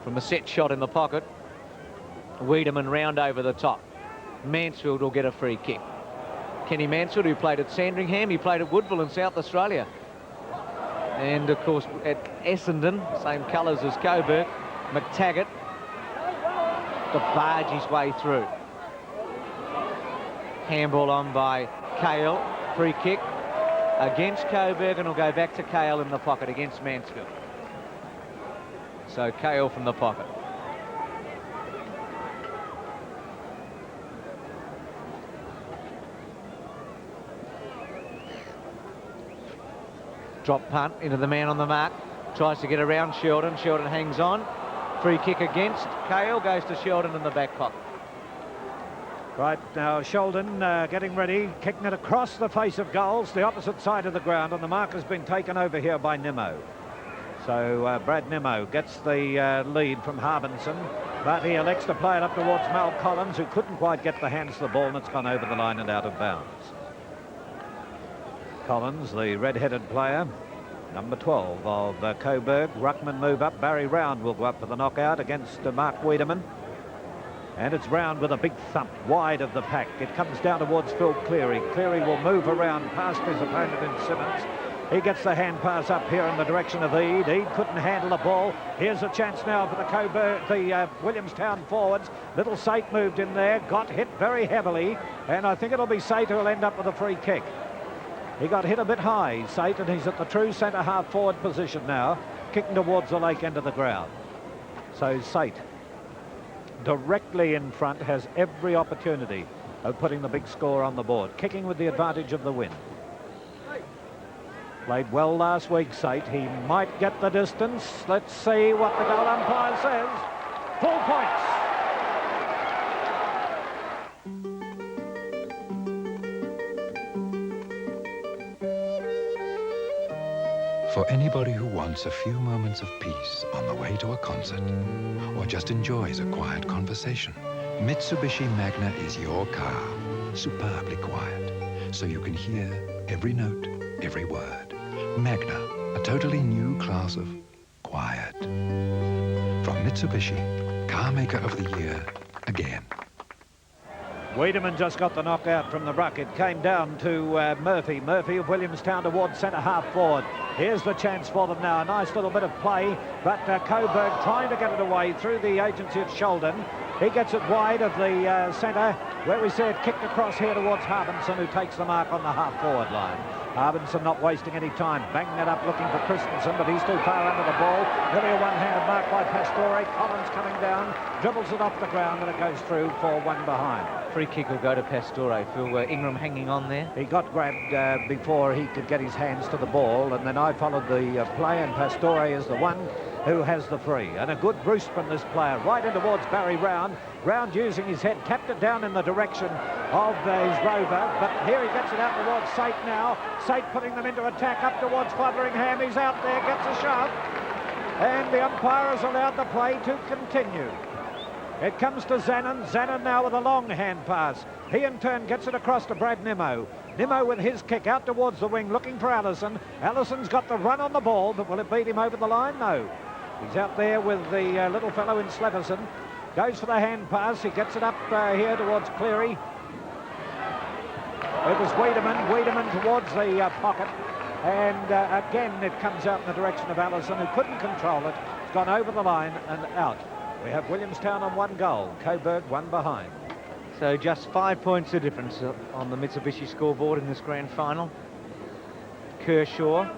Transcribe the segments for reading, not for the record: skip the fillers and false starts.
from a set shot in the pocket. Wiedemann round over the top. Mansfield will get a free kick. Kenny Mansfield, who played at Sandringham, he played at Woodville in South Australia. And, of course, at Essendon, same colours as Coburg, McTaggart to barge his way through. Handball on by Cale. Free kick against Coburg, and will go back to Cale in the pocket against Mansfield. So Cale from the pocket. Drop punt into the man on the mark. Tries to get around Sheldon. Sheldon hangs on. Free kick against Cale. Goes to Sheldon in the back pocket. Right, now Sheldon getting ready, kicking it across the face of goals, the opposite side of the ground, and the mark has been taken over here by Nimmo. So Brad Nimmo gets the lead from Harbinson, but he elects to play it up towards Mal Collins, who couldn't quite get the hands to the ball, and it's gone over the line and out of bounds. Collins, the red-headed player, number 12 of Coburg. Ruckman move up. Barry Round will go up for the knockout against Mark Wiedemann. And it's Round with a big thump wide of the pack. It comes down towards Phil Cleary. Cleary will move around past his opponent in Simmons. He gets the hand pass up here in the direction of Eade. Eade couldn't handle the ball. Here's a chance now for the Williamstown forwards. Little Sate moved in there, got hit very heavily, and I think it'll be Sate who'll end up with a free kick. He got hit a bit high, Sate, and he's at the true centre-half forward position now, kicking towards the lake end of the ground. So Sate, directly in front, has every opportunity of putting the big score on the board, kicking with the advantage of the wind. Played well last week, Sate. He might get the distance. Let's see what the goal umpire says. Full points. For anybody who wants a few moments of peace on the way to a concert, or just enjoys a quiet conversation, Mitsubishi Magna is your car. Superbly quiet, so you can hear every note, every word. Magna, a totally new class of quiet. From Mitsubishi, car maker of the year, again. Wiedemann just got the knockout from the ruck. It came down to Murphy. Murphy of Williamstown towards centre-half forward. Here's the chance for them now. A nice little bit of play, but Coburg trying to get it away through the agency of Sheldon. He gets it wide of the centre, where we see it kicked across here towards Harbinson, who takes the mark on the half-forward line. Harbinson not wasting any time, banging it up, looking for Christensen, but he's too far under the ball. Nearly a one-handed mark by Pastore. Collins coming down, dribbles it off the ground, and it goes through for one behind. Free kick will go to Pastore. Phil Ingram hanging on there. He got grabbed before he could get his hands to the ball, and then I followed the play, and Pastore is the one who has the free. And a good boost from this player, right in towards Barry Round. Round using his head, tapped it down in the direction of his rover, but here he gets it out towards Sate now. Sate putting them into attack up towards Fotheringham. He's out there, gets a shove, and the umpire has allowed the play to continue. It comes to Zanin. Zanin now with a long hand pass. He in turn gets it across to Brad Nimmo. Nimmo with his kick out towards the wing, looking for Allison. Allison's got the run on the ball, but will it beat him over the line? No. He's out there with the little fellow in Sleverson. Goes for the hand pass. He gets it up here towards Cleary. It was Wiedemann. Wiedemann towards the pocket. And again, it comes out in the direction of Allison, who couldn't control it. It's gone over the line and out. We have Williamstown on one goal. Coburg one behind. So just 5 points of difference on the Mitsubishi scoreboard in this grand final. Kershaw.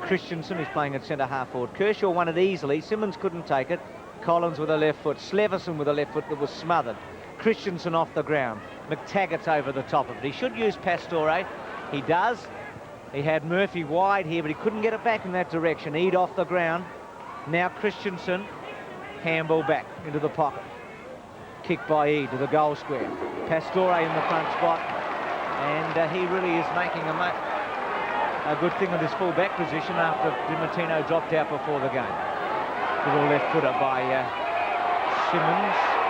Christensen is playing at centre-half forward. Kershaw won it easily. Simmons couldn't take it. Collins with a left foot. Sleverson with a left foot that was smothered. Christensen off the ground. McTaggart's over the top of it. He should use Pastore. He does. He had Murphy wide here, but he couldn't get it back in that direction. Eade off the ground. Now Christensen. Handball back into the pocket. Kick by Eade to the goal square. Pastore in the front spot. And he really is making a good thing of this full-back position after Dimartino dropped out before the game. Little left footer by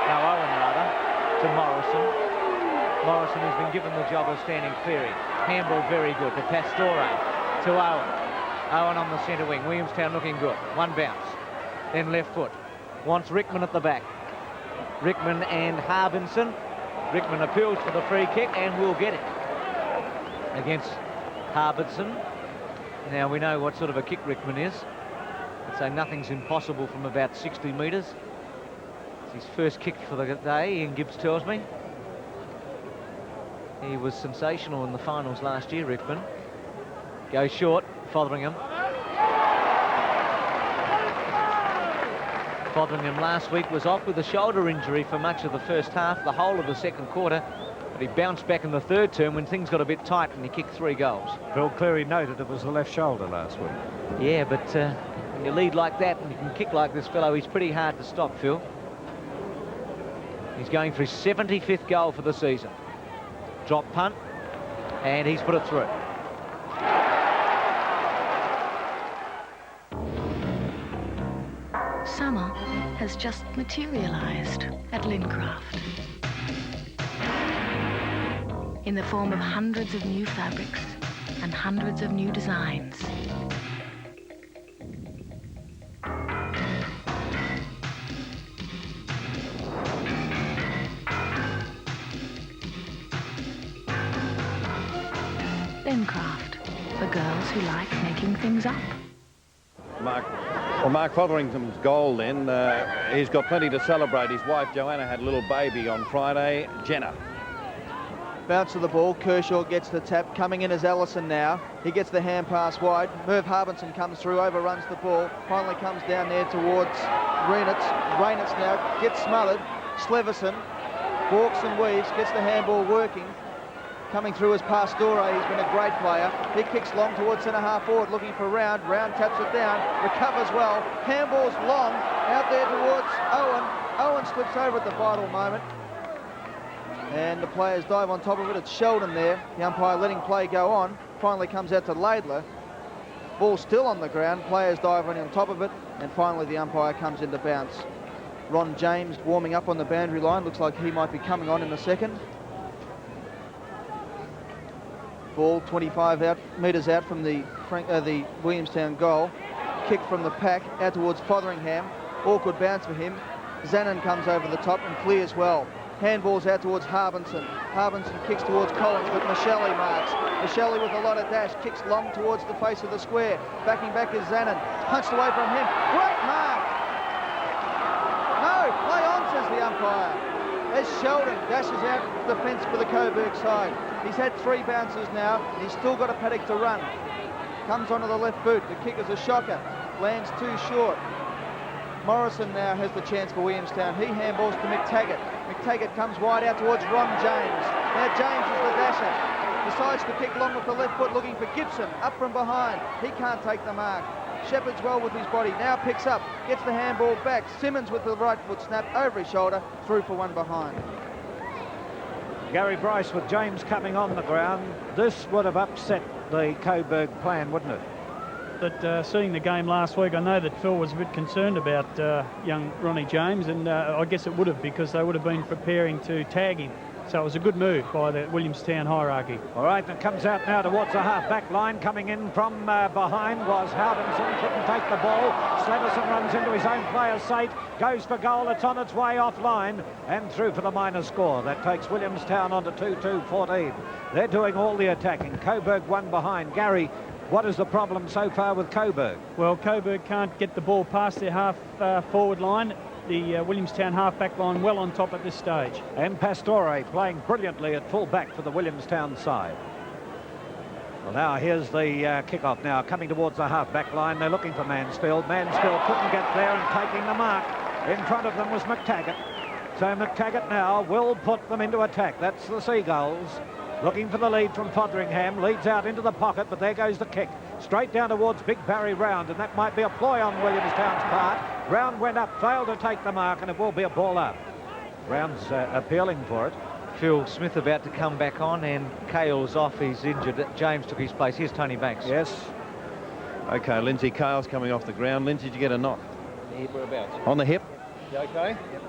Owen rather, to Morrison. Morrison has been given the job of standing Cleary. Handball very good to Pastore, to Owen. Owen on the centre wing. Williamstown looking good. One bounce. Then left foot. wants Rickman at the back. Rickman and Harbinson. Rickman appeals for the free kick and will get it against Harbinson. Now we know what sort of a kick Rickman is. I'd say nothing's impossible from about 60 metres. It's his first kick for the day, Ian Gibbs tells me. He was sensational in the finals last year, Rickman. Goes short, Fotheringham. Fotheringham last week was off with a shoulder injury for much of the first half, the whole of the second quarter, but he bounced back in the third term when things got a bit tight and he kicked 3 goals. Phil Cleary noted it was the left shoulder last week. Yeah, but when you lead like that and you can kick like this fellow, he's pretty hard to stop, Phil. He's going for his 75th goal for the season. Drop punt, and he's put it through. Summer has just materialized at Lincraft in the form of hundreds of new fabrics and hundreds of new designs. Lincraft, for girls who like making things up. Mark Fotheringham's goal then, he's got plenty to celebrate. His wife Joanna had a little baby on Friday, Jenna. Bounce of the ball, Kershaw gets the tap, coming in as Allison now. He gets the hand pass wide, Merv Harbinson comes through, overruns the ball, finally comes down there towards Rainitz. Rainitz now gets smothered, Sleverson walks and weaves, gets the handball working. Coming through as Pastore, he's been a great player. He kicks long towards centre-half forward, looking for Round. Round taps it down, recovers well. Handball's long, out there towards Owen. Owen slips over at the vital moment. And the players dive on top of it. It's Sheldon there. The umpire letting play go on. Finally comes out to Laidler. Ball still on the ground. Players dive on top of it. And finally the umpire comes into bounce. Ron James warming up on the boundary line. Looks like he might be coming on in a second. Ball 25 metres out from the Williamstown goal. Kick from the pack out towards Fotheringham. Awkward bounce for him. Zanin comes over the top and clears well. Handballs out towards Harbinson. Harbinson kicks towards Collins, but Michelli marks. Michelli with a lot of dash kicks long towards the face of the square. Backing back is Zanin. Punched away from him. Great mark! No, play on, says the umpire. As Sheldon dashes out the fence for the Coburg side. He's had 3 bounces now, and he's still got a paddock to run. Comes onto the left boot. The kick is a shocker. Lands too short. Morrison now has the chance for Williamstown. He handballs to McTaggart. McTaggart comes wide out towards Ron James. Now James is the dasher. Decides to kick long with the left foot, looking for Gibson. Up from behind. He can't take the mark. Shepherd's well with his body. Now picks up. Gets the handball back. Simmons with the right foot snap over his shoulder. Through for one behind. Gary Bryce with James coming on the ground. This would have upset the Coburg plan, wouldn't it? But seeing the game last week, I know that Phil was a bit concerned about young Ronnie James, and I guess it would have, because they would have been preparing to tag him. So it was a good move by the Williamstown hierarchy. All right, and it comes out now towards the half-back line. Coming in from behind was Harbinson. Couldn't take the ball. Sleverson runs into his own player's sight. Goes for goal. It's on its way offline and through for the minor score. That takes Williamstown on to 2-2-14. They're doing all the attacking. Coburg one behind. Gary, what is the problem so far with Coburg? Well, Coburg can't get the ball past their half-forward line. The Williamstown half-back line well on top at this stage. And Pastore playing brilliantly at full-back for the Williamstown side. Well, now here's the kick-off now, coming towards the half-back line. They're looking for Mansfield. Mansfield couldn't get there and taking the mark. In front of them was McTaggart. So McTaggart now will put them into attack. That's the Seagulls. Looking for the lead from Fotheringham. Leads out into the pocket, but there goes the kick. Straight down towards Big Barry Round, and that might be a ploy on Williamstown's part. Round went up, failed to take the mark, and it will be a ball up. Round's appealing for it. Phil Smith about to come back on, and Cale's off. He's injured. James took his place. Here's Tony Banks. Yes. Okay, Lindsay Cale's coming off the ground. Lindsay, did you get a knock? Whereabouts? On the hip? You okay? Yep.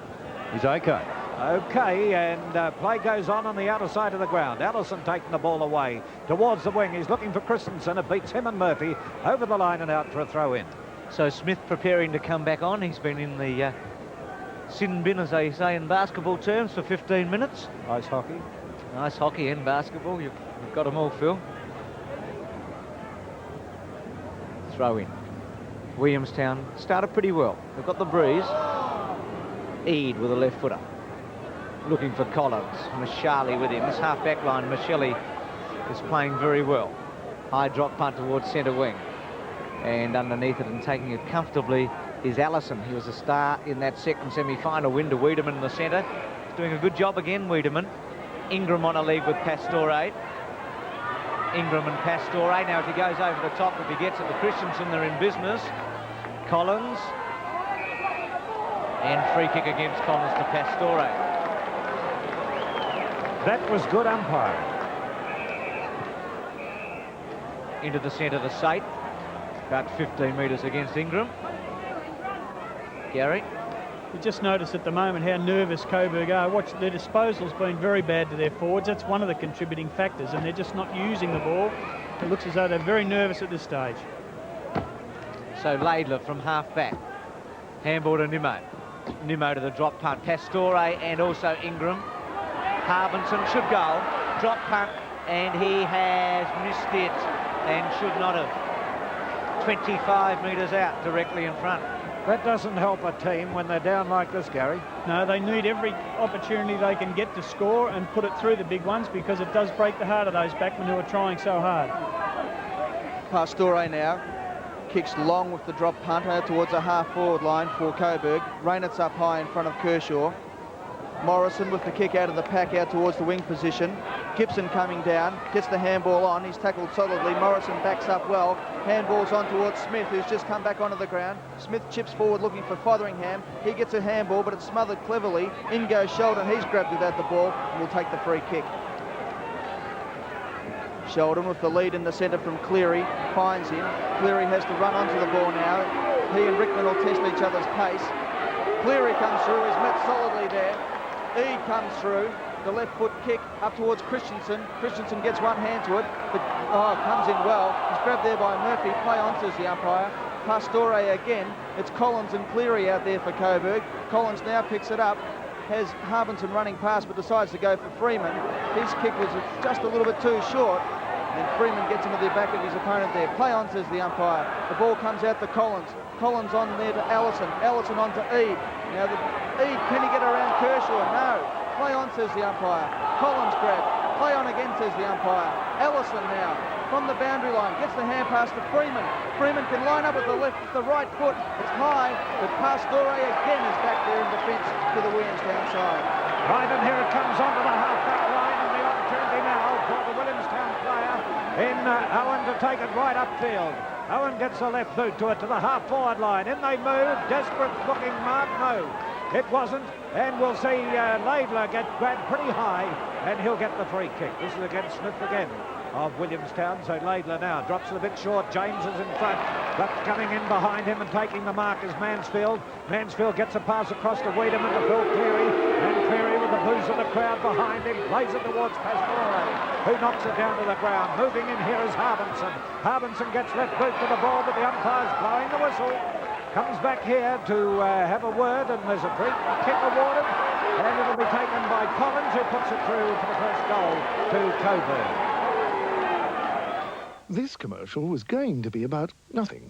He's okay. Okay, and play goes on the outer side of the ground. Allison taking the ball away towards the wing. He's looking for Christensen. It beats him and Murphy over the line and out for a throw-in. So Smith preparing to come back on. He's been in the sin bin, as they say in basketball terms, for 15 minutes. Ice hockey. Nice hockey and basketball. You've got them all, Phil. Throw in. Williamstown started pretty well. They've got the breeze. Eade with a left footer. Looking for Collins. Mashali with him. This half-back line, Mashali is playing very well. High drop punt towards centre wing. And underneath it and taking it comfortably is Allison. He was a star in that second semi-final win to Wiedemann in the centre. He's doing a good job again, Wiedemann. Ingram on a lead with Pastore. Ingram and Pastore. Now if he goes over the top, if he gets it to Christensen, they're in business. Collins. And free kick against Collins to Pastore. That was good umpiring. Into the centre to Sate. About 15 metres against Ingram. Gary? You just notice at the moment how nervous Coburg are. Watch, their disposal's been very bad to their forwards. That's one of the contributing factors, and they're just not using the ball. It looks as though they're very nervous at this stage. So Laidler from half-back. Handball to Nimmo. Nimmo to the drop punt. Pastore and also Ingram. Harbinson should go. Drop punt, and he has missed it and should not have. 25 metres out, directly in front. That doesn't help a team when they're down like this, Gary. No, they need every opportunity they can get to score and put it through the big ones, because it does break the heart of those backmen who are trying so hard. Pastore now kicks long with the drop punt out towards the half-forward line for Coburg. Raynett's up high in front of Kershaw. Morrison with the kick out of the pack out towards the wing position. Gibson coming down, gets the handball on. He's tackled solidly. Morrison backs up well. Handball's on towards Smith, who's just come back onto the ground. Smith chips forward looking for Fotheringham. He gets a handball, but it's smothered cleverly. In goes Sheldon. He's grabbed without the ball and will take the free kick. Sheldon with the lead in the centre from Cleary. Finds him. Cleary has to run onto the ball now. He and Rickman will test each other's pace. Cleary comes through. He's met solidly there. Eade comes through. The left foot kick up towards Christensen. Christensen gets one hand to it, but comes in well. He's grabbed there by Murphy. Play on, says the umpire. Pastore again. It's Collins and Cleary out there for Coburg. Collins now picks it up. Has Harbinson running past, but decides to go for Freeman. His kick was just a little bit too short, and Freeman gets into the back of his opponent there. Play on, says the umpire. The ball comes out to Collins. Collins on there to Allison. Allison on to Eade. Now Eade, can he get around Kershaw? No. Play on, says the umpire. Collins grab. Play on again, says the umpire. Allison now from the boundary line gets the hand pass to Freeman. Freeman can line up with the right foot. It's high, but Pastore again is back there in defence for the Williamstown side. Right, and here it comes onto the half-back line, and the opportunity now for the Williamstown player in Owen to take it right upfield. Owen gets the left boot to it to the half-forward line. In they move, desperate looking mark, no. It wasn't, and we'll see Laidler get grabbed pretty high, and he'll get the free kick. This is against Smith again of Williamstown, so Laidler now drops it a bit short. James is in front, but coming in behind him and taking the mark is Mansfield. Mansfield gets a pass across to Wiedemann to Phil Cleary, and Cleary with the boost of the crowd behind him plays it towards Pastore, who knocks it down to the ground. Moving in here is Harbinson. Harbinson gets left boot to the ball, but the umpire's blowing the whistle. Comes back here to have a word, and there's a free kick awarded, and it'll be taken by Collins, who puts it through for the first goal to Coburg. This commercial was going to be about nothing,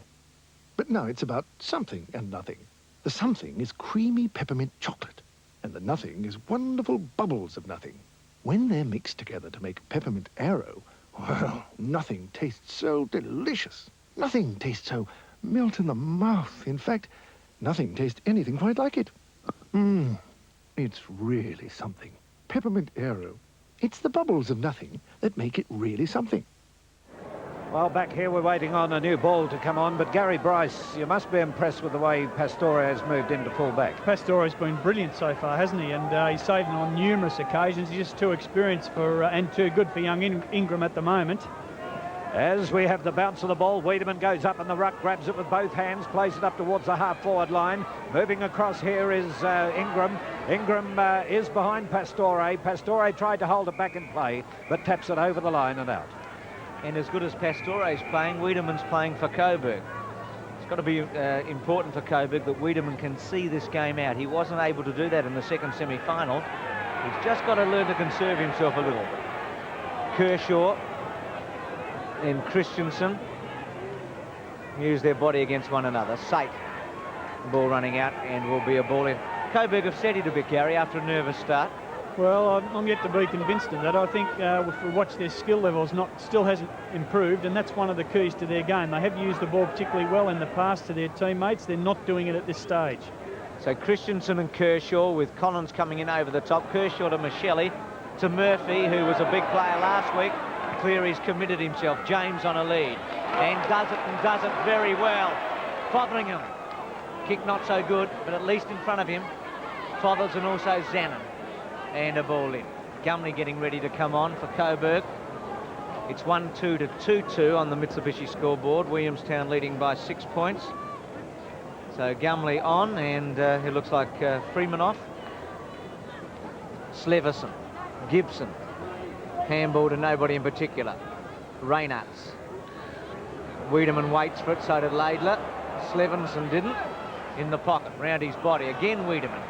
but now it's about something and nothing. The something is creamy peppermint chocolate, and the nothing is wonderful bubbles of nothing. When they're mixed together to make peppermint arrow, well, nothing tastes so delicious. Nothing tastes so melt in the mouth. In fact, nothing tastes anything quite like it. It's really something. Peppermint arrow. It's the bubbles of nothing that make it really something. Well, back here we're waiting on a new ball to come on, but Gary Bryce, you must be impressed with the way Pastore has moved into full-back. Pastore's been brilliant so far, hasn't he? And he's saved them on numerous occasions. He's just too experienced for and too good for young Ingram at the moment. As we have the bounce of the ball, Wiedemann goes up in the ruck, grabs it with both hands, plays it up towards the half-forward line. Moving across here is Ingram. Ingram is behind Pastore. Pastore tried to hold it back in play, but taps it over the line and out. And as good as Pastore's playing, Wiedemann's playing for Coburg. He's got to be important for Coburg that Wiedemann can see this game out. He wasn't able to do that in the second semi-final. He's just got to learn to conserve himself a little. Kershaw and Christensen use their body against one another. Sate, ball running out, and will be a ball in. Coburg have steadied a bit, Gary, after a nervous start. Well, I'm yet to be convinced of that. I think if we watch their skill levels, still hasn't improved, and that's one of the keys to their game. They have used the ball particularly well in the past to their teammates. They're not doing it at this stage. So Christensen and Kershaw, with Collins coming in over the top. Kershaw to Michelli, to Murphy, who was a big player last week. Cleary's committed himself. James on a lead, and does it very well. Fotheringham, kick not so good, but at least in front of him, Fothers and also Zanin. And a ball in. Gumley getting ready to come on for Coburg. It's 1-2 to 2-2 on the Mitsubishi scoreboard. Williamstown leading by 6 points. So Gumley on, and it looks like Freeman off. Sleverson, Gibson, handball to nobody in particular. Reynolds. Wiedemann waits for it, so did Laidler. Slevenson didn't. In the pocket, round his body. Again Wiedemann.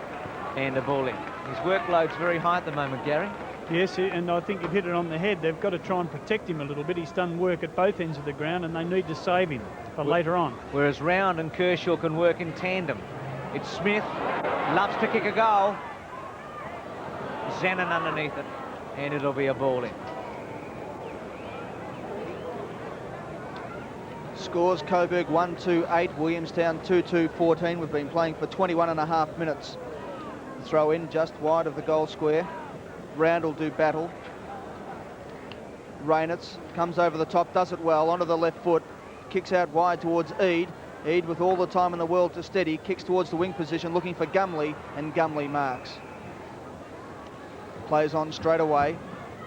And a ball in. His workload's very high at the moment, Gary. Yes, and I think you've hit it on the head. They've got to try and protect him a little bit. He's done work at both ends of the ground, and they need to save him for later on. Whereas Round and Kershaw can work in tandem. It's Smith, loves to kick a goal. Zanin underneath it, and it'll be a ball in. Scores Coburg 1-2-8, Williamstown 2-2-14. We've been playing for 21.5 minutes. Throw in just wide of the goal square. Round will do battle. Reynolds comes over the top, does it well, onto the left foot, kicks out wide towards Eade. Eade, with all the time in the world to steady, kicks towards the wing position, looking for Gumley, and Gumley marks. Plays on straight away,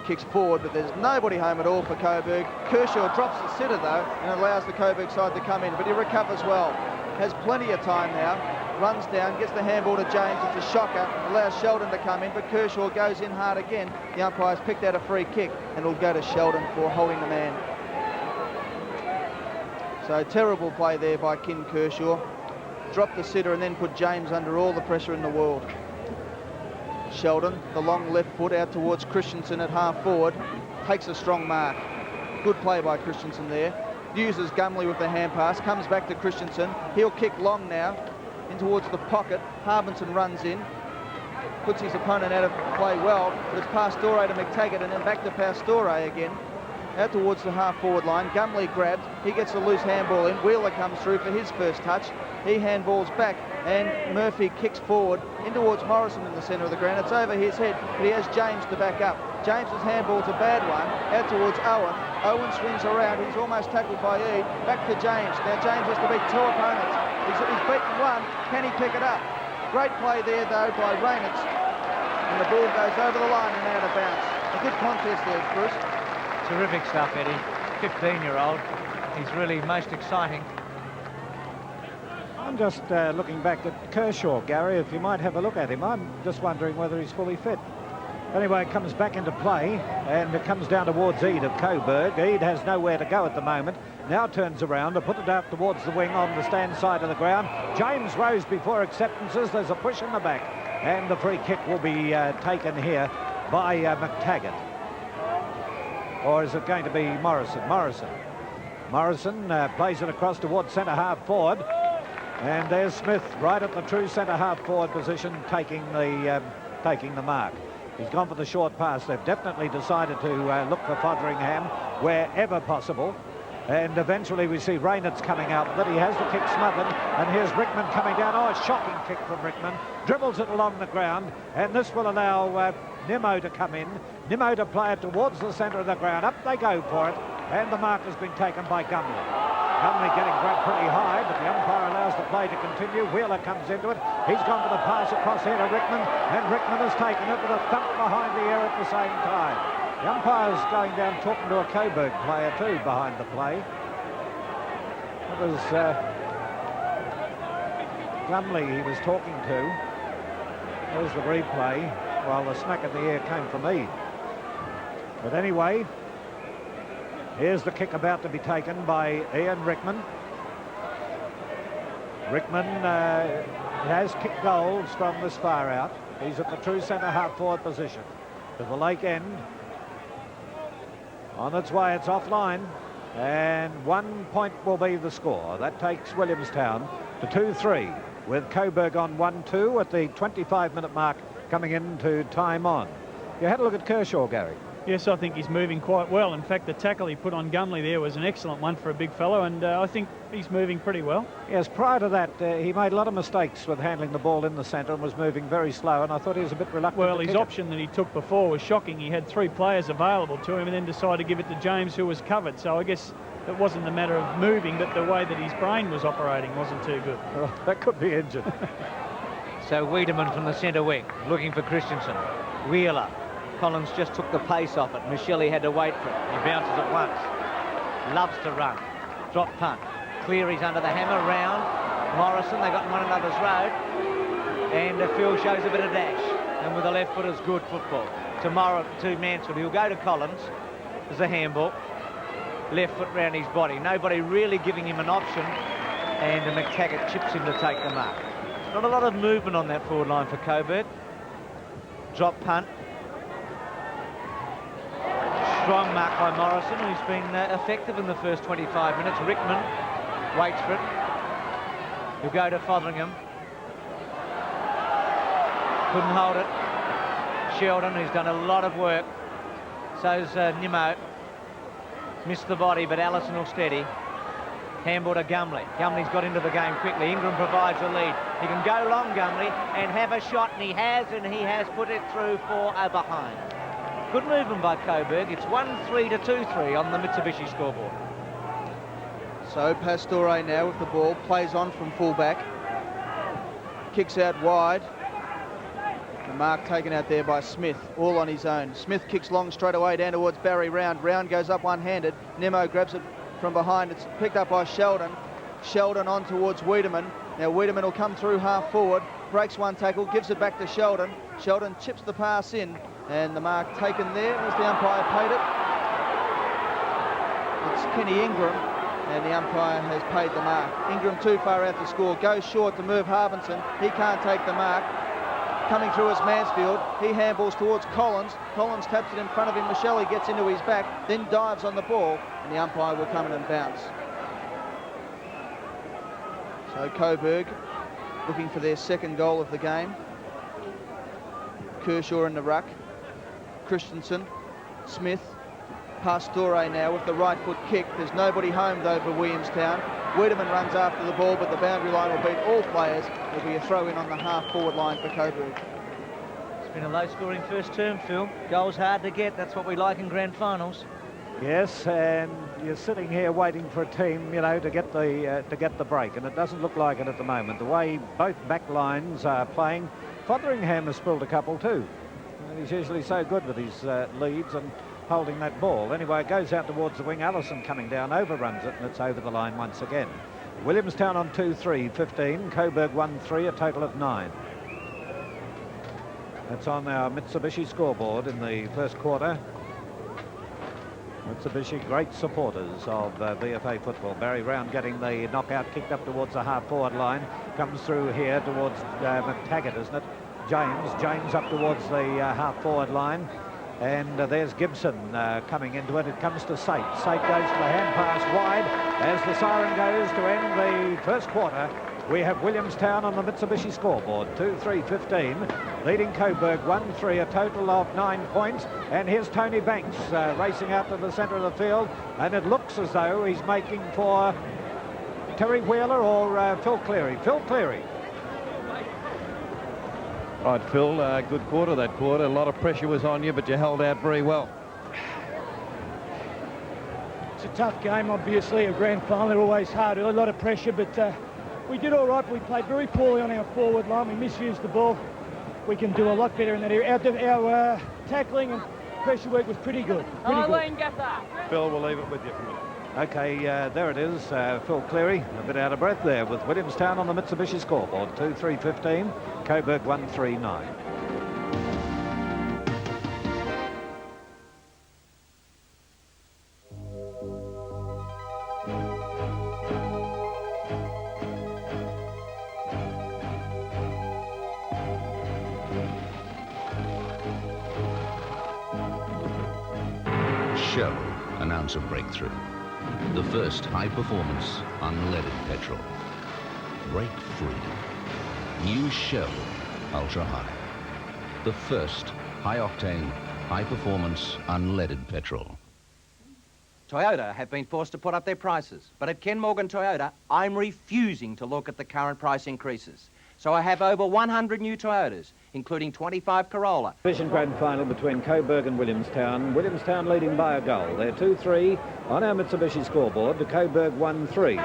kicks forward, but there's nobody home at all for Coburg. Kershaw drops the sitter though, and allows the Coburg side to come in, but he recovers well. Has plenty of time now. Runs down, gets the handball to James. It's a shocker. Allows Sheldon to come in, but Kershaw goes in hard again. The umpire's picked out a free kick, and it'll go to Sheldon for holding the man. So terrible play there by Kin Kershaw. Dropped the sitter and then put James under all the pressure in the world. Sheldon, the long left foot out towards Christensen at half forward. Takes a strong mark. Good play by Christensen there. Uses Gumley with the hand pass. Comes back to Christensen. He'll kick long now. In towards the pocket. Harbinson runs in, puts his opponent out of play well, but it's Pastore to McTaggart and then back to Pastore again. Out towards the half-forward line. Gumley grabs, he gets a loose handball in. Wheeler comes through for his first touch. He handballs back, and Murphy kicks forward in towards Morrison in the centre of the ground. It's over his head, but he has James to back up. James's handball's a bad one, out towards Owen. Owen swings around, he's almost tackled by Eade. Back to James. Now James has to beat two opponents. He's beaten one, can he pick it up? Great play there though by Reynolds. And the ball goes over the line and out of bounds. A good contest there, Bruce. Terrific stuff, Eddie. 15-year-old. He's really most exciting. I'm just looking back at Kershaw, Gary, if you might have a look at him. I'm just wondering whether he's fully fit. Anyway, it comes back into play, and it comes down towards Eade of Coburg. Eade has nowhere to go at the moment. Now turns around to put it out towards the wing on the stand side of the ground. James rose before acceptances. There's a push in the back, and the free kick will be taken here by McTaggart. Or is it going to be Morrison? Morrison plays it across towards centre half forward. And there's Smith right at the true centre half forward position, taking the mark. He's gone for the short pass. They've definitely decided to look for Fotheringham wherever possible. And eventually we see Reynolds coming out, but he has the kick smothered. And here's Rickman coming down. Oh, a shocking kick from Rickman. Dribbles it along the ground. And this will allow Nimmo to come in. Nimmo to play it towards the centre of the ground. Up they go for it. And the mark has been taken by Gumley. Gumley getting grabbed pretty high, but the umpire allows the play to continue. Wheeler comes into it. He's gone for the pass across here to Rickman, and Rickman has taken it with a thump behind the ear at the same time. The umpire's going down talking to a Coburg player too behind the play. It was Gumley he was talking to. There's the replay, while the smack of the ear came from Eade. But anyway, here's the kick about to be taken by Ian Rickman. Rickman has kicked goals from this far out. He's at the true centre half forward position. To the Lake end. On its way, it's offline. And 1 point will be the score. That takes Williamstown to 2-3 with Coburg on 1-2 at the 25-minute mark coming into time on. You had a look at Kershaw, Gary. Yes, I think he's moving quite well. In fact, the tackle he put on Gumley there was an excellent one for a big fellow, and I think he's moving pretty well. Yes, prior to that, he made a lot of mistakes with handling the ball in the centre and was moving very slow, and I thought he was a bit reluctant. Well, to his kick option that he took before was shocking. He had 3 players available to him and then decided to give it to James, who was covered. So I guess it wasn't a matter of moving, but the way that his brain was operating wasn't too good. Oh, that could be injured. So Wiedemann from the centre wing, looking for Christensen. Wheeler. Collins just took the pace off it. Michelli had to wait for it. He bounces it once. Loves to run. Drop punt. Cleary's under the hammer. Round. Morrison, they got in one another's road. And Phil shows a bit of dash. And with the left foot is good football. Tomorrow to Mansfield. He'll go to Collins. There's a handball. Left foot round his body. Nobody really giving him an option. And McTaggart chips in to take the mark. Not a lot of movement on that forward line for Coburg. Drop punt. Strong mark by Morrison, who's been effective in the first 25 minutes. Rickman waits for it. He'll go to Fotheringham. Couldn't hold it. Sheldon, who's done a lot of work. So's Nimmo. Missed the body, but Allison will steady. Handball to Gumley. Gumley's got into the game quickly. Ingram provides a lead. He can go long, Gumley, and have a shot, and he has put it through for a behind. Good movement by Coburg. It's 1-3 to 2-3 on the Mitsubishi scoreboard. So Pastore now with the ball, plays on from fullback. Kicks out wide. The mark taken out there by Smith, all on his own. Smith kicks long straight away down towards Barry Round. Round goes up one-handed. Nemo grabs it from behind. It's picked up by Sheldon. Sheldon on towards Wiedemann. Now Wiedemann will come through half forward, breaks one tackle, gives it back to Sheldon. Sheldon chips the pass in, and the mark taken there as the umpire paid it. It's Kenny Ingram, and the umpire has paid the mark. Ingram too far out to score, goes short to Merv Harbinson. He can't take the mark. Coming through is Mansfield. He handballs towards Collins. Collins taps it in front of him. Michelli gets into his back, then dives on the ball, and the umpire will come in and bounce. So Coburg looking for their second goal of the game. Kershaw in the ruck. Christensen, Smith, Pastore now with the right foot kick. There's nobody home though for Williamstown. Wiedemann runs after the ball, but the boundary line will beat all players. There'll be a throw in on the half forward line for Coburg. It's been a low scoring first term, Phil. Goals hard to get. That's what we like in grand finals. Yes, and you're sitting here waiting for a team, you know, to get the break, and it doesn't look like it at the moment. The way both back lines are playing, Fotheringham has spilled a couple too. And he's usually so good with his leads and holding that ball. Anyway, it goes out towards the wing. Allison coming down, overruns it, and it's over the line once again. Williamstown on 2-3, 15. Coburg 1-3, a total of 9. That's on our Mitsubishi scoreboard in the first quarter. Mitsubishi, great supporters of VFA football. Barry Round getting the knockout, kicked up towards the half-forward line. Comes through here towards McTaggart, isn't it? James up towards the half-forward line. And there's Gibson coming into it. It comes to Sate. Sate goes to the hand pass wide. As the siren goes to end the first quarter, we have Williamstown on the Mitsubishi scoreboard. 2-3, 15. Leading Coburg 1-3, a total of 9 points. And here's Tony Banks racing out to the centre of the field. And it looks as though he's making for Terry Wheeler or Phil Cleary. Phil Cleary. Right, Phil, good quarter that quarter. A lot of pressure was on you, but you held out very well. It's a tough game, obviously, a grand final. They're always hard, a lot of pressure, but we did all right. We played very poorly on our forward line. We misused the ball. We can do a lot better in that area. Our tackling and pressure work was pretty good. Phil, we'll leave it with you for a minute. Okay, there it is. Phil Cleary, a bit out of breath there with Williamstown on the Mitsubishi scoreboard. 2-3, 15. Coburg 1-3, 9. Shell announce a breakthrough. The first high-performance, unleaded petrol. Break free. New Shell Ultra High. The first high-octane, high-performance, unleaded petrol. Toyota have been forced to put up their prices, but at Ken Morgan Toyota, I'm refusing to look at the current price increases. So I have over 100 new Toyotas, including 25 Corolla. Division Grand Final between Coburg and Williamstown. Williamstown leading by a goal. They're 2-3 on our Mitsubishi scoreboard to Coburg 1-3.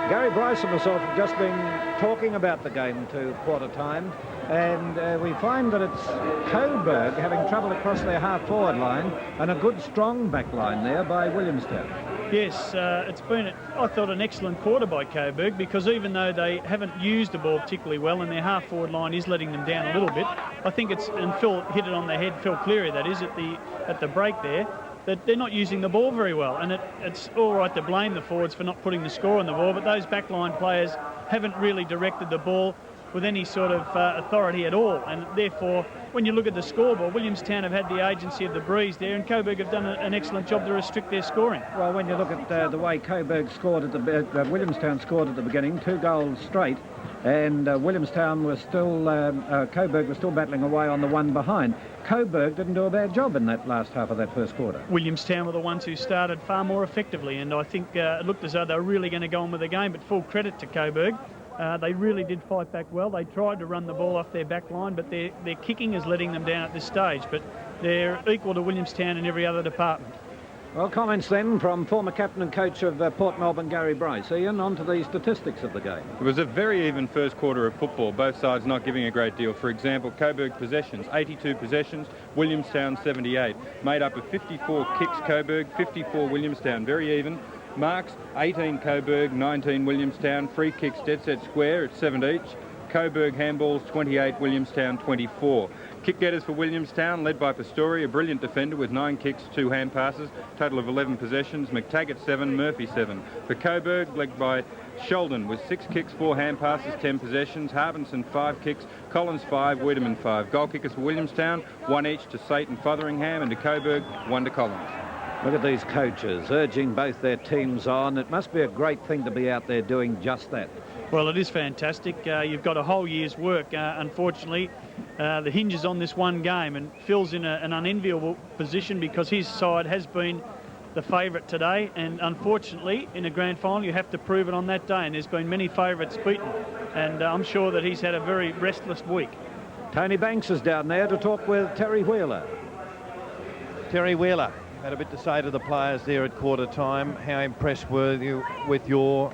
Gary Bryce and myself have just been talking about the game to quarter time, and we find that it's Coburg having trouble across their half-forward line and a good, strong back line there by Williamstown. Yes, it's been, I thought, an excellent quarter by Coburg, because even though they haven't used the ball particularly well and their half-forward line is letting them down a little bit, I think it's, and Phil hit it on the head, Phil Cleary that is, at the break there, that they're not using the ball very well. And it's all right to blame the forwards for not putting the score on the ball, but those backline players haven't really directed the ball with any sort of authority at all. And therefore, when you look at the scoreboard, Williamstown have had the agency of the breeze there, and Coburg have done an excellent job to restrict their scoring. Well, when you look at the way Coburg scored at the Williamstown scored at the beginning, 2 goals straight, and Williamstown was still, Coburg was still battling away on the one behind. Coburg didn't do a bad job in that last half of that first quarter. Williamstown were the ones who started far more effectively, and I think it looked as though they were really going to go on with the game, but full credit to Coburg. They really did fight back well. They tried to run the ball off their back line, but their kicking is letting them down at this stage. But they're equal to Williamstown in every other department. Well, comments then from former captain and coach of Port Melbourne, Gary Bryce. Ian, on to the statistics of the game. It was a very even first quarter of football, both sides not giving a great deal. For example, Coburg possessions, 82 possessions, Williamstown 78. Made up of 54 kicks Coburg, 54 Williamstown, very even. Marks, 18 Coburg, 19 Williamstown. Free kicks dead set square at 7 each. Coburg handballs, 28, Williamstown 24. Kick getters for Williamstown, led by Pastori, a brilliant defender with 9 kicks, 2 hand passes, total of 11 possessions. McTaggart 7, Murphy 7. For Coburg, led by Sheldon with 6 kicks, 4 hand passes, 10 possessions. Harbinson 5 kicks, Collins 5, Wiedemann 5. Goal kickers for Williamstown, 1 each to Satan Fotheringham, and to Coburg, 1 to Collins. Look at these coaches urging both their teams on. It must be a great thing to be out there doing just that. Well, it is fantastic. You've got a whole year's work. Unfortunately, the hinges on this one game, and Phil's in an unenviable position because his side has been the favourite today, and unfortunately, in a grand final, you have to prove it on that day, and there's been many favourites beaten, and I'm sure that he's had a very restless week. Tony Banks is down there to talk with Terry Wheeler. Terry Wheeler had a bit to say to the players there at quarter time. How impressed were you with your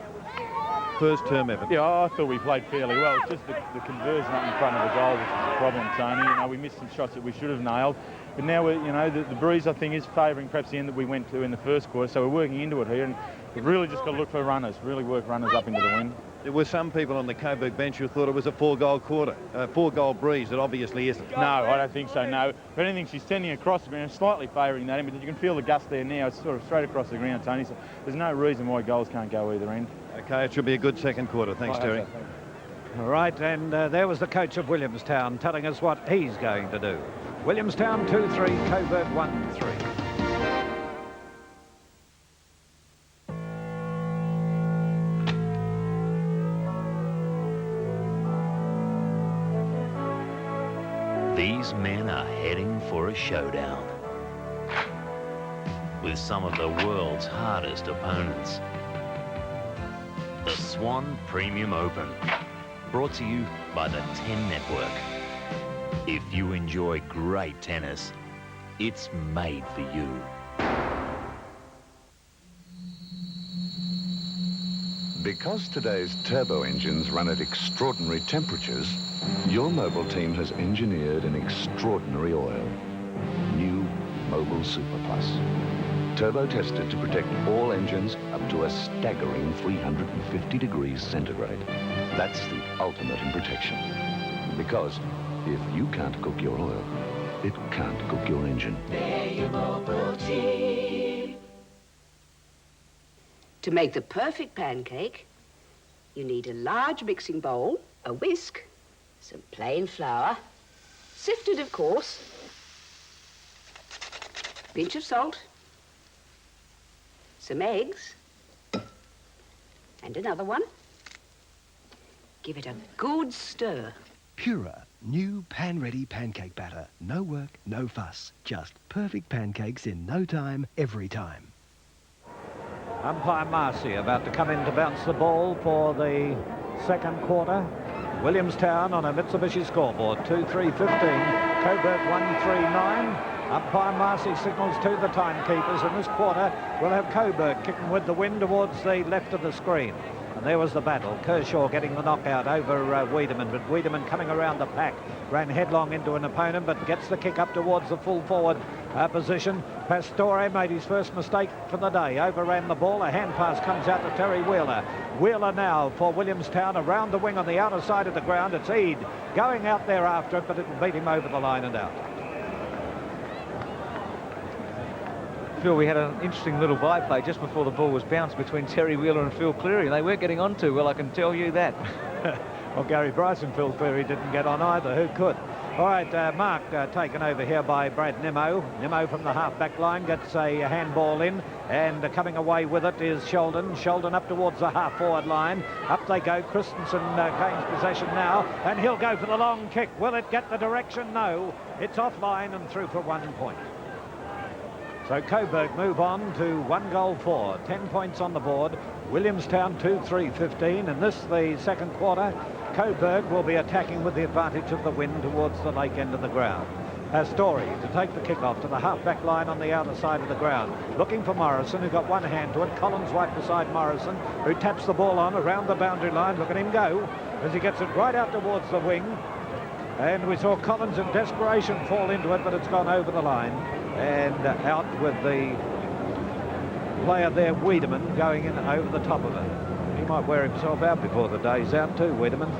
first term effort? Yeah, I thought we played fairly well. It's just the conversion up in front of the goal, which is the problem, Tony. You know, we missed some shots that we should have nailed. But now, the breeze, I think, is favouring perhaps the end that we went to in the first quarter. So we're working into it here, and we've really just got to look for runners, really work runners up into the wind. There were some people on the Coburg bench who thought it was a 4-goal quarter, a 4-goal breeze. It obviously isn't. No, I don't think so, no. If anything, she's tending across the ground, slightly favouring that end, but you can feel the gust there now. It's sort of straight across the ground, Tony, so there's no reason why goals can't go either end. OK, it should be a good second quarter. Thanks, Terry. All right, and there was the coach of Williamstown telling us what he's going to do. Williamstown 2-3, Coburg 1-3. These men are heading for a showdown with some of the world's hardest opponents. The Swan Premium Open, brought to you by the 10 Network. If you enjoy great tennis, it's made for you. Because today's turbo engines run at extraordinary temperatures, your Mobil team has engineered an extraordinary oil. New Mobil Super Plus. Turbo tested to protect all engines up to a staggering 350 degrees centigrade. That's the ultimate in protection. Because if you can't cook your oil, it can't cook your engine. They're your Mobil team. To make the perfect pancake, you need a large mixing bowl, a whisk, some plain flour, sifted of course, pinch of salt, some eggs, and another one. Give it a good stir. Pura, new pan-ready pancake batter. No work, no fuss. Just perfect pancakes in no time, every time. Umpire Marcy about to come in to bounce the ball for the second quarter. Williamstown on a Mitsubishi scoreboard, 2-3-15. Coburg 1-3-9. Umpire Marcy signals to the timekeepers. In this quarter, we'll have Coburg kicking with the wind towards the left of the screen. And there was the battle. Kershaw getting the knockout over Wiedemann, but Wiedemann coming around the pack, ran headlong into an opponent, but gets the kick up towards the full forward position. Pastore made his first mistake for the day, overran the ball. A hand pass comes out to Terry Wheeler. Wheeler now for Williamstown around the wing on the outer side of the ground. It's Eade going out there after it, but it will beat him over the line and out. Phil, we had an interesting little byplay just before the ball was bounced between Terry Wheeler and Phil Cleary. They weren't getting on too well, I can tell you that. Well, Gary Bryce and Phil Cleary didn't get on either. Who could? All right, Mark taken over here by Brad Nimmo. Nimmo from the half-back line gets a handball in, and coming away with it is Sheldon. Sheldon up towards the half-forward line. Up they go. Christensen gains possession now, and he'll go for the long kick. Will it get the direction? No. It's offline and through for 1 point. So Coburg move on to 1 goal for, 10 points on the board. Williamstown 2-3-15. In this, the second quarter, Coburg will be attacking with the advantage of the wind towards the lake end of the ground. Pastore to take the kick off to the half-back line on the outer side of the ground. Looking for Morrison, who got one hand to it. Collins right beside Morrison, who taps the ball on around the boundary line. Look at him go as he gets it right out towards the wing. And we saw Collins in desperation fall into it, but it's gone over the line. And out with the player there, Wiedemann, going in over the top of it. He might wear himself out before the day's out too, Wiedemann,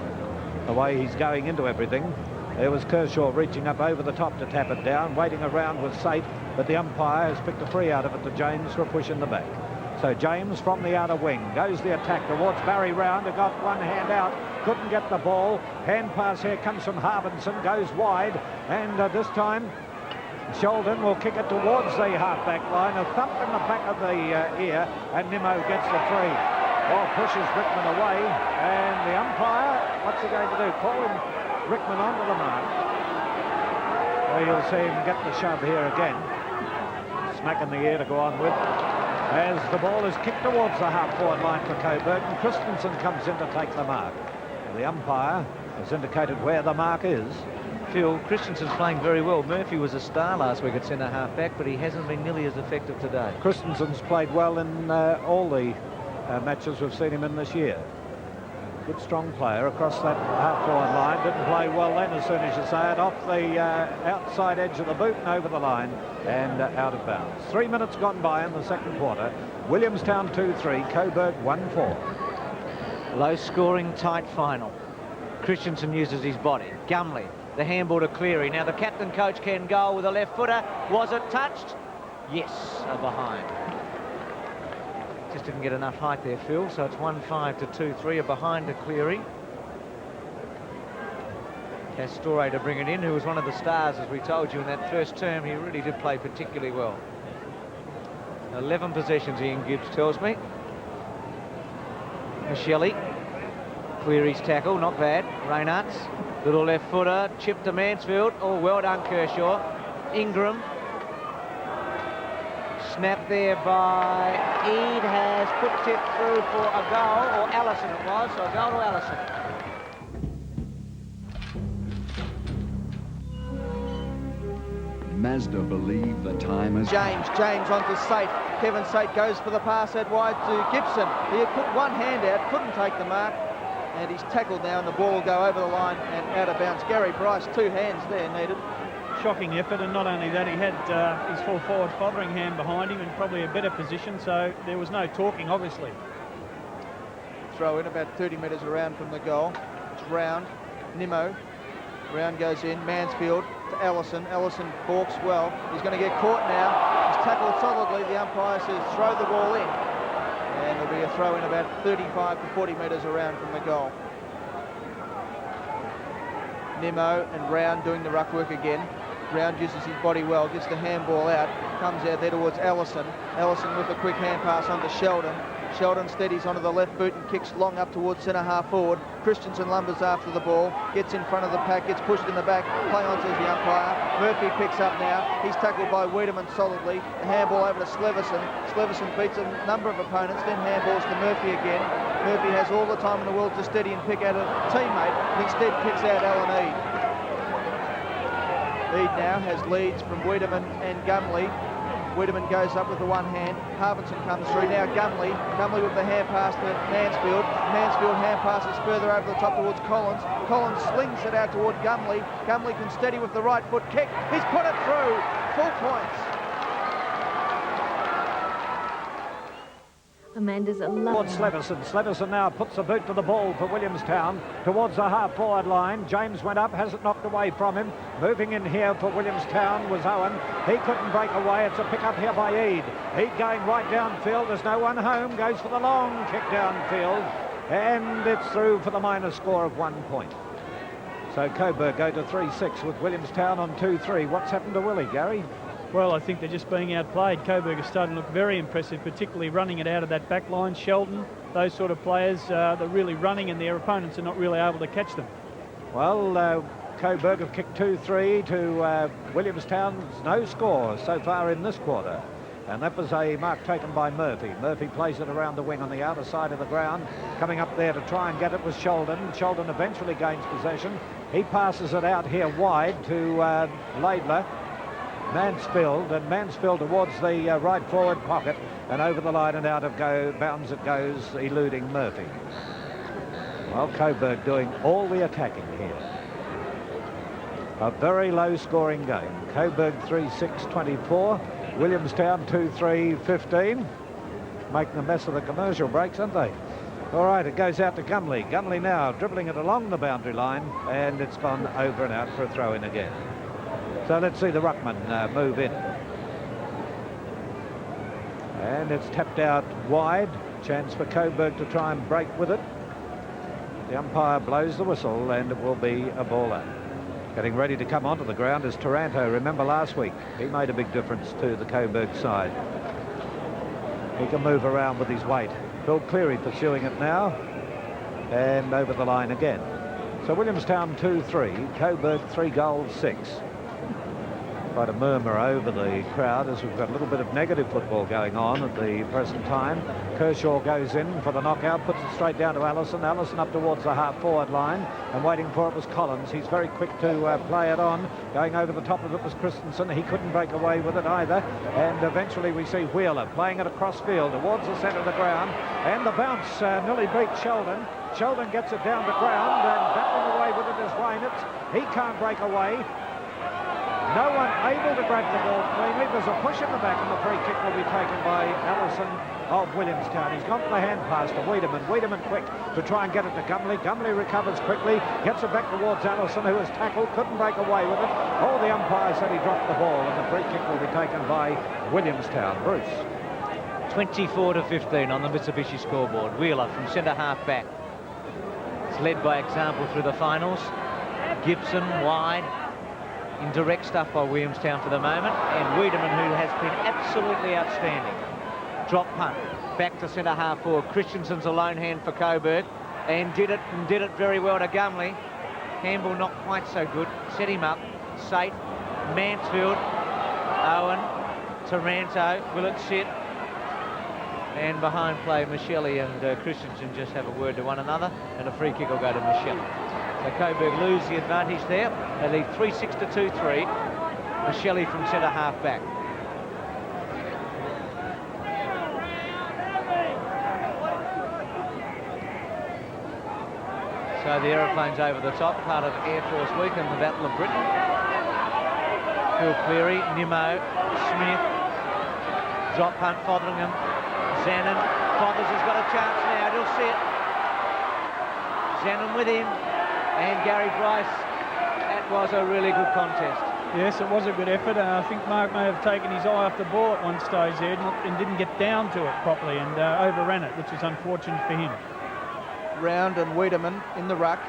the way he's going into everything. There was Kershaw reaching up over the top to tap it down, waiting around with Sate, but the umpire has picked a free out of it to James for a push in the back. So James from the outer wing goes the attack towards Barry Round, who got one hand out, couldn't get the ball. Hand pass here comes from Harbinson, goes wide, and this time Sheldon will kick it towards the half-back line. A thump in the back of the ear, and Nimmo gets the free. Ball pushes Rickman away, and the umpire, what's he going to do? Call him Rickman onto the mark. Well, you'll see him get the shove here again. Smack in the ear to go on with. As the ball is kicked towards the half-forward line for Coburg, and Christensen comes in to take the mark. The umpire has indicated where the mark is. Phil, Christensen's playing very well. Murphy was a star last week at centre half-back, but he hasn't been nearly as effective today. Christensen's played well in all the matches we've seen him in this year. Good strong player across that half-forward line. Didn't play well then, as soon as you say it. Off the outside edge of the boot and over the line and out of bounds. 3 minutes gone by in the second quarter. Williamstown 2-3, Coburg 1-4. Low-scoring, tight final. Christensen uses his body. Gumley, the handball to Cleary. Now the captain coach Ken Goal with a left footer. Was it touched? Yes, a behind. Just didn't get enough height there, Phil, so it's 1-5 to 2-3, a behind to Cleary. Pastore to bring it in, who was one of the stars, as we told you, in that first term. He really did play particularly well. 11 possessions, Ian Gibbs tells me. Michelli. Cleary's tackle, not bad. Reinhart's little left footer, chip to Mansfield. Oh, well done, Kershaw. Ingram. Snap there by Eade, has put it through for a goal, or Allison it was, so a goal to Allison. Mazda believe the time is... James onto Sate. Kevin Sate goes for the pass out wide to Gibson. He had put one hand out, couldn't take the mark, and he's tackled now, and the ball will go over the line and out of bounds. Gary Bryce, 2 hands there needed. Shocking effort, and not only that, he had his full forward Fotheringham behind him in probably a better position, so there was no talking, obviously. Throw in about 30 metres around from the goal. It's Round, Nimmo. Round goes in, Mansfield to Allison. Allison balks well. He's going to get caught now. He's tackled solidly. The umpire says throw the ball in. And there'll be a throw in about 35 to 40 metres around from the goal. Nimmo and Round doing the ruck work again. Round uses his body well, gets the handball out, comes out there towards Allison. Allison with a quick hand pass onto Sheldon. Sheldon steadies onto the left boot and kicks long up towards centre half forward. Christensen lumbers after the ball, gets in front of the pack, gets pushed in the back. Play on, says the umpire. Murphy picks up now. He's tackled by Wiedemann solidly. The handball over to Sleverson. Sleverson beats a number of opponents, then handballs to Murphy again. Murphy has all the time in the world to steady and pick out a teammate, but instead picks out Alan Eade. Eade now has leads from Wiedemann and Gumley. Wiedemann goes up with the one hand. Harbinson comes through. Now Gumley with the hand pass to Mansfield. Mansfield hand passes further over the top towards Collins. Collins slings it out toward Gumley. Gumley can steady with the right foot kick. He's put it through. Full points. Amanda's a Towards Sleverson. Sleverson now puts the boot to the ball for Williamstown towards the half-forward line. James went up, has it knocked away from him. Moving in here for Williamstown was Owen. He couldn't break away. It's a pick-up here by Eade. Eade going right downfield. There's no one home. Goes for the long kick downfield. And it's through for the minor score of 1 point. So Coburg go to 3-6 with Williamstown on 2-3. What's happened to Willie, Gary? Well, I think they're just being outplayed. Coburg is starting to look very impressive, particularly running it out of that back line. Sheldon, those sort of players, they're really running and their opponents are not really able to catch them. Well, Coburg have kicked 2-3 to Williamstown's no score so far in this quarter. And that was a mark taken by Murphy. Murphy plays it around the wing on the outer side of the ground. Coming up there to try and get it was Sheldon. Sheldon eventually gains possession. He passes it out here wide to Laidler. Mansfield, and Mansfield towards the right forward pocket, and over the line and out of bounds it goes, eluding Murphy. Well, Coburg doing all the attacking here. A very low scoring game. Coburg 3-6-24, Williamstown 2-3-15. Making a mess of the commercial breaks, aren't they? All right, it goes out to Gumley. Gumley now dribbling it along the boundary line, and it's gone over and out for a throw in again. So let's see the ruckman move in. And it's tapped out wide. Chance for Coburg to try and break with it. The umpire blows the whistle and it will be a baller. Getting ready to come onto the ground is Taranto. Remember last week, he made a big difference to the Coburg side. He can move around with his weight. Bill Cleary pursuing it now. And over the line again. So Williamstown 2-3, Coburg 3-6. Quite a murmur over the crowd as we've got a little bit of negative football going on at the present time. Kershaw goes in for the knockout, puts it straight down to Allison. Allison up towards the half-forward line, and waiting for it was Collins. He's very quick to play it on. Going over the top of it was Christensen. He couldn't break away with it either. And eventually we see Wheeler playing it across field towards the centre of the ground. And the bounce nearly beat Sheldon. Sheldon gets it down the ground, and battling away with it is Reinitz. He can't break away. No one able to grab the ball cleanly. There's a push in the back, and the free kick will be taken by Allison of Williamstown. He's gone for the hand pass to Wiedemann. Wiedemann quick to try and get it to Gumley. Gumley recovers quickly, gets it back towards Allison, who was tackled, couldn't break away with it. Oh, the umpire said he dropped the ball, and the free kick will be taken by Williamstown. Bruce. 24-15 on the Mitsubishi scoreboard. Wheeler from centre half back. It's led by example through the finals. Gibson wide. In direct stuff by Williamstown for the moment, and Wiedemann, who has been absolutely outstanding. Drop punt, back to centre half forward. Christensen's a lone hand for Coburg, and did it very well to Gumley. Handball not quite so good. Set him up. Safe. Mansfield. Owen. Taranto. Will it sit? And behind play, Michelli and Christensen just have a word to one another, and a free kick will go to Michelli. So Coburg lose the advantage there. They lead 3-6 to 2-3. Michelli from centre half back. So the aeroplane's over the top, part of Air Force Week and the Battle of Britain. Phil Cleary, Nimmo, Smith, drop punt, Fotheringham, Zanin. Fothers has got a chance now, it'll sit. Zanin with him. And Gary Bryce, that was a really good contest. Yes, it was a good effort. I think Mark may have taken his eye off the ball at one stage there and didn't get down to it properly and overran it, which is unfortunate for him. Round and Wiedemann in the ruck.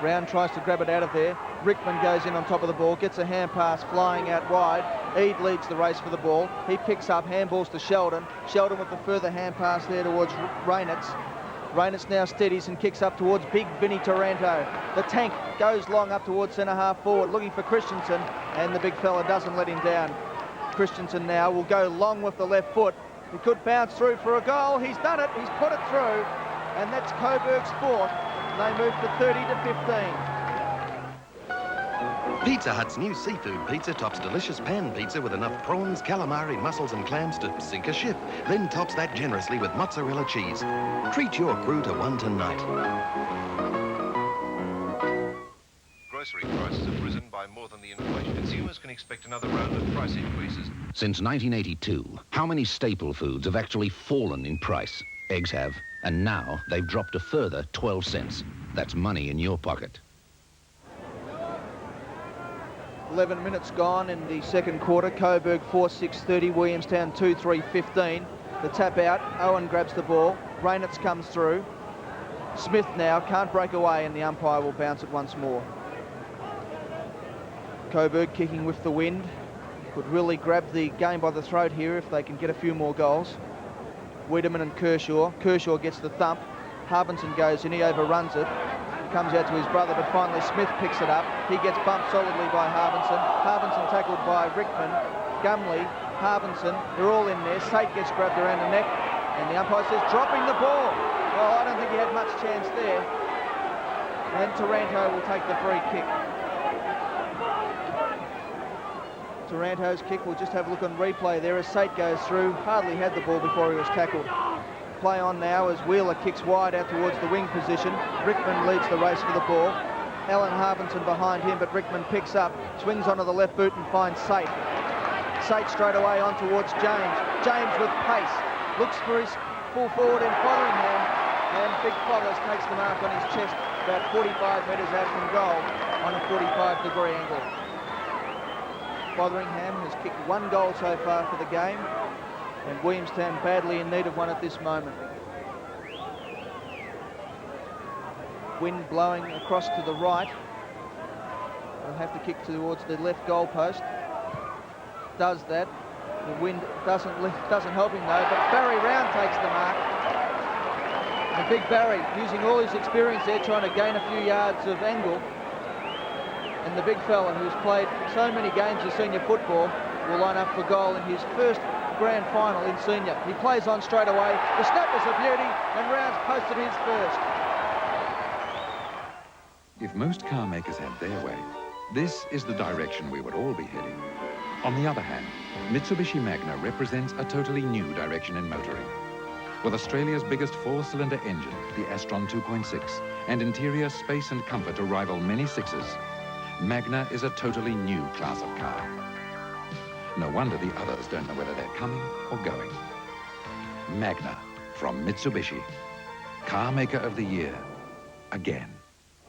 Round tries to grab it out of there. Rickman goes in on top of the ball, gets a hand pass flying out wide. Eade leads the race for the ball. He picks up, handballs to Sheldon. Sheldon with the further hand pass there towards Raynitz. Raynitz now steadies and kicks up towards big Vinny Taranto. The tank goes long up towards centre half forward, looking for Christensen, and the big fella doesn't let him down. Christensen now will go long with the left foot. He could bounce through for a goal. He's done it. He's put it through, and that's Coburg's fourth. They move to 30 to 15. Pizza Hut's new seafood pizza tops delicious pan pizza with enough prawns, calamari, mussels and clams to sink a ship. Then tops that generously with mozzarella cheese. Treat your crew to one tonight. Grocery prices have risen by more than the inflation. Consumers can expect another round of price increases. Since 1982, how many staple foods have actually fallen in price? Eggs have, and now they've dropped a further 12 cents. That's money in your pocket. 11 minutes gone in the second quarter. Coburg 4-6-30, Williamstown 2-3-15. The tap out, Owen grabs the ball. Raynitz comes through. Smith now can't break away, and the umpire will bounce it once more. Coburg kicking with the wind. Could really grab the game by the throat here if they can get a few more goals. Wiedemann and Kershaw. Kershaw gets the thump. Harbinson goes in, he overruns it. Comes out to his brother, but finally Smith picks it up. He gets bumped solidly by Harbinson. Harbinson tackled by Rickman. Gumley, Harbinson, they're all in there. Sate gets grabbed around the neck, and the umpire says, dropping the ball. Well, I don't think he had much chance there. And Taranto will take the free kick. Taranto's kick, we'll just have a look on replay there as Sate goes through. Hardly had the ball before he was tackled. Play on now as Wheeler kicks wide out towards the wing position. Rickman leads the race for the ball. Alan Harbinson behind him, but Rickman picks up, swings onto the left boot and finds Sate. Sate straight away on towards James. James with pace, looks for his full forward in Fotheringham, and Big Fothers takes the mark on his chest about 45 metres out from goal on a 45-degree angle. Fotheringham has kicked one goal so far for the game, and Williamstown badly in need of one at this moment. Wind blowing across to the right. They'll have to kick towards the left goal post. Does that. The wind doesn't help him though, but Barry Round takes the mark. And Big Barry, using all his experience there, trying to gain a few yards of angle. And the big fella who's played so many games of senior football will line up for goal in his first grand final in senior. He plays on straight away. The snap is a beauty, and Rounds posted his first. If most car makers had their way, this is the direction we would all be heading. On the other hand, Mitsubishi Magna represents a totally new direction in motoring. With Australia's biggest four-cylinder engine, the Astron 2.6, and interior space and comfort to rival many sixes, Magna is a totally new class of car. No wonder the others don't know whether they're coming or going. Magna from Mitsubishi. Car Maker of the Year. Again.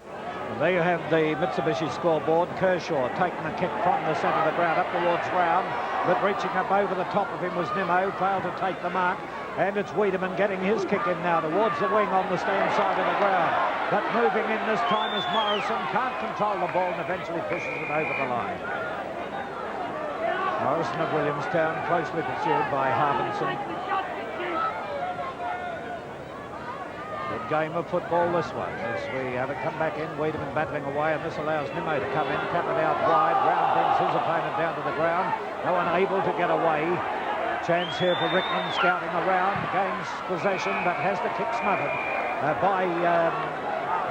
Well, there you have the Mitsubishi scoreboard. Kershaw taking the kick from the centre of the ground up towards Round, but reaching up over the top of him was Nimmo, failed to take the mark. And it's Wiedemann getting his kick in now towards the wing on the stand side of the ground. But moving in this time is Morrison, can't control the ball and eventually pushes it over the line. Morrison of Williamstown, closely pursued by Harbinson. Good game of football this one as we have it come back in. Wiedemann battling away, and this allows Nimmo to come in, tap it out wide. Round brings his opponent down to the ground. No one able to get away. Chance here for Rickman, scouting around, gains possession, but has the kick smothered by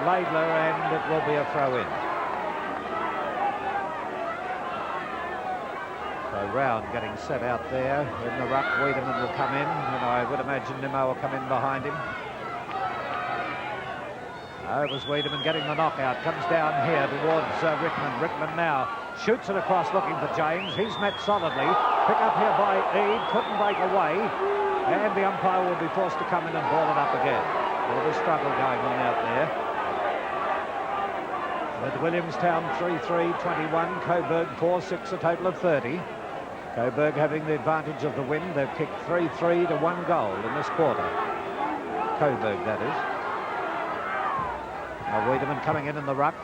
Laidler, and it will be a throw-in. So Round getting set out there in the ruck. Wiedemann will come in, and I would imagine Nimmo will come in behind him. It was Wiedemann getting the knockout, comes down here towards Rickman. Rickman now shoots it across looking for James. He's met solidly. Pick up here by Eade, couldn't break away, and the umpire will be forced to come in and ball it up again. A bit of a struggle going on out there. With Williamstown 3-3-21, Coburg 4-6, a total of 30. Coburg having the advantage of the wind. They've kicked 3-3 to 1 goal in this quarter. Coburg, that is. Now Wiedemann coming in the ruck.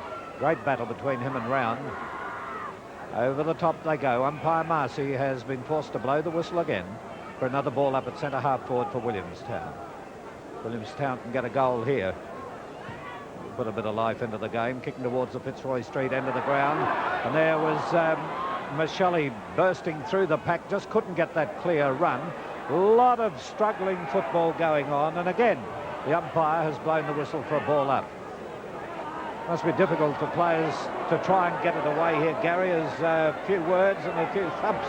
Great battle between him and Round. Over the top they go. Umpire Marcy has been forced to blow the whistle again for another ball up at centre half forward for Williamstown. Williamstown can get a goal here. Put a bit of life into the game, kicking towards the Fitzroy Street end of the ground. And there was Michelli bursting through the pack, just couldn't get that clear run. A lot of struggling football going on, and again the umpire has blown the whistle for a ball up. Must be difficult for players to try and get it away here, Gary, as a few words and a few thumps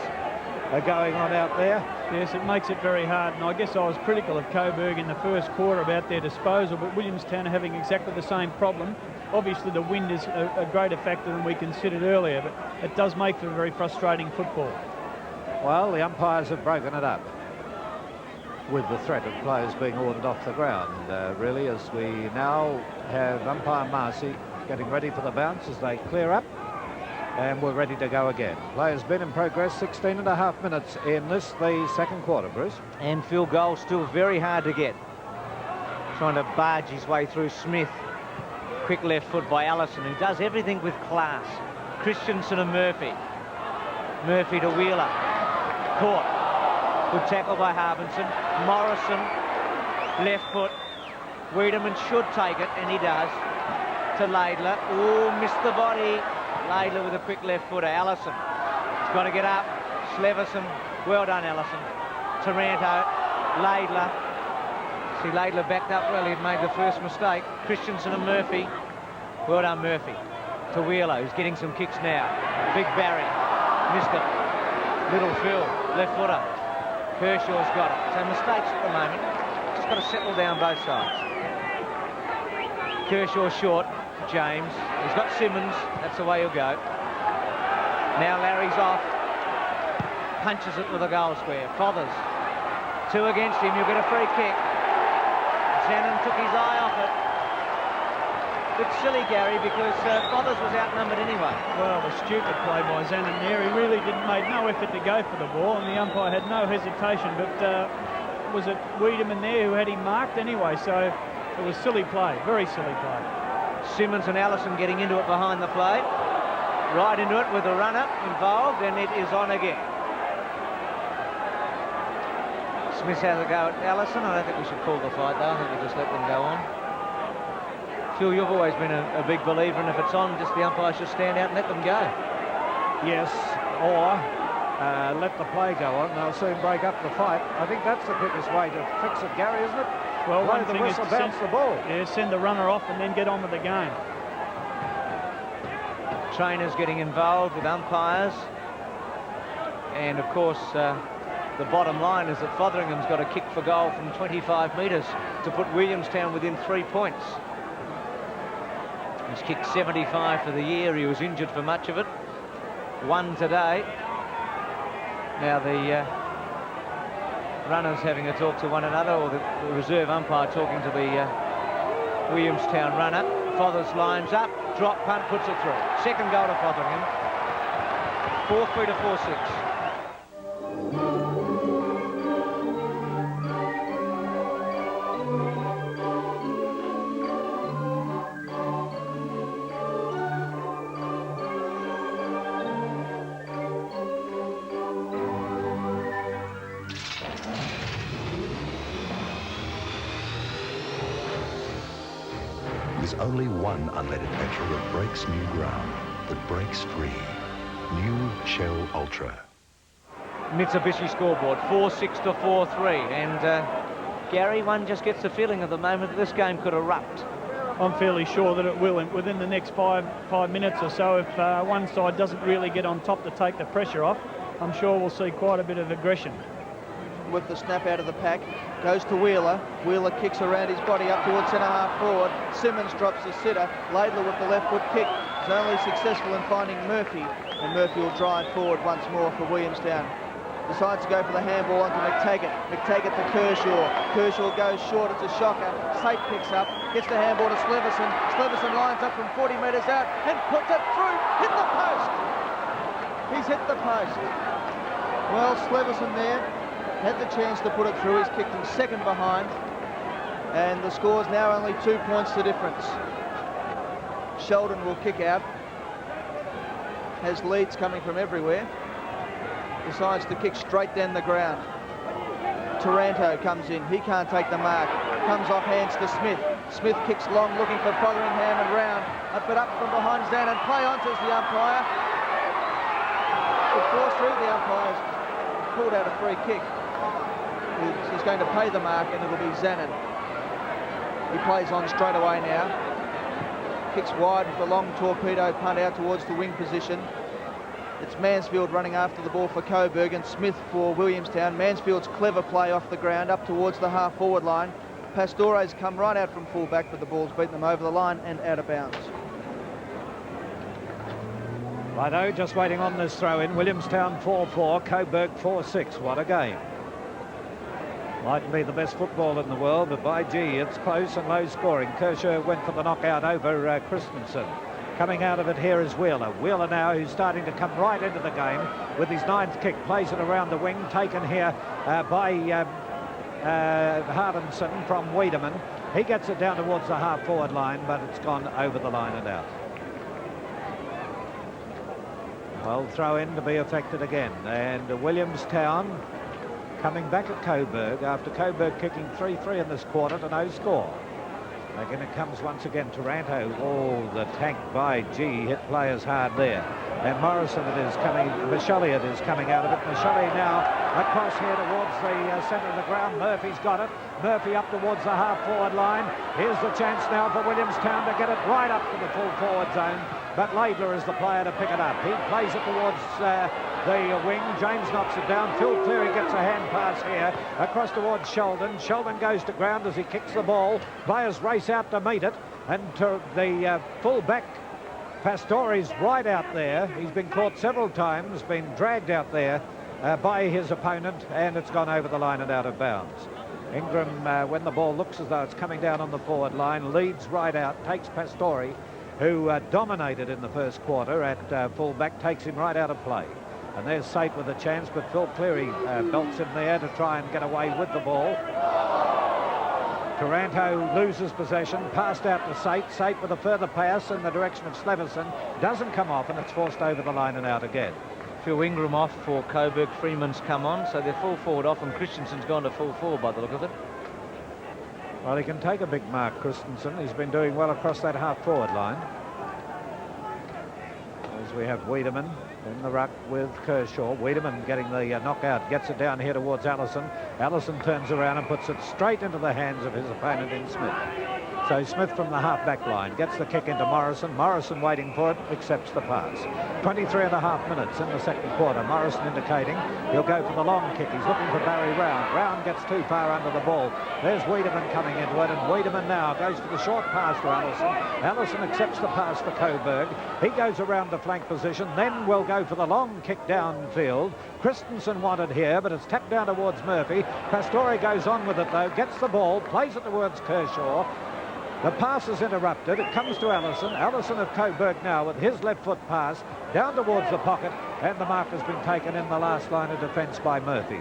are going on out there. Yes, it makes it very hard, and I guess I was critical of Coburg in the first quarter about their disposal, but Williamstown are having exactly the same problem. Obviously the wind is a greater factor than we considered earlier, but it does make for a very frustrating football. Well, the umpires have broken it up with the threat of players being ordered off the ground, really, as we now have umpire Marcy getting ready for the bounce as they clear up, and we're ready to go again. Players been in progress, 16.5 minutes in this, the second quarter, Bruce. And field goal still very hard to get. Trying to barge his way through Smith. Quick left foot by Allison, who does everything with class. Christensen and Murphy. Murphy to Wheeler. Caught. Good tackle by Harbinson. Morrison, left foot. Wiedemann should take it, and he does. To Laidler. Oh, missed the body. Laidler with a quick left footer. Allison. He's got to get up. Sleverson. Well done, Allison. Taranto. Laidler. See, Laidler backed up well. He'd made the first mistake. Christensen and Murphy. Well done, Murphy. To Wheeler, who's getting some kicks now. Big Barry. Missed it. Little Phil. Left footer. Kershaw's got it. So mistakes at the moment. Just got to settle down both sides. Kershaw short. James. He's got Simmons. That's the way he'll go. Now Larry's off. Punches it with a goal square. Fothers. 2 against him. You'll get a free kick. Zannon took his eye off it. It's silly, Gary, because Fothers was outnumbered anyway. Well, the stupid play by Zannon there. He really made no effort to go for the ball, and the umpire had no hesitation. But was it Wiedemann there who had him marked anyway? So it was silly play, very silly play. Simmons and Allison getting into it behind the plate. Right into it with a runner involved, and it is on again. Smith has a go at Allison. I don't think we should call the fight, though. I think we just let them go on. Phil, you've always been a big believer, and if it's on, just the umpires should stand out and let them go. Yes, or let the play go on. They'll soon break up the fight. I think that's the quickest way to fix it, Gary, isn't it? Well, blow one the thing is whistle, to bounce the ball. Yeah, send the runner off and then get on with the game. Trainers getting involved with umpires. And, of course, the bottom line is that Fotheringham's got a kick for goal from 25 metres to put Williamstown within 3 points. He's kicked 75 for the year. He was injured for much of it. 1 today. Now the runners having a talk to one another, or the reserve umpire talking to the Williamstown runner. Fothers lines up, drop punt, puts it through. Second goal to Fotheringham. 4-3 to 4-6. There's only one unleaded petrol that breaks new ground, that breaks free. New Shell Ultra. Mitsubishi scoreboard, 4-6 to 4-3. And Gary, one just gets the feeling at the moment that this game could erupt. I'm fairly sure that it will within the next five minutes or so. If one side doesn't really get on top to take the pressure off, I'm sure we'll see quite a bit of aggression. With the snap out of the pack, goes to Wheeler. Wheeler kicks around his body up towards centre-half forward. Simmons drops the sitter. Laidler with the left foot kick is only successful in finding Murphy, and Murphy will drive forward once more for Williamstown. Decides to go for the handball onto McTaggart. McTaggart to Kershaw. Kershaw goes short. It's a shocker. Sape picks up, gets the handball to Sleverson. Sleverson lines up from 40 metres out and puts it through. Hit the post. He's hit the post. Well, Sleverson there had the chance to put it through. He's kicked him second behind, and the score's now only 2 points to difference. Sheldon will kick out. Has leads coming from everywhere. Decides to kick straight down the ground. Taranto comes in. He can't take the mark. Comes off hands to Smith. Smith kicks long, looking for Fotheringham and Round. But up from behind Zanin. Play on, says the umpire. It forced through. The umpire's pulled out a free kick. He's going to pay the mark, and it'll be Zanin. He plays on straight away now. Kicks wide with the long torpedo punt out towards the wing position. It's Mansfield running after the ball for Coburg and Smith for Williamstown. Mansfield's clever play off the ground up towards the half-forward line. Pastore's come right out from full-back, but the ball's beaten them over the line and out of bounds. Righto, just waiting on this throw-in. Williamstown 4-4, Coburg 4-6. What a game. Mightn't be the best football in the world, but by gee, it's close and low scoring. Kershaw went for the knockout over Christensen. Coming out of it here is Wheeler. Wheeler now, who's starting to come right into the game with his 9th kick, plays it around the wing, taken here by Hardinson from Wiedemann. He gets it down towards the half-forward line, but it's gone over the line and out. Well, throw in to be affected again, and Williamstown coming back at Coburg after Coburg kicking 3-3 in this quarter to no score. Again, it comes once again. Taranto, oh, the tank by G hit players hard there. And Morrison it is coming, Michelle it is coming out of it. Michelle now across here towards the centre of the ground. Murphy's got it. Murphy up towards the half-forward line. Here's the chance now for Williamstown to get it right up to the full-forward zone. But Laidler is the player to pick it up. He plays it towards the wing. James knocks it down. Phil Cleary gets a hand pass here across towards Sheldon. Sheldon goes to ground as he kicks the ball. Players race out to meet it. And to the full-back, Pastore's right out there. He's been caught several times, been dragged out there by his opponent, and it's gone over the line and out of bounds. Ingram, when the ball looks as though it's coming down on the forward line, leads right out, takes Pastore, who dominated in the first quarter at full-back, takes him right out of play. And there's Sate with a chance, but Phil Cleary belts him there to try and get away with the ball. Taranto loses possession, passed out to Sate. Sate with a further pass in the direction of Sleverson. Doesn't come off, and it's forced over the line and out again. Phil Ingram off for Coburg. Freeman's come on, so they're full forward off, and Christensen's gone to full forward by the look of it. Well, he can take a big mark, Christensen. He's been doing well across that half-forward line. As we have Wiedemann in the ruck with Kershaw. Wiedemann getting the knockout, gets it down here towards Allison. Allison turns around and puts it straight into the hands of his opponent in Smith. So Smith from the half-back line gets the kick into Morrison. Morrison waiting for it, accepts the pass. 23.5 minutes in the second quarter. Morrison indicating he'll go for the long kick. He's looking for Barry Round. Round gets too far under the ball. There's Wiedemann coming into it, and Wiedemann now goes for the short pass to Allison. Allison accepts the pass for Coburg. He goes around the flank position, then will go for the long kick downfield. Christensen wanted here, but it's tapped down towards Murphy. Pastore goes on with it though, gets the ball, plays it towards Kershaw. The pass is interrupted. It comes to Allison. Allison of Coburg now with his left foot pass down towards the pocket, and the mark has been taken in the last line of defence by Murphy.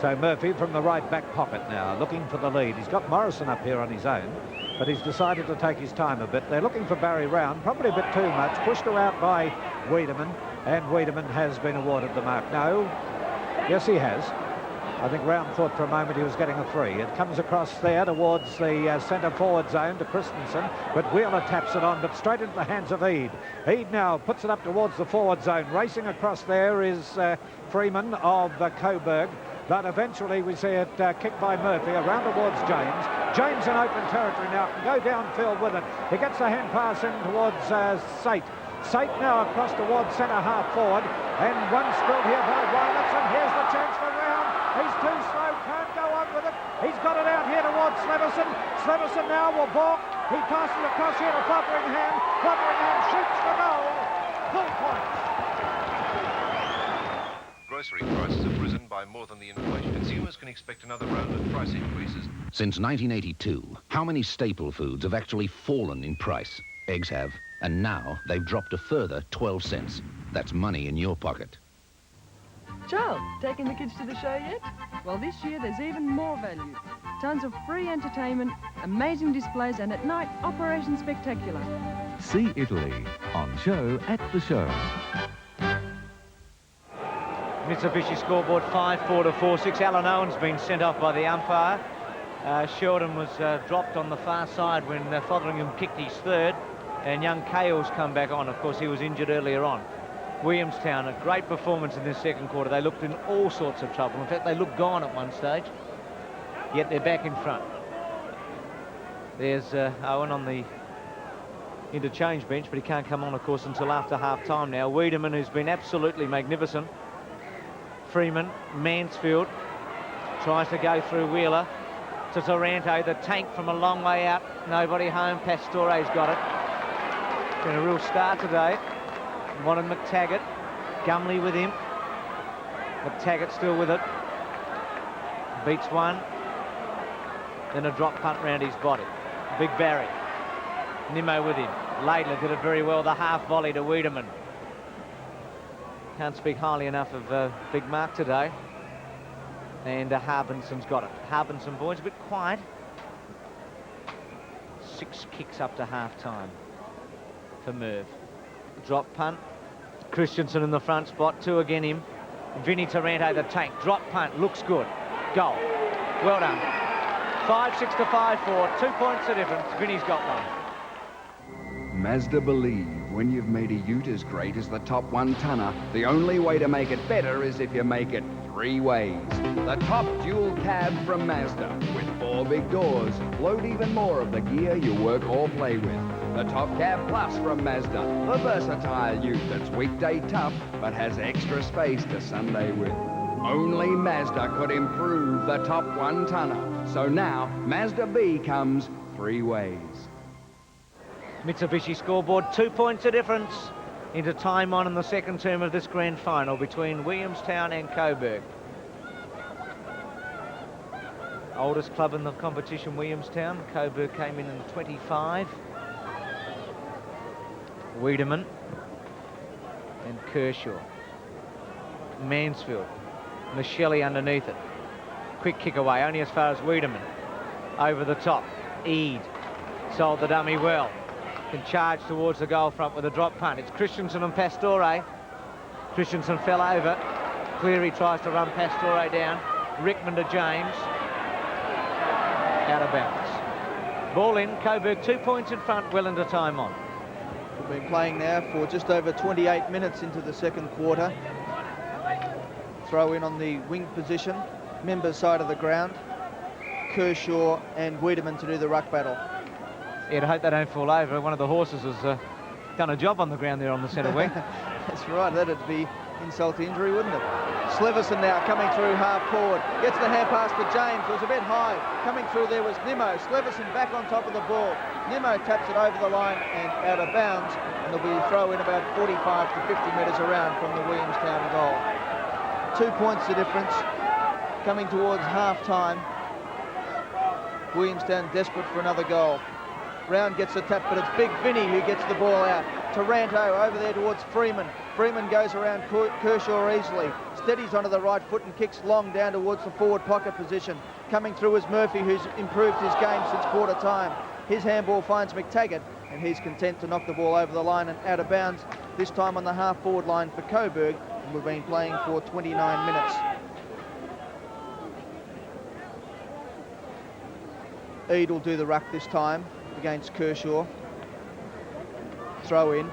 So Murphy from the right back pocket now, looking for the lead. He's got Morrison up here on his own, but he's decided to take his time a bit. They're looking for Barry Round, probably a bit too much. Pushed her out by Wiedemann, and Wiedemann has been awarded the mark. No, yes he has. I think Round thought for a moment he was getting a free. It comes across there towards the centre forward zone to Christensen, but Wheeler taps it on, but straight into the hands of Eade. Eade now puts it up towards the forward zone. Racing across there is Freeman of Coburg, but eventually we see it kicked by Murphy around towards James. James in open territory now, can go downfield with it. He gets the hand pass in towards Sate. Sate now across towards centre half forward, and one spilled here by Violets, and here's the chance for Round. He's too slow, can't go on with it. He's got it out here towards Sleverson. Sleverson now will balk. He passes across here to Fotheringham. Fotheringham shoots for goal. Full point. Grocery prices have risen by more than the inflation. Consumers can expect another round of price increases. Since 1982, how many staple foods have actually fallen in price? Eggs have, and now they've dropped a further 12 cents. That's money in your pocket. Child, taking the kids to the show yet? Well, this year there's even more value. Tons of free entertainment, amazing displays, and at night, Operation Spectacular. See Italy on show at the show. Mitsubishi scoreboard 5-4 to 4-6. Alan Owen's been sent off by the umpire. Shorten was dropped on the far side when Fotheringham kicked his third, and young Cale's come back on. Of course, he was injured earlier on. Williamstown, a great performance in this second quarter. They looked in all sorts of trouble. In fact, they looked gone at one stage, yet they're back in front. There's Owen on the interchange bench, but he can't come on, of course, until after half-time now. Wiedemann, who's been absolutely magnificent. Freeman, Mansfield, tries to go through Wheeler to Taranto. The tank from a long way out. Nobody home. Pastore's got it. Been a real start today. Wanted McTaggart. Gumley with him. McTaggart still with it. Beats one. Then a drop punt round his body. Big Barry. Nimmo with him. Laidler did it very well. The half volley to Wiedemann. Can't speak highly enough of Big Mark today. And Harbinson's got it. Harbinson, boys, a bit quiet. 6 kicks up to half-time for Merv. Drop punt. Christensen in the front spot. 2 again him. Vinnie Taranto, the tank. Drop punt. Looks good. Goal. Well done. 5-6 to 5-4. 2 points the difference. Vinnie's got one. Mazda believe when you've made a ute as great as the top one-tonner, the only way to make it better is if you make it 3 ways. The top dual cab from Mazda with 4 big doors load even more of the gear you work or play with. The top cab plus from Mazda, the versatile ute that's weekday tough but has extra space to Sunday with. Only Mazda could improve the top one-tonner. So now Mazda B comes 3 ways. Mitsubishi scoreboard, 2 points a difference into time on in the second term of this grand final between Williamstown and Coburg. Oldest club in the competition, Williamstown. Coburg came in 25. Wiedemann and Kershaw. Mansfield. Michele underneath it. Quick kick away, only as far as Wiedemann. Over the top. Eade sold the dummy well. Can charge towards the goal front with a drop punt. It's Christensen and Pastore. Christensen fell over. Cleary tries to run Pastore down. Rickman to James. Out of bounds. Ball in. Coburg 2 points in front, well into time on. We've been playing now for just over 28 minutes into the second quarter. Throw in on the wing position. Members side of the ground. Kershaw and Wiedemann to do the ruck battle. Yeah, to hope they don't fall over. One of the horses has done a job on the ground there on the centre wing. That's right, that'd be insult to injury, wouldn't it? Sleverson now coming through half forward. Gets the hand pass to James. It was a bit high. Coming through there was Nimmo. Sleverson back on top of the ball. Nimmo taps it over the line and out of bounds. And there'll be a throw in about 45 to 50 metres around from the Williamstown goal. 2 points the difference. Coming towards half-time. Williamstown desperate for another goal. Round gets the tap, but it's Big Vinnie who gets the ball out. Taranto over there towards Freeman. Freeman goes around Kershaw easily. Steadies onto the right foot and kicks long down towards the forward pocket position. Coming through is Murphy, who's improved his game since quarter time. His handball finds McTaggart, and he's content to knock the ball over the line and out of bounds, this time on the half-forward line for Coburg. And we've been playing for 29 minutes. Eade will do the ruck this time against Kershaw. Throw in.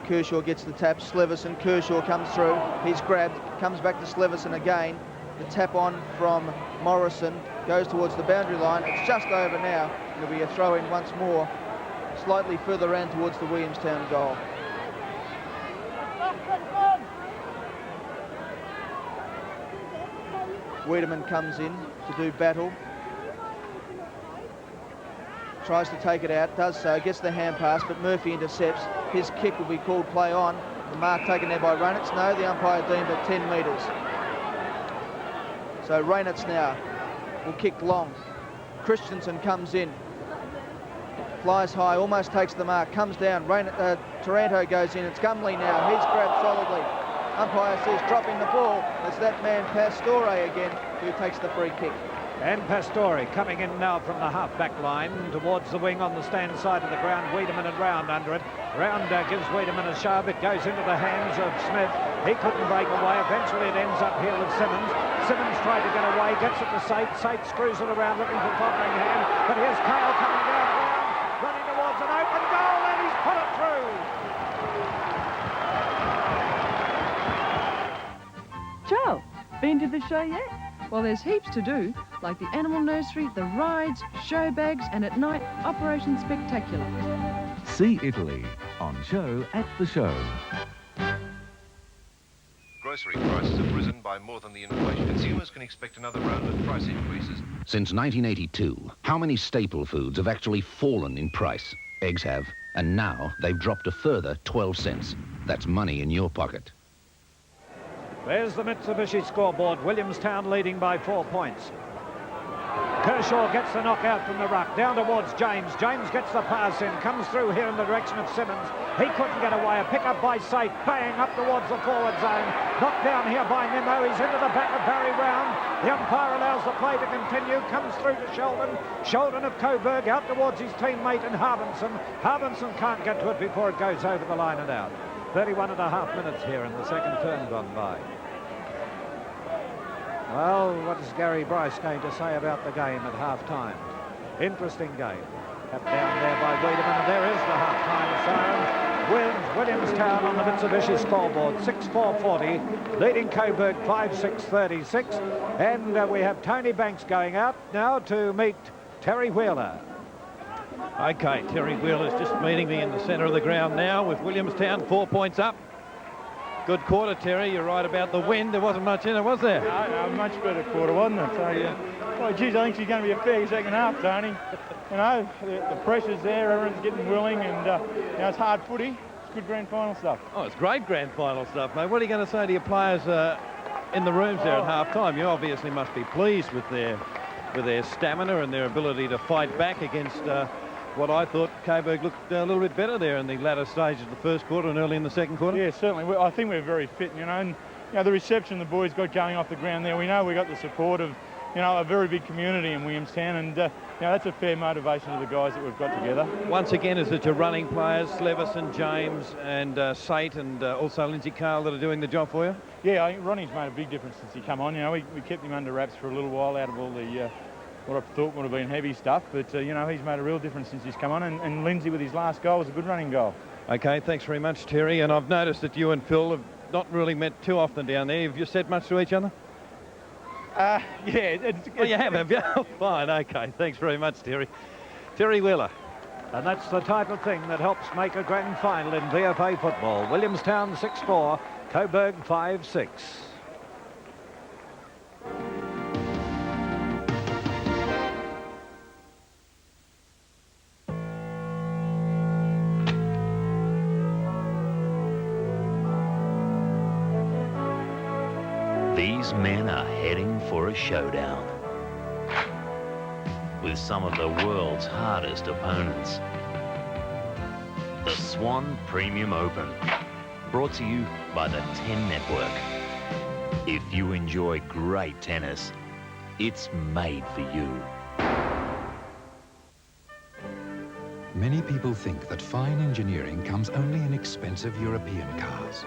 Kershaw gets the tap. Sleverson. Kershaw comes through. He's grabbed. Comes back to Sleverson again. The tap on from Morrison. Goes towards the boundary line. It's just over now. There'll be a throw in once more. Slightly further round towards the Williamstown goal. Wiedemann comes in to do battle. Tries to take it out, does so, gets the hand pass, but Murphy intercepts. His kick will be called play on. The mark taken there by Reynolds. No, the umpire deemed it 10 metres. So Reynolds now will kick long. Christensen comes in. Flies high, almost takes the mark, comes down. Taranto goes in. It's Gumley now. He's grabbed solidly. Umpire says dropping the ball. It's that man Pastore again who takes the free kick. And Pastore coming in now from the half-back line towards the wing on the stand side of the ground. Wiedemann and Round under it. Round gives Wiedemann a shove. It goes into the hands of Smith. He couldn't break away. Eventually it ends up here with Simmons. Simmons tried to get away, gets it to Sate. Sate screws it around looking for Fotheringham. But here's Kale coming down Round, running towards an open goal, and he's put it through. Joel, been to the show yet? Well, there's heaps to do, like the animal nursery, the rides, show bags, and at night, Operation Spectacular. See Italy on show at the show. Grocery prices have risen by more than the inflation. Consumers can expect another round of price increases. Since 1982, how many staple foods have actually fallen in price? Eggs have, and now they've dropped a further 12 cents. That's money in your pocket. There's the Mitsubishi scoreboard. Williamstown leading by 4 points. Kershaw gets the knockout from the ruck. Down towards James. James gets the pass in. Comes through here in the direction of Simmons. He couldn't get away. A pick-up by Sate. Bang up towards the forward zone. Knocked down here by Nimmo. He's into the back of Barry Round. The umpire allows the play to continue. Comes through to Sheldon. Sheldon of Coburg out towards his teammate and Harbinson. Harbinson can't get to it before it goes over the line and out. 31 and a half minutes here in the second term gone by. Well, what is Gary Bryce going to say about the game at half-time? Interesting game. Kept down there by Wiedemann, and there is the half-time siren. Wins Williamstown on the Mitsubishi scoreboard, 6-4-40, leading Coburg 5-6-36. And we have Tony Banks going out now to meet Terry Wheeler. Okay, Terry Wheeler's just meeting me in the centre of the ground now with Williamstown 4 points up. Good quarter, Terry. You're right about the wind. There wasn't much in it, was there? No, much better quarter, wasn't it? So, yeah. Well, geez, I think she's going to be a fair second half, Tony. You know, the pressure's there, everyone's getting willing, and you know, it's hard footy. It's good grand final stuff. Oh, it's great grand final stuff, mate. What are you going to say to your players in the rooms there at half-time? You obviously must be pleased with their stamina and their ability to fight back against what I thought Coburg looked a little bit better there in the latter stages of the first quarter and early in the second quarter. Yeah, certainly. I think we're very fit, you know, and you know, the reception the boys got going off the ground there, we know we got the support of, you know, a very big community in Williamstown, and you know, that's a fair motivation to the guys that we've got together. Once again, is it your running players, Leveson, James and Sate, and also Lindsay Carl that are doing the job for you? Yeah, I think Ronnie's made a big difference since he come on. You know, we kept him under wraps for a little while out of all the what I thought would have been heavy stuff, but you know, he's made a real difference since he's come on, and Lindsay with his last goal was a good running goal. Okay, thanks very much, Terry, and I've noticed that you and Phil have not really met too often down there. Have you said much to each other? Yeah. Oh, you have you? Fine, okay, thanks very much, Terry. Terry Wheeler. And that's the type of thing that helps make a grand final in VFA football. Williamstown 6-4, Coburg 5-6. These men are heading for a showdown with some of the world's hardest opponents. The Swan Premium Open, brought to you by the 10 Network. If you enjoy great tennis, it's made for you. Many people think that fine engineering comes only in expensive European cars,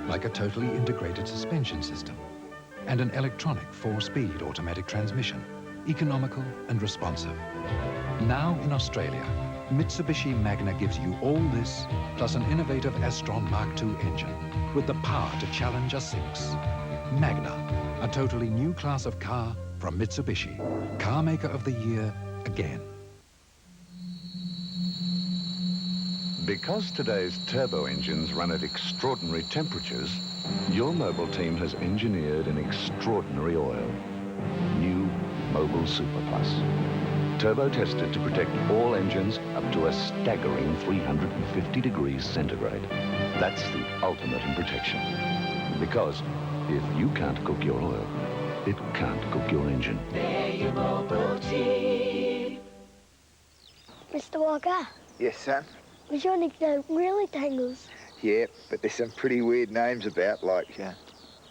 like a totally integrated suspension system and an electronic 4-speed automatic transmission, economical and responsive. Now in Australia, Mitsubishi Magna gives you all this, plus an innovative Astron Mark II engine with the power to challenge a 6. Magna, a totally new class of car from Mitsubishi. Car Maker of the Year again. Because today's turbo engines run at extraordinary temperatures, your Mobil team has engineered an extraordinary oil. New Mobil Super Plus. Turbo tested to protect all engines up to a staggering 350 degrees centigrade. That's the ultimate in protection. Because if you can't cook your oil, it can't cook your engine. Mr. Walker? Yes, son? Was your nickname really Tangles? Yeah, but there's some pretty weird names about, like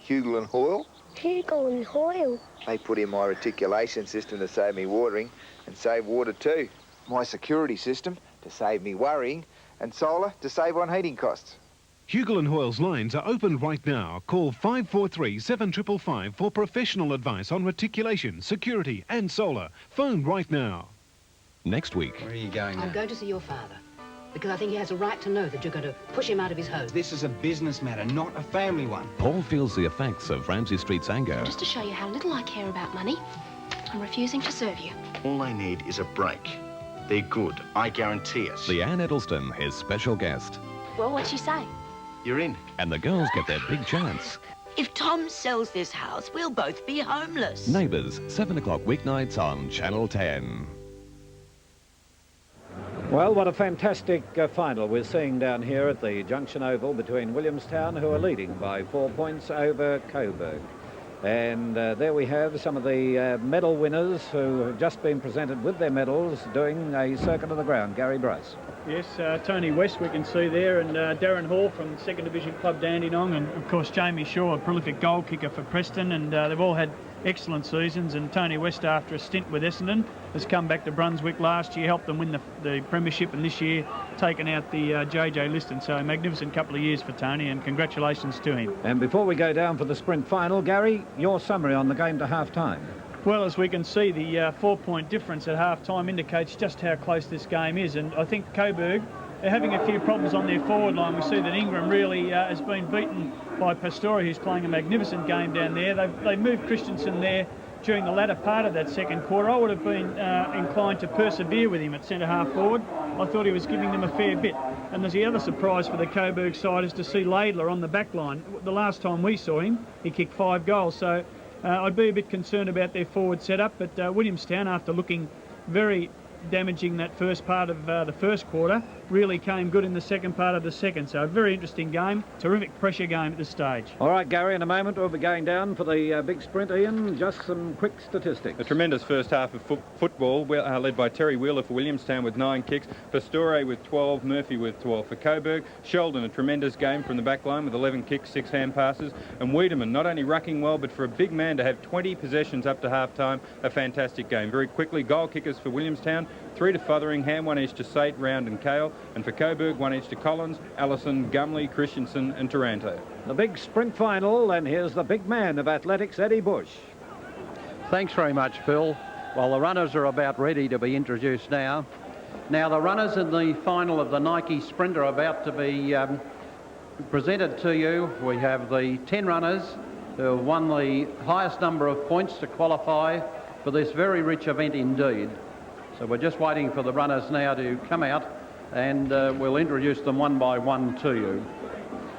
Hugel and Hoyle. Hugel and Hoyle. They put in my reticulation system to save me watering and save water too. My security system to save me worrying, and solar to save on heating costs. Hugel and Hoyle's lines are open right now. Call 543 7555 for professional advice on reticulation, security and solar. Phone right now. Next week. Where are you going now? I'm going to see your father, because I think he has a right to know that you're going to push him out of his home. This is a business matter, not a family one. Paul feels the effects of Ramsay Street's anger. Just to show you how little I care about money, I'm refusing to serve you. All they need is a break. They're good, I guarantee it. Leanne Eddleston, his special guest. Well, what'd she say? You're in. And the girls get their big chance. If Tom sells this house, we'll both be homeless. Neighbours, 7 o'clock weeknights on Channel 10. Well, what a fantastic final we're seeing down here at the Junction Oval between Williamstown, who are leading by 4 points over Coburg. And there we have some of the medal winners who have just been presented with their medals doing a circuit of the ground. Gary Bryce. Yes, Tony West we can see there, and Darren Hall from 2nd Division Club Dandenong, and of course Jamie Shaw, a prolific goal kicker for Preston, and they've all had excellent seasons. And Tony West, after a stint with Essendon, has come back to Brunswick last year, helped them win the premiership, and this year taken out the JJ Liston. So a magnificent couple of years for Tony, and congratulations to him. And before we go down for the sprint final, Gary, your summary on the game to half-time. Well, as we can see, the 4-point difference at half-time indicates just how close this game is. And I think Coburg are having a few problems on their forward line. We see that Ingram really has been beaten by Pastori, who's playing a magnificent game down there. They moved Christensen there during the latter part of that second quarter. I would have been inclined to persevere with him at centre-half forward. I thought he was giving them a fair bit. And there's the other surprise for the Coburg side is to see Laidler on the back line. The last time we saw him, he kicked 5 goals. So I'd be a bit concerned about their forward setup, but Williamstown, after looking very damaging that first part of the first quarter, really came good in the second part of the second. So a very interesting game, terrific pressure game at this stage. All right, Gary, in a moment we'll be going down for the big sprint. Ian, just some quick statistics. A tremendous first half of football, led by Terry Wheeler for Williamstown with 9 kicks, Pastore with 12, Murphy with 12 for Coburg, Sheldon a tremendous game from the back line with 11 kicks, 6 hand passes, and Wiedemann not only rucking well, but for a big man to have 20 possessions up to half-time, a fantastic game. Very quickly, goal kickers for Williamstown, 3 to Fotheringham, 1 each to Sate, Round and Kale, and for Coburg, 1 each to Collins, Allison, Gumley, Christensen and Taranto. The big sprint final, and here's the big man of athletics, Eddie Bush. Thanks very much, Phil. Well, the runners are about ready to be introduced now. Now, the runners in the final of the Nike Sprint are about to be presented to you. We have the 10 runners who have won the highest number of points to qualify for this very rich event indeed. So we're just waiting for the runners now to come out, and we'll introduce them one by one to you.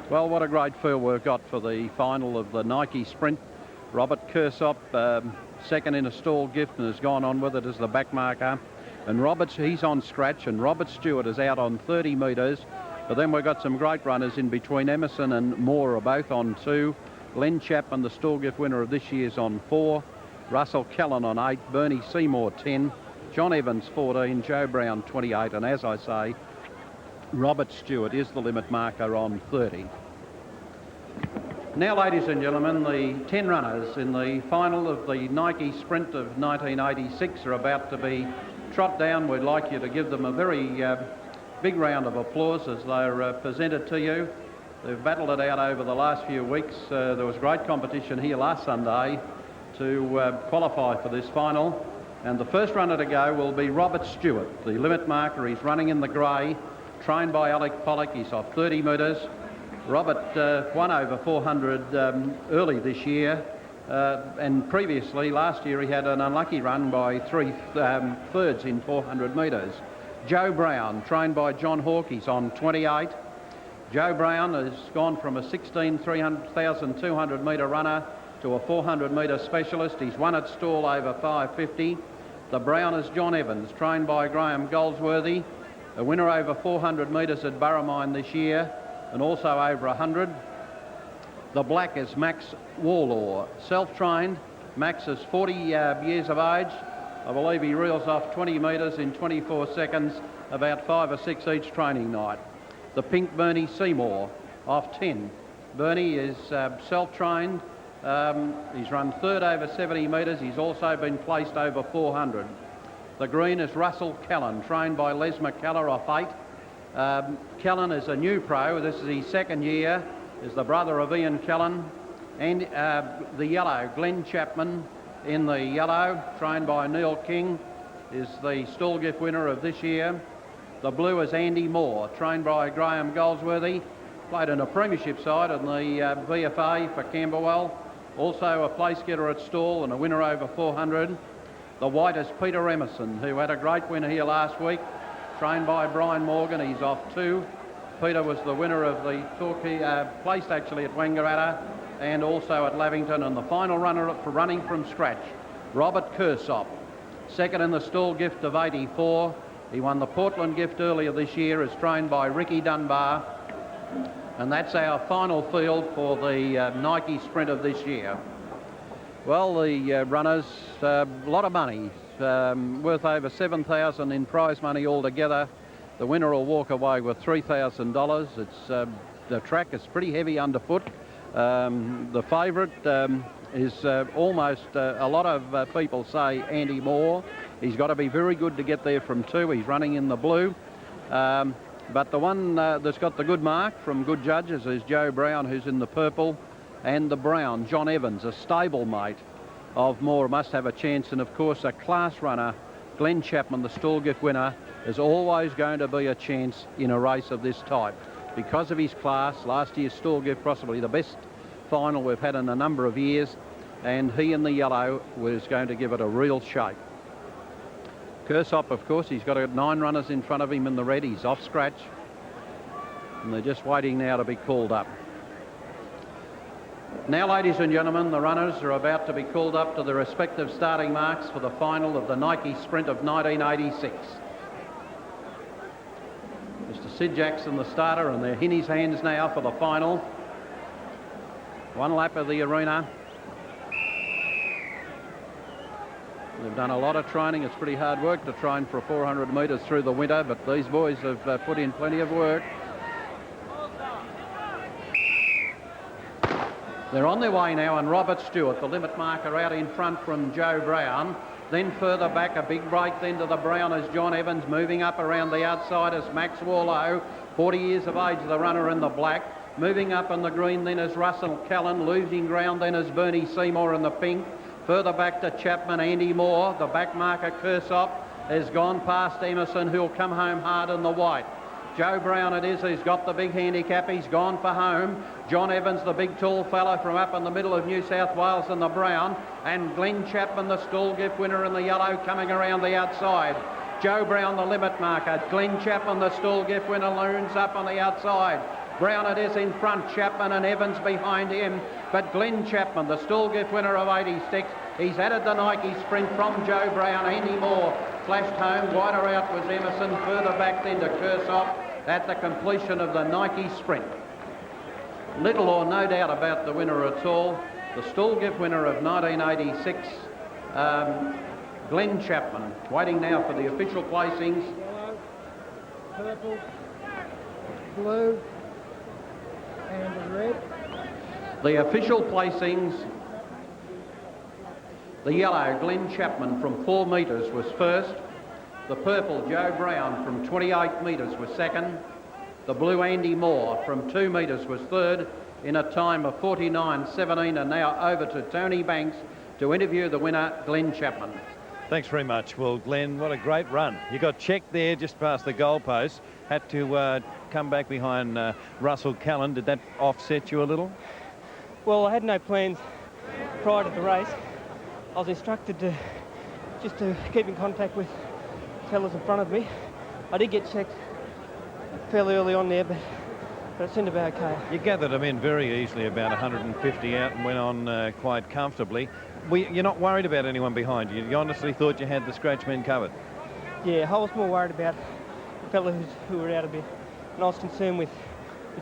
Well, what a great field we've got for the final of the Nike Sprint. Robert Kersop, second in a stall gift, and has gone on with it as the back marker. And he's on scratch, and Robert Stewart is out on 30 metres. But then we've got some great runners in between. Emerson and Moore are both on 2. Len Chapman, the stall gift winner of this year's, on 4. Russell Callan on 8. Bernie Seymour 10. John Evans 14. Joe Brown 28. And as I say, Robert Stewart is the limit marker on 30. Now, ladies and gentlemen, the 10 runners in the final of the Nike Sprint of 1986 are about to be trot down. We'd like you to give them a very big round of applause as they're presented to you. They've battled it out over the last few weeks. There was great competition here last Sunday to qualify for this final. And the first runner to go will be Robert Stewart, the limit marker. He's running in the grey, trained by Alec Pollock. He's off 30 metres. Robert won over 400 early this year, and previously, last year, he had an unlucky run by 3/3 in 400 metres. Joe Brown, trained by John Hawke, he's on 28. Joe Brown has gone from a 1,200 metre runner to a 400 metre specialist. He's won at stall over 550. The brown is John Evans, trained by Graham Goldsworthy, a winner over 400 metres at Burramine this year, and also over 100. The black is Max Warlaw, self-trained. Max is 40 years of age. I believe he reels off 20 metres in 24 seconds, about 5 or 6 each training night. The pink Bernie Seymour, off 10. Bernie is self-trained, He's run third over 70 metres. He's also been placed over 400. The green is Russell Callan, trained by Les McCullough off 8. Callan is a new pro. This is his second year. Is the brother of Ian Callan. And the yellow, Glenn Chapman in the yellow, trained by Neil King, is the stall gift winner of this year. The blue is Andy Moore, trained by Graham Goldsworthy, played in a premiership side in the VFA for Camberwell. Also a place getter at stall and a winner over 400. The white is Peter Emerson, who had a great win here last week, trained by Brian Morgan. He's off 2. Peter was the winner of the Torquay, placed actually at Wangaratta and also at Lavington, and the final runner for running from scratch, Robert Kersop, second in the stall gift of 84. He won the Portland gift earlier this year, is trained by Ricky Dunbar. And that's our final field for the Nike Sprint of this year. Well, the runners, a lot of money, worth over $7,000 in prize money altogether. The winner will walk away with $3,000. It's the track is pretty heavy underfoot. The favourite is almost, a lot of people say Andy Moore. He's got to be very good to get there from 2. He's running in the blue. But the one that's got the good mark from good judges is Joe Brown, who's in the purple, and the brown, John Evans, a stablemate of Moore, must have a chance. And of course, a class runner, Glenn Chapman, the stall gift winner, is always going to be a chance in a race of this type. Because of his class, last year's stall gift, possibly the best final we've had in a number of years, and he in the yellow was going to give it a real shape. Kersop, of course, he's got 9 runners in front of him in the red. He's off scratch, and they're just waiting now to be called up. Now, ladies and gentlemen, the runners are about to be called up to their respective starting marks for the final of the Nike Sprint of 1986. Mr. Sid Jackson, the starter, and they're in his hands now for the final. 1 lap of the arena. They've done a lot of training. It's pretty hard work to train for 400 metres through the winter, but these boys have put in plenty of work. They're on their way now, and Robert Stewart, the limit marker, out in front from Joe Brown. Then further back, a big break then to the brown is John Evans. Moving up around the outside is Max Warlow, 40 years of age, the runner in the black. Moving up in the green then is Russell Callan. Losing ground then is Bernie Seymour in the pink. Further back to Chapman, Andy Moore. The back marker, Kersop, has gone past Emerson, who'll come home hard in the white. Joe Brown it is, who's got the big handicap. He's gone for home. John Evans, the big tall fellow from up in the middle of New South Wales in the brown. And Glenn Chapman, the stall gift winner in the yellow, coming around the outside. Joe Brown, the limit marker. Glenn Chapman, the stall gift winner, looms up on the outside. Brown it is in front, Chapman and Evans behind him. But Glenn Chapman, the stall gift winner of 86, he's added the Nike Sprint from Joe Brown. Andy Moore flashed home. Wider out was Emerson. Further back then to Kersop at the completion of the Nike Sprint. Little or no doubt about the winner at all. The stall gift winner of 1986, Glenn Chapman. Waiting now for the official placings. Yellow, purple, blue, and red. The official placings. The yellow, Glenn Chapman, from 4 metres was first. The purple, Joe Brown, from 28 metres was second. The blue, Andy Moore, from 2 metres was third in a time of 49.17. And now over to Tony Banks to interview the winner, Glenn Chapman. Thanks very much. Well, Glenn, what a great run. You got checked there just past the goalpost. Had to come back behind Russell Callan. Did that offset you a little? Well, I had no plans prior to the race. I was instructed to just to keep in contact with fellas in front of me. I did get checked fairly early on there, but it seemed to be okay. You gathered them in very easily, about 150 out, and went on quite comfortably. You're not worried about anyone behind you? You honestly thought you had the scratch men covered? Yeah, I was more worried about the fellas who were out a bit, and I was concerned with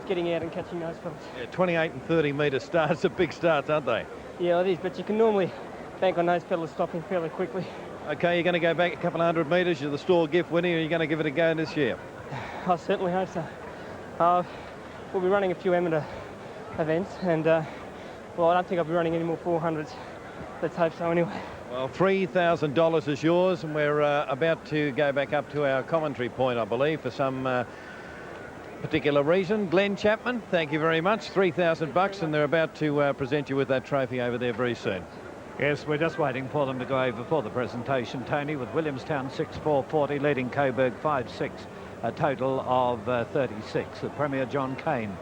getting out and catching those fellas. Yeah, 28 and 30 metre starts are big starts, aren't they? Yeah, it is, but you can normally bank on those fellas stopping fairly quickly. Okay, you're going to go back a couple of 100 metres. You're the stall gift winner. Are you going to give it a go this year? I certainly hope so. We'll be running a few amateur events, and well, I don't think I'll be running any more 400s. Let's hope so anyway. Well, $3,000 is yours, and we're about to go back up to our commentary point, I believe, for some particular reason. Glenn Chapman, thank you very much. $3,000, and they're about to present you with that trophy over there very soon. Yes, we're just waiting for them to go over for the presentation, Tony, with Williamstown 6-4-40 leading Coburg 5-6, a total of 36. The Premier John Cain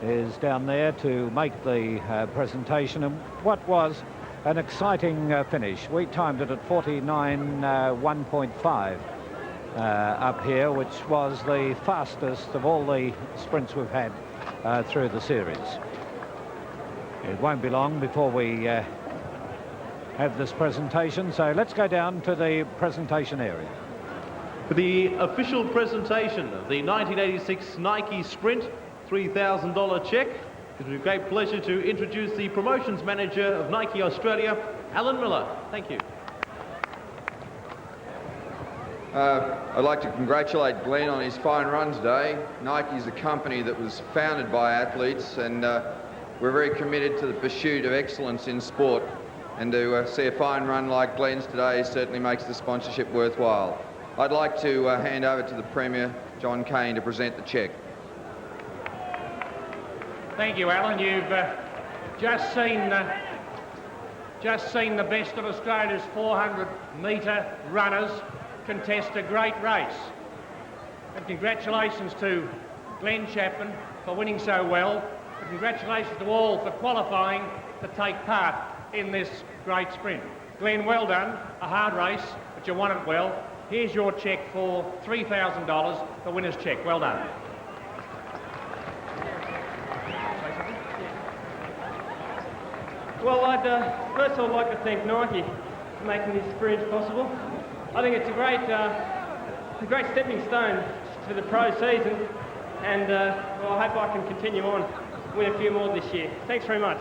is down there to make the presentation, and what was an exciting finish. We timed it at 49.1.5 up here, which was the fastest of all the sprints we've had through the series. It won't be long before we have this presentation, so let's go down to the presentation area. For the official presentation of the 1986 Nike Sprint $3,000 check, it is a great pleasure to introduce the promotions manager of Nike Australia, Alan Miller. Thank you. I'd like to congratulate Glenn on his fine run today. Nike is a company that was founded by athletes, and we're very committed to the pursuit of excellence in sport. And to see a fine run like Glenn's today certainly makes the sponsorship worthwhile. I'd like to hand over to the Premier, John Cain, to present the cheque. Thank you, Alan. You've just seen the best of Australia's 400-metre runners contest a great race. And congratulations to Glenn Chapman for winning so well. And congratulations to all for qualifying to take part in this great sprint. Glenn, well done. A hard race, but you won it well. Here's your cheque for $3,000, the winner's cheque. Well done. Well, I'd first of all like to thank Nike for making this experience possible. I think it's a great stepping stone to the pro season, and well, I hope I can continue on, win a few more this year. Thanks very much.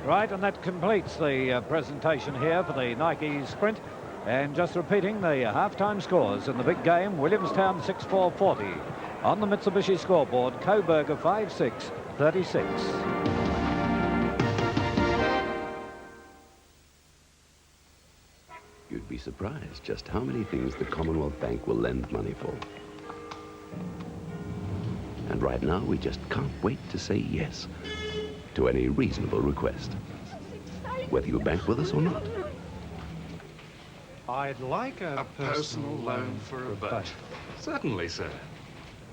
Right, and that completes the presentation here for the Nike Sprint. And just repeating the half-time scores in the big game, Williamstown 6-4-40. On the Mitsubishi scoreboard, Coburg 5-6-36. You'd be surprised just how many things the Commonwealth Bank will lend money for. And right now, we just can't wait to say yes to any reasonable request, whether you bank with us or not. I'd like a personal loan for a boat. Certainly, sir.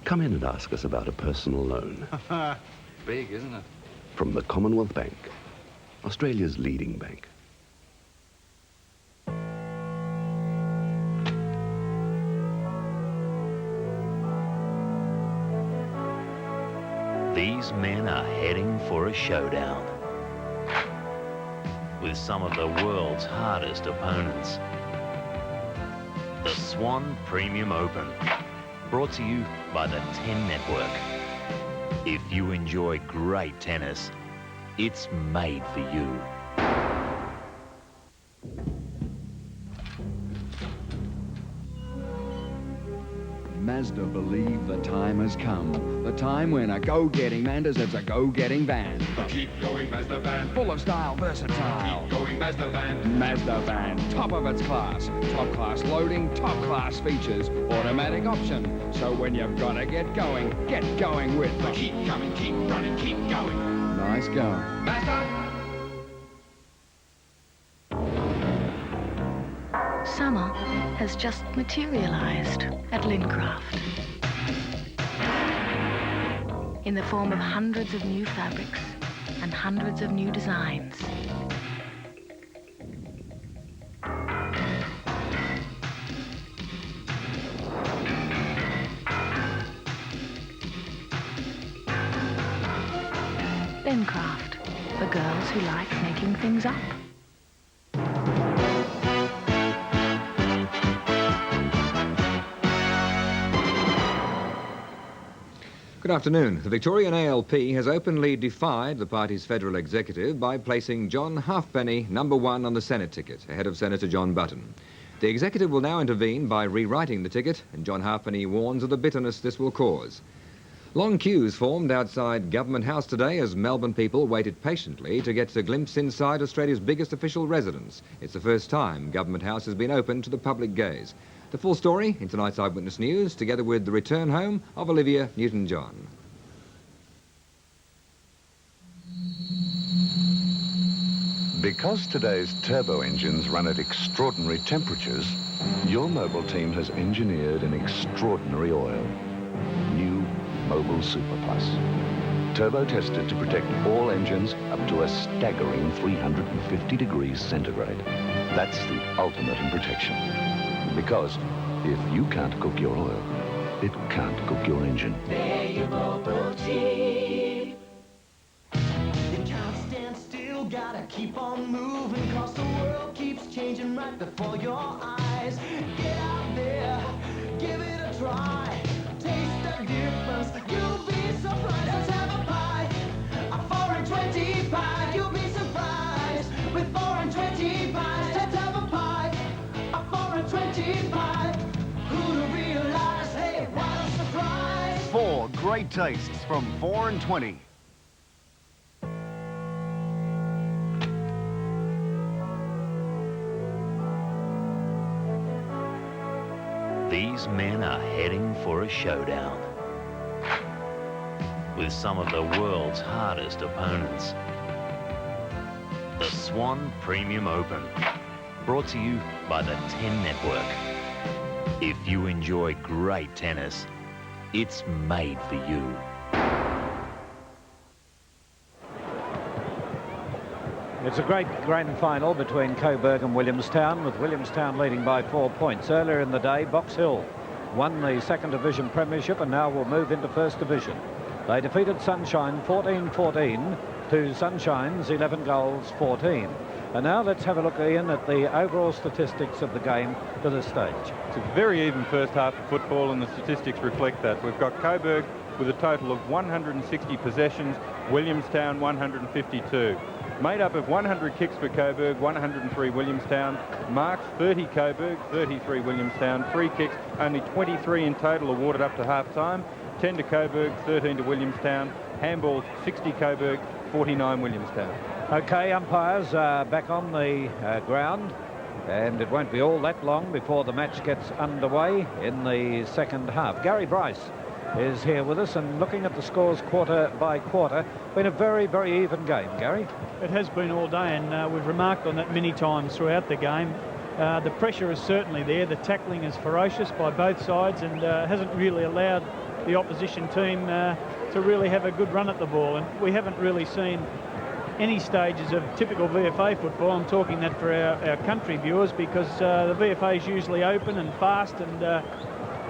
Come in and ask us about a personal loan. Big, isn't it? From the Commonwealth Bank, Australia's leading bank. These men are heading for a showdown with some of the world's hardest opponents. The Swan Premium Open, brought to you by the 10 Network. If you enjoy great tennis, it's made for you. Mazda believe the time has come. The time when a go-getting man deserves a go-getting van. Keep going, Mazda van. Full of style, versatile. Keep going, Mazda van. Mazda van, top of its class. Top-class loading, top-class features. Automatic option. So when you've got to get going with them. Keep coming, keep running, keep going. Nice going. Mazda! Summer has just materialized at Lincraft in the form of hundreds of new fabrics and hundreds of new designs. Lincraft, for girls who like making things up. Good afternoon. The Victorian ALP has openly defied the party's federal executive by placing John Halfpenny #1 on the Senate ticket, ahead of Senator John Button. The executive will now intervene by rewriting the ticket, and John Halfpenny warns of the bitterness this will cause. Long queues formed outside Government House today as Melbourne people waited patiently to get a glimpse inside Australia's biggest official residence. It's the first time Government House has been open to the public gaze. The full story in tonight's Eyewitness News, together with the return home of Olivia Newton-John. Because today's turbo engines run at extraordinary temperatures, your mobile team has engineered an extraordinary oil. New Mobil Super Plus. Turbo tested to protect all engines up to a staggering 350 degrees centigrade. That's the ultimate in protection. Because if you can't cook your oil, it can't cook your engine. They're your Mobil team. You can't stand still, gotta keep on moving, cause the world keeps changing right before your eyes. Get out there, give it a try. Taste the difference, you'll be surprised. Let's have a pie, a 4 and 20 pie. You'll be surprised with 4 and 20 pies. Let's have a pie, a 4 and 20 pie. Who'd realize, hey, what a surprise. 4 great tastes from 4 and 20. These men are heading for a showdown with some of the world's hardest opponents. The Swan Premium Open, brought to you by the 10 Network. If you enjoy great tennis, it's made for you. It's a great grand final between Coburg and Williamstown, with Williamstown leading by 4 points. Earlier in the day, Box Hill won the second division premiership and now will move into first division. They defeated Sunshine 14-14 to Sunshine's 11 goals 14. And now let's have a look, Ian, at the overall statistics of the game to this stage. It's a very even first half of football, and the statistics reflect that. We've got Coburg with a total of 160 possessions, Williamstown 152. Made up of 100 kicks for Coburg, 103 Williamstown, marks 30 Coburg, 33 Williamstown, free kicks, only 23 in total awarded up to half-time, 10 to Coburg, 13 to Williamstown, handballs 60 Coburg, 49 Williamstown. OK, umpires are back on the ground, and it won't be all that long before the match gets underway in the second half. Gary Bryce is here with us, and looking at the scores quarter by quarter, been a very, very even game, Gary. It has been all day, and we've remarked on that many times throughout the game. The pressure is certainly there. The tackling is ferocious by both sides, and hasn't really allowed the opposition team to really have a good run at the ball. And we haven't really seen any stages of typical VFA football. I'm talking that for our country viewers, because the VFA is usually open and fast and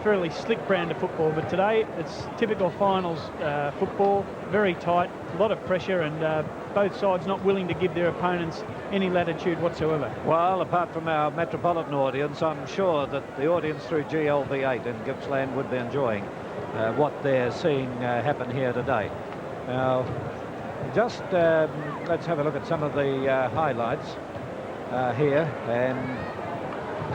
fairly slick brand of football, but today it's typical finals football, very tight, a lot of pressure, and both sides not willing to give their opponents any latitude whatsoever. Well, apart from our metropolitan audience, I'm sure that the audience through GLV8 in Gippsland would be enjoying what they're seeing happen here today. Now, just let's have a look at some of the highlights here, and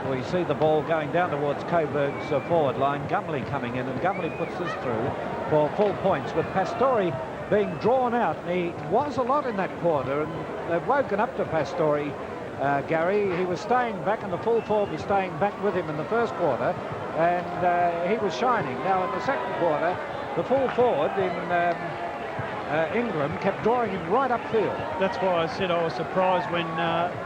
we see the ball going down towards Coburg's forward line. Gumley coming in, and Gumley puts this through for full points, with Pastore being drawn out. And he was a lot in that quarter, and they've woken up to Pastore, Gary. He was staying back, and the full forward was staying back with him in the first quarter, and he was shining. Now in the second quarter, the full forward in Ingram kept drawing him right upfield. That's why I said I was surprised when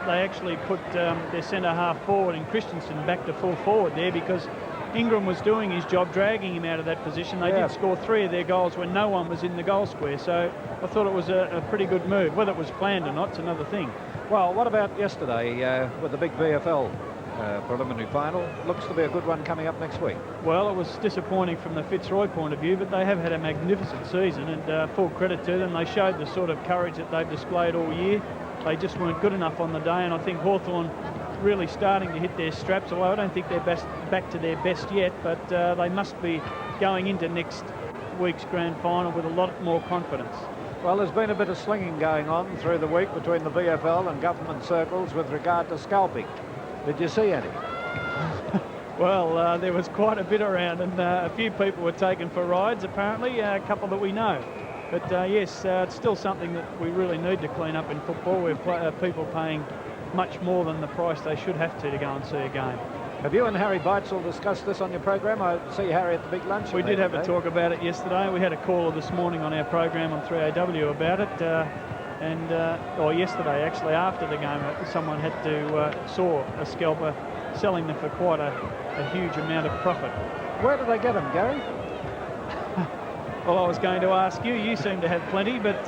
they actually put their centre-half forward in Christensen back to full forward there, because Ingram was doing his job, dragging him out of that position. They did score 3 of their goals when no one was in the goal square, so I thought it was a pretty good move. Whether it was planned or not, it's another thing. Well, what about yesterday with the big VFL preliminary final? Looks to be a good one coming up next week. Well, it was disappointing from the Fitzroy point of view, but they have had a magnificent season, and full credit to them. They showed the sort of courage that they've displayed all year. They just weren't good enough on the day, and I think Hawthorn really starting to hit their straps, although I don't think they're back to their best yet, but they must be going into next week's grand final with a lot more confidence. Well, there's been a bit of slinging going on through the week between the VFL and government circles with regard to scalping. Did you see any? Well, there was quite a bit around, and a few people were taken for rides, apparently, a couple that we know. But yes, it's still something that we really need to clean up in football. We've people paying much more than the price they should have to go and see a game. Have you and Harry Beitzel discussed this on your program? I see Harry at the big lunch. We did have a talk about it yesterday. We had a caller this morning on our program on 3AW about it. Or yesterday, actually, after the game, someone had to saw a scalper selling them for quite a huge amount of profit. Where do they get them, Gary? Well, I was going to ask you. You seem to have plenty, but,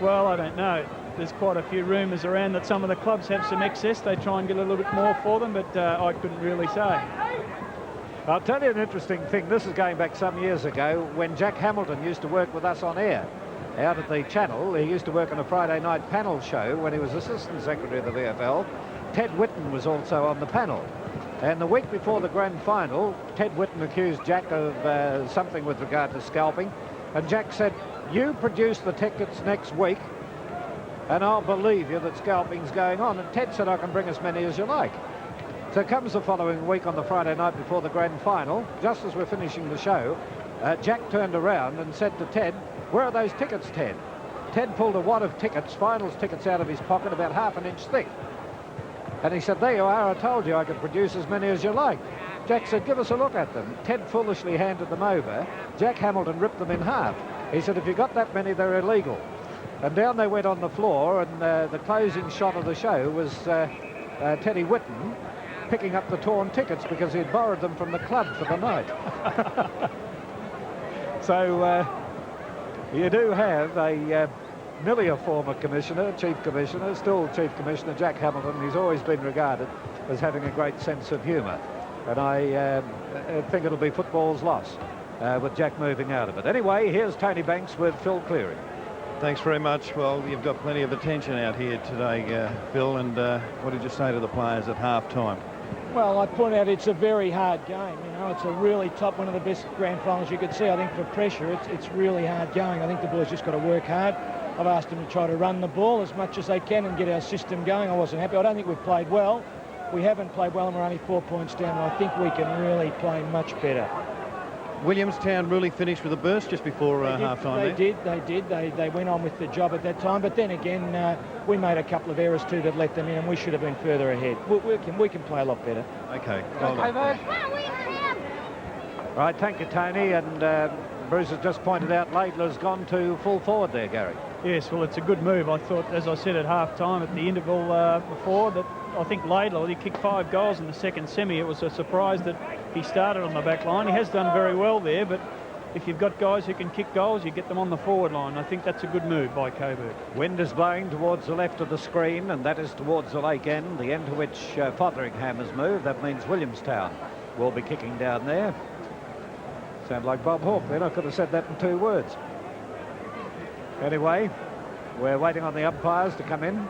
well, I don't know. There's quite a few rumours around that some of the clubs have some excess. They try and get a little bit more for them, but I couldn't really say. I'll tell you an interesting thing. This is going back some years ago when Jack Hamilton used to work with us on air out at the Channel. He used to work on a Friday night panel show when he was Assistant Secretary of the VFL. Ted Whitten was also on the panel. And the week before the grand final, Ted Whitten accused Jack of something with regard to scalping. And Jack said, "You produce the tickets next week and I'll believe you that scalping's going on." And Ted said, "I can bring as many as you like." So comes the following week on the Friday night before the grand final, just as we're finishing the show, Jack turned around and said to Ted, "Where are those tickets, Ted?" Ted pulled a wad of tickets, finals tickets, out of his pocket, about half an inch thick. And he said, "There you are, I told you I could produce as many as you like." Jack said, "Give us a look at them." Ted foolishly handed them over. Jack Hamilton ripped them in half. He said, "If you got that many, they're illegal." And down they went on the floor, and the closing shot of the show was Teddy Whitten picking up the torn tickets because he'd borrowed them from the club for the night. So you do have a Millier former commissioner, chief commissioner, still chief commissioner, Jack Hamilton. He's always been regarded as having a great sense of humour. And I think it'll be football's loss with Jack moving out of it. Anyway, here's Tony Banks with Phil Cleary. Thanks very much. Well, you've got plenty of attention out here today, Phil, and what did you say to the players at half-time? Well, I point out it's a very hard game. You know, it's a really top, one of the best grand finals you could see. I think for pressure, it's really hard going. I think the boys just got to work hard. I've asked them to try to run the ball as much as they can and get our system going. I wasn't happy. I don't think we've played well. We haven't played well, and we're only 4 points down. And I think we can really play much better. Williamstown really finished with a burst just before half-time. They did. They went on with the job at that time. But then again, we made a couple of errors too that let them in, and we should have been further ahead. We can play a lot better. Okay. Right, thank you, Tony. And Bruce has just pointed out Laidler's gone to full forward there, Gary. Yes, well, it's a good move. I thought, as I said at half-time at the interval before, that I think Laidler, he kicked 5 goals in the second semi. It was a surprise that he started on the back line. He has done very well there, but if you've got guys who can kick goals, you get them on the forward line. I think that's a good move by Coburg. Wind is blowing towards the left of the screen, and that is towards the lake end, the end to which Fotheringham has moved. That means Williamstown will be kicking down there. Sound like Bob Hawke then. I could have said that in 2 words. Anyway, we're waiting on the umpires to come in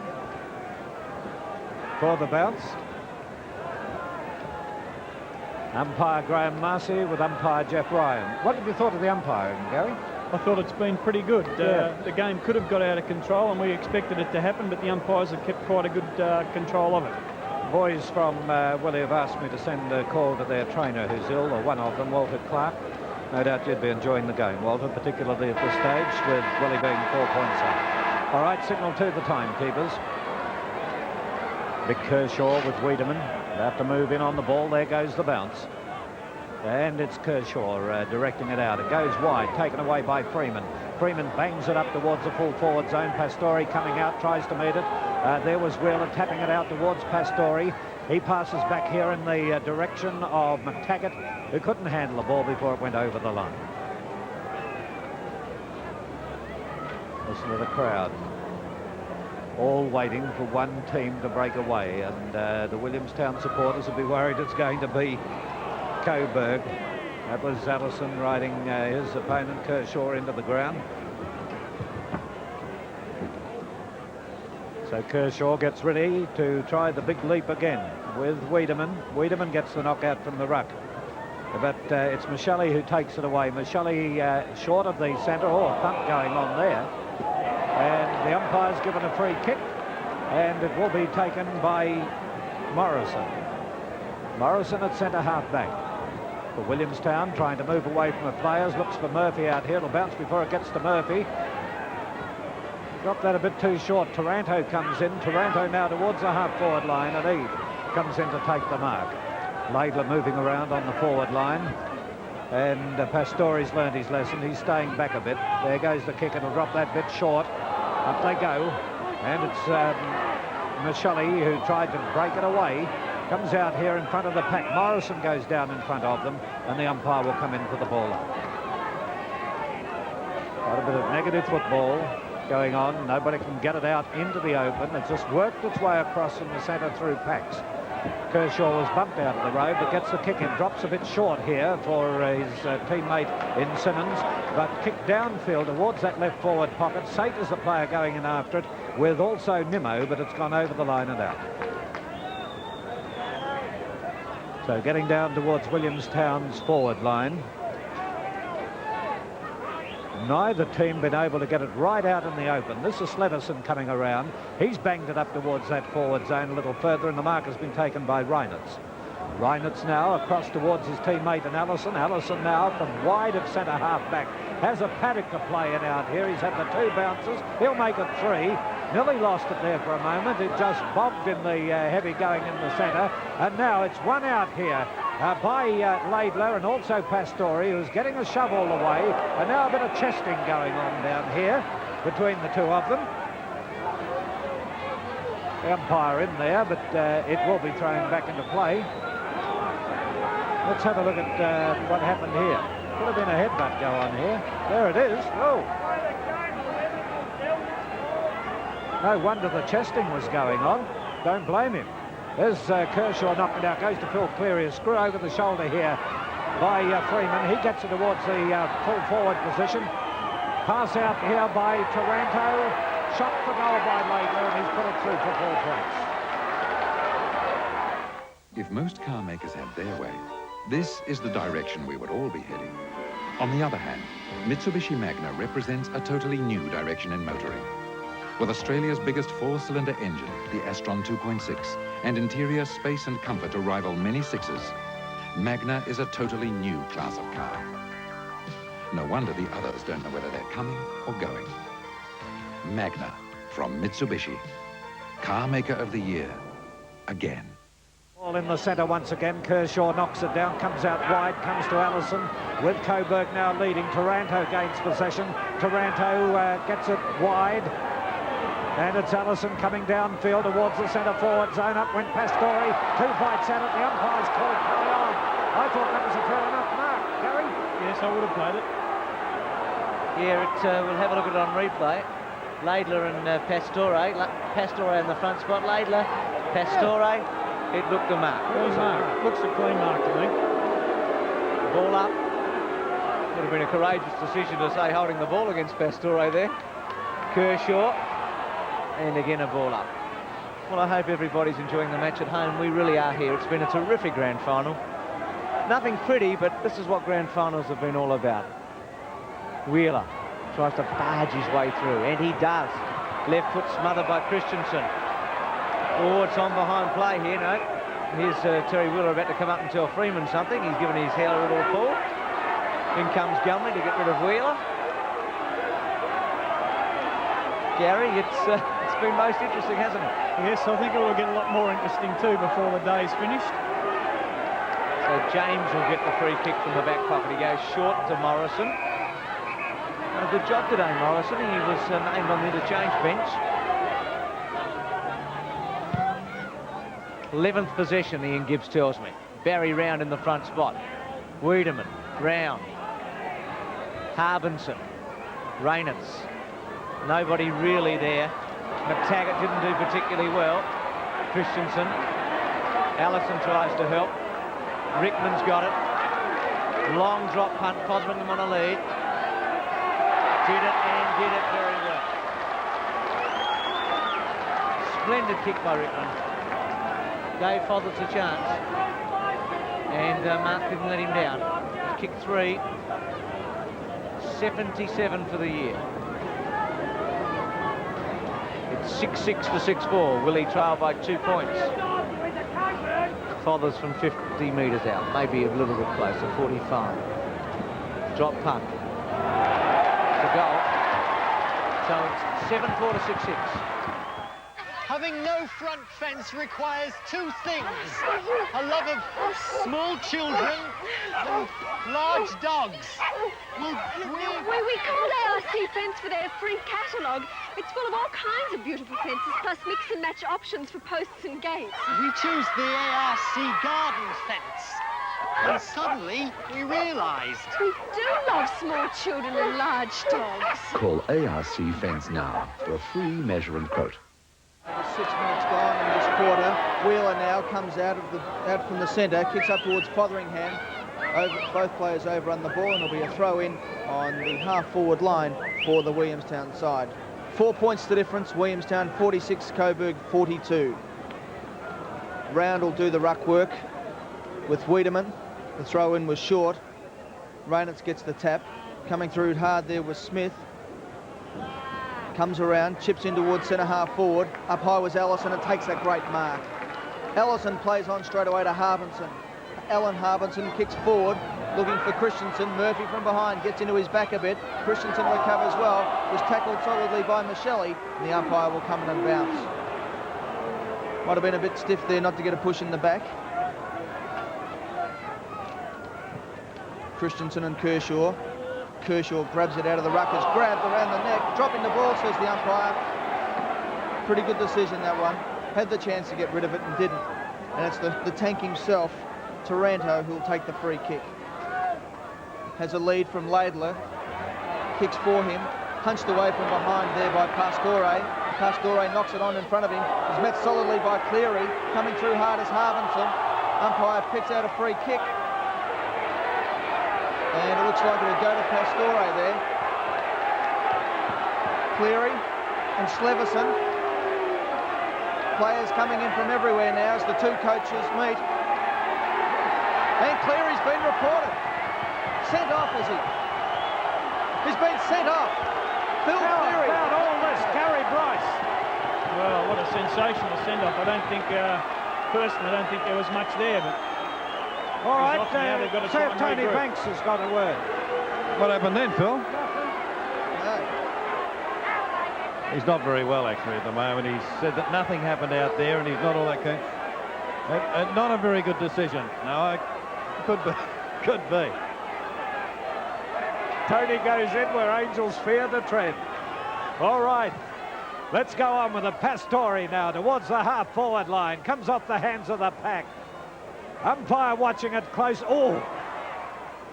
for the bounce. Umpire Graham Marcy with umpire Jeff Ryan. What have you thought of the umpiring, Gary? I thought it's been pretty good. The game could have got out of control, and we expected it to happen, but the umpires have kept quite a good control of it. Boys from Willie have asked me to send a call to their trainer who's ill, or one of them, Walter Clark. No doubt you'd be enjoying the game, Walter, particularly at this stage, with Willie being 4 points up. All right, signal to the timekeepers. Big Kershaw with Wiedemann. They have to move in on the ball. There goes the bounce. And it's Kershaw directing it out. It goes wide, taken away by Freeman. Freeman bangs it up towards the full forward zone. Pastore coming out, tries to meet it. There was Wheeler tapping it out towards Pastore. He passes back here in the direction of McTaggart, who couldn't handle the ball before it went over the line. Listen to the crowd. All waiting for one team to break away, and the Williamstown supporters will be worried it's going to be Coburg. That was Allison riding his opponent Kershaw into the ground. So Kershaw gets ready to try the big leap again with Wiedemann. Wiedemann gets the knockout from the ruck. But it's Michelli who takes it away. Michelli short of the centre. Oh, a thump going on there. And the umpire's given a free kick, and it will be taken by Morrison. Morrison at centre half back. For Williamstown, trying to move away from the players, looks for Murphy out here. It'll bounce before it gets to Murphy. Dropped that a bit too short. Taranto comes in. Taranto now towards the half-forward line, and Ede comes in to take the mark. Laidler moving around on the forward line. And Pastore's learned his lesson. He's staying back a bit. There goes the kick. It'll drop that bit short. Up they go. And it's Michelli who tried to break it away. Comes out here in front of the pack. Morrison goes down in front of them, and the umpire will come in for the ball up. Quite a bit of negative football going on. Nobody can get it out into the open. It's just worked its way across from the centre through packs. Kershaw was bumped out of the road, but gets the kick in. Drops a bit short here for his teammate in Simmons, but kicked downfield towards that left forward pocket. Sate is the player going in after it, with also Nimmo, but it's gone over the line and out. So getting down towards Williamstown's forward line. Neither team been able to get it right out in the open. This is Sleverson coming around. He's banged it up towards that forward zone a little further, and the mark has been taken by Reinitz. Reinitz now across towards his teammate and Allison. Allison now from wide of centre half back. Has a paddock to play in out here. He's had the 2 bounces. He'll make it 3. Nearly lost it there for a moment. It just bobbed in the heavy going in the centre. And now it's one out here by Laidler and also Pastore, who's getting a shove all the way. And now a bit of chesting going on down here between the two of them. The umpire in there, but it will be thrown back into play. Let's have a look at what happened here. Could have been a headbutt go on here. There it is. Oh. No wonder the chesting was going on. Don't blame him. There's Kershaw knocking it out. Goes to Phil Cleary. A screw over the shoulder here by Freeman. He gets it towards the full forward position. Pass out here by Taranto. Shot for goal by Laidler, and he's put it through for 4 points. If most car makers had their way, this is the direction we would all be heading. On the other hand, Mitsubishi Magna represents a totally new direction in motoring. With Australia's biggest 4-cylinder engine, the Astron 2.6, and interior space and comfort to rival many 6s, Magna is a totally new class of car. No wonder the others don't know whether they're coming or going. Magna from Mitsubishi, car maker of the year, again. Ball in the centre once again. Kershaw knocks it down, comes out wide, comes to Allison, with Coburg now leading. Taranto gains possession. Taranto gets it wide. And it's Allison coming downfield towards the centre forward zone. Up went Pastore. 2 bites at it. The umpire's called play on. I thought that was a fair enough mark. Gary? Yes, I would have played it. Yeah, we'll have a look at it on replay. Laidler and Pastore. Pastore in the front spot. Laidler, Pastore. It looked a mark. It was a mark. Looks a clean mark to me. Ball up. Would have been a courageous decision to say holding the ball against Pastore there. Kershaw. And again a ball up. Well, I hope everybody's enjoying the match at home. We really are here. It's been a terrific grand final. Nothing pretty, but this is what grand finals have been all about. Wheeler tries to barge his way through, and he does. Left foot smothered by Christensen. Oh, it's on behind play here, no. Here's Terry Wheeler about to come up and tell Freeman something. He's given his hair a little pull. In comes Gumley to get rid of Wheeler. Gary, it's been most interesting, hasn't it? Yes, I think it will get a lot more interesting too before the day's finished. So James will get the free kick from the back pocket. He goes short to Morrison. Done a good job today, Morrison. He was named on the interchange bench. 11th possession, Ian Gibbs tells me. Barry Round in the front spot. Wiedemann, Round, Harbinson, Reinitz. Nobody really there. McTaggart didn't do particularly well. Christensen. Allison tries to help. Rickman's got it. Long drop punt, Fotheringham on a lead. Did it and did it very well. Splendid kick by Rickman. Gave Fothers a chance. And Mark didn't let him down. Kick 3. 77 for the year. 6-6 to 6-4. Willie trail by 2 points. Fothers from 50 metres out, maybe a little bit closer, 45. Drop punt. To goal. So it's 7-4 to 6-6. Having no front fence requires two things. A love of small children and large dogs. We called ARC Fence for their free catalogue. It's full of all kinds of beautiful fences, plus mix and match options for posts and gates. We choose the ARC garden fence. And suddenly, we realised. We do love small children and large dogs. Call ARC Fence now for a free measure and quote. 6 minutes gone in this quarter. Wheeler now comes out from the centre, kicks up towards Fotheringham. Both players overrun the ball, and it'll be a throw-in on the half-forward line for the Williamstown side. 4 points the difference. Williamstown 46, Coburg 42. Round will do the ruck work with Wiedemann. The throw-in was short. Reynolds gets the tap. Coming through hard there was Smith. Comes around, chips in towards centre half forward. Up high was Allison and takes a great mark. Ellison plays on straight away to Harbinson. Alan Harbinson kicks forward, looking for Christensen. Murphy from behind gets into his back a bit. Christensen recovers well. Was tackled solidly by Michele, and the umpire will come in and bounce. Might have been a bit stiff there not to get a push in the back. Christensen and Kershaw. Kershaw grabs it out of the ruckers, grabbed around the neck, dropping the ball, says the umpire. Pretty good decision, that one. Had the chance to get rid of it and didn't. And it's the tank himself, Taranto, who'll take the free kick. Has a lead from Laidler. Kicks for him. Punched away from behind there by Pastore. Pastore knocks it on in front of him. Is met solidly by Cleary. Coming through hard is Harbinson. Umpire picks out a free kick. And it looks like it'll go to Pastore there. Cleary and Sleverson. Players coming in from everywhere now as the two coaches meet. And Cleary's been reported. Sent off, is he? He's been sent off. Phil Cleary. About all this, Gary Bryce. Well, what a sensational send-off. I don't think, personally, I don't think there was much there, but... All right, see if Tony Banks has got a word. What happened then, Phil? No. He's not very well, actually, at the moment. He said that nothing happened out there, and he's not all that keen. Not a very good decision. No, could be. Could be. Tony goes in where Angels fear the tread. All right. Let's go on with the Pastore now towards the half-forward line. Comes off the hands of the pack. Umpire watching it close. Oh!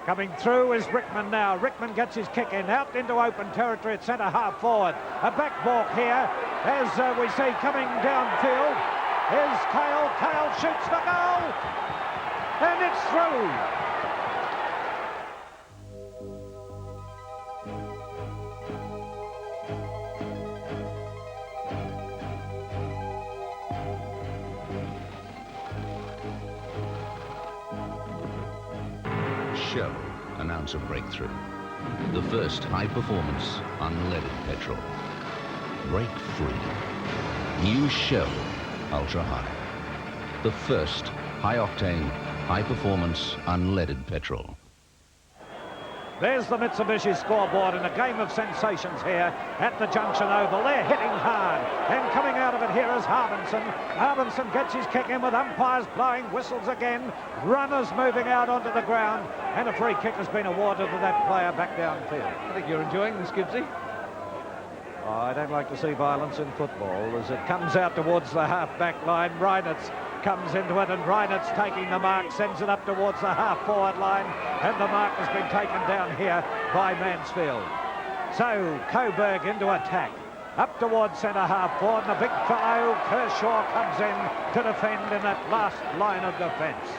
Coming through is Rickman now. Rickman gets his kick in, out into open territory at centre half forward. A back balk here, as we see coming downfield, is Cale. Cale shoots the goal, and it's through. Shell announce a breakthrough. The first high-performance unleaded petrol. Break free. New Shell Ultra High. The first high-octane, high-performance unleaded petrol. There's the Mitsubishi scoreboard in a game of sensations here at the Junction Oval. They're hitting hard, and coming out of it here is Harbinson. Harbinson gets his kick in with umpires blowing whistles again. Runners moving out onto the ground, and a free kick has been awarded to that player back downfield. I think you're enjoying this, Gibbsy. Oh, I don't like to see violence in football as it comes out towards the half-back line. Reinitz comes into it, and Reinitz taking the mark, sends it up towards the half-forward line, and the mark has been taken down here by Mansfield. So Coburg into attack, up towards centre half forward, and the big fellow Kershaw comes in to defend in that last line of defence.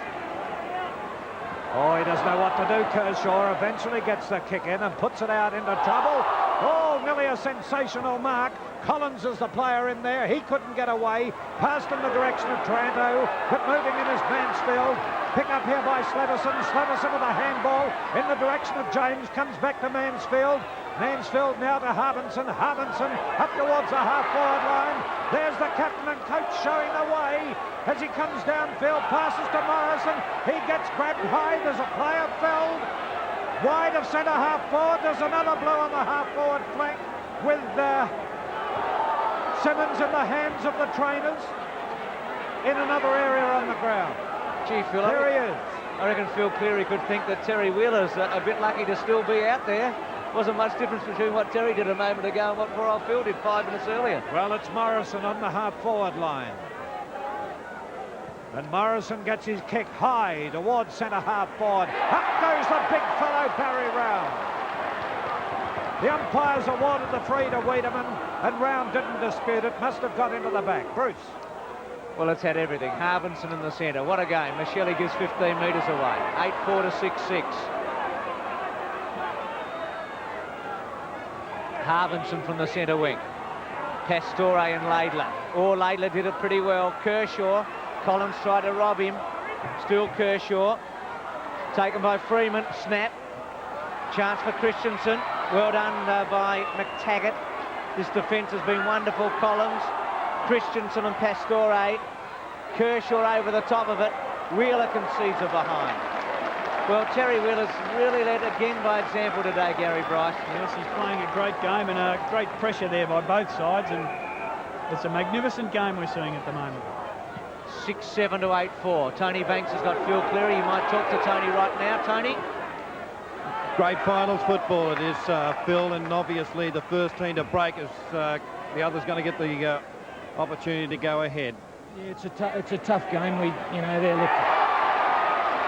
Oh, he doesn't know what to do. Kershaw eventually gets the kick in and puts it out into trouble. Oh, nearly a sensational mark. Collins is the player in there. He couldn't get away. Passed in the direction of Taranto, but moving in is Mansfield. Pick up here by Sleverson. Sleverson with a handball in the direction of James. Comes back to Mansfield. Mansfield now to Harbinson. Harbinson up towards the half-forward line. There's the captain and coach showing the way as he comes downfield, passes to Morrison. He gets grabbed high. There's a player felled. Wide of centre half forward. There's another blow on the half forward flank with Simmons in the hands of the trainers in another area on the ground. Gee, Phil, there he is. I reckon Phil Cleary could think that Terry Wheeler's a bit lucky to still be out there. Wasn't much difference between what Terry did a moment ago and what poor old Phil did 5 minutes earlier. Well, it's Morrison on the half-forward line. And Morrison gets his kick high towards centre half-forward. Up goes the big fellow, Barry Round. The umpires awarded the free to Wiedemann, and Round didn't dispute it. Must have got into the back. Bruce. Well, it's had everything. Harbinson in the centre. What a game. Michele gives 15 metres away. 8-4 to 6-6. Harbinson from the centre wing. Pastore and Laidler. Oh, Laidler did it pretty well. Kershaw. Collins tried to rob him. Still Kershaw. Taken by Freeman. Snap. Chance for Christensen. Well done by McTaggart. This defence has been wonderful. Collins, Christensen and Pastore. Kershaw over the top of it. Wheeler concedes a behind. Well, Terry Wheeler's really led again by example today, Gary Bryce. Yes, he's playing a great game and great pressure there by both sides, and it's a magnificent game we're seeing at the moment. 6-7 to 8-4. Tony Banks has got Phil Cleary. You might talk to Tony right now, Tony. Great finals football it is, Phil, and obviously the first team to break is the other's going to get the opportunity to go ahead. Yeah, it's a tough game.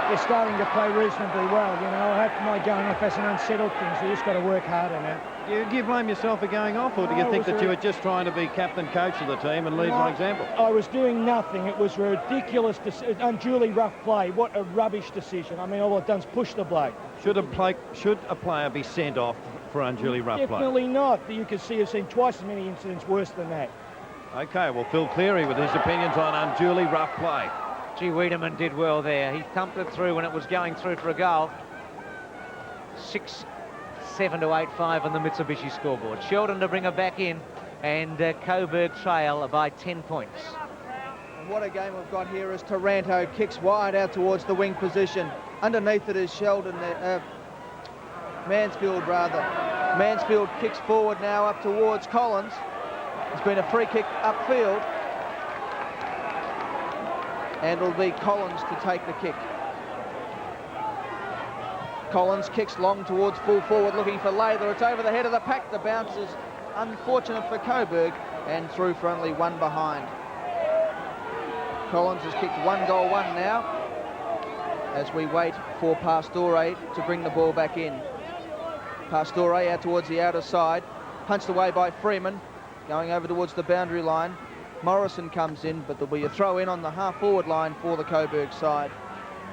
They're starting to play reasonably well. I hope my going off hasn't unsettled things. They just got to work harder now. Do you blame yourself for going off, or do you think that you were just trying to be captain coach of the team and lead by example? I was doing nothing. It was a ridiculous, unduly rough play. What a rubbish decision. I mean, all I've done is push the bloke. Should a player be sent off for unduly rough play? Definitely not. You can see I've seen twice as many incidents worse than that. Okay, well, Phil Cleary with his opinions on unduly rough play. Gee, Wiedemann did well there. He thumped it through when it was going through for a goal. 6-7 to 8-5 on the Mitsubishi scoreboard. Sheldon to bring her back in, and Coburg trail by 10 points. And what a game we've got here as Taranto kicks wide out towards the wing position. Underneath it is Sheldon, Mansfield rather. Mansfield kicks forward now up towards Collins. It's been a free kick upfield. And it'll be Collins to take the kick. Collins kicks long towards full forward, looking for Laidler. It's over the head of the pack. The bounce is unfortunate for Coburg, and through for only one behind. Collins has kicked 1 goal 1 now, as we wait for Pastore to bring the ball back in. Pastore out towards the outer side, punched away by Freeman, going over towards the boundary line. Morrison comes in, but there'll be a throw in on the half-forward line for the Coburg side.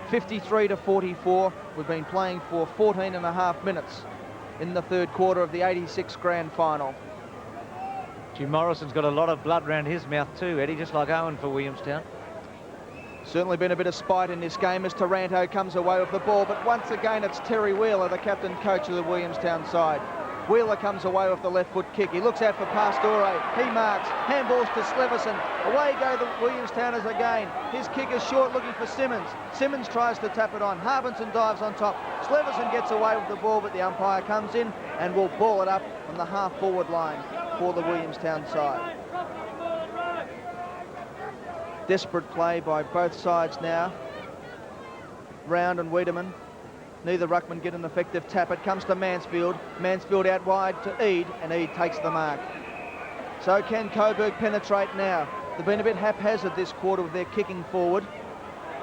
53 to 44. We've been playing for 14 and a half minutes in the third quarter of the 86 grand final. Gee, Morrison's got a lot of blood around his mouth too, Eddie, just like Owen for Williamstown. Certainly been a bit of spite in this game as Taranto comes away with the ball, but once again it's Terry Wheeler, the captain coach of the Williamstown side. Wheeler comes away with the left foot kick. He looks out for Pastore. He marks. Handballs to Sleverson. Away go the Williamstowners again. His kick is short, looking for Simmons. Simmons tries to tap it on. Harbinson dives on top. Sleverson gets away with the ball, but the umpire comes in and will ball it up on the half-forward line for the Williamstown side. Desperate play by both sides now. Round and Wiedemann. Neither ruckman get an effective tap. It comes to Mansfield. Mansfield out wide to Eade, and Eade takes the mark. So can Coburg penetrate now? They've been a bit haphazard this quarter with their kicking forward.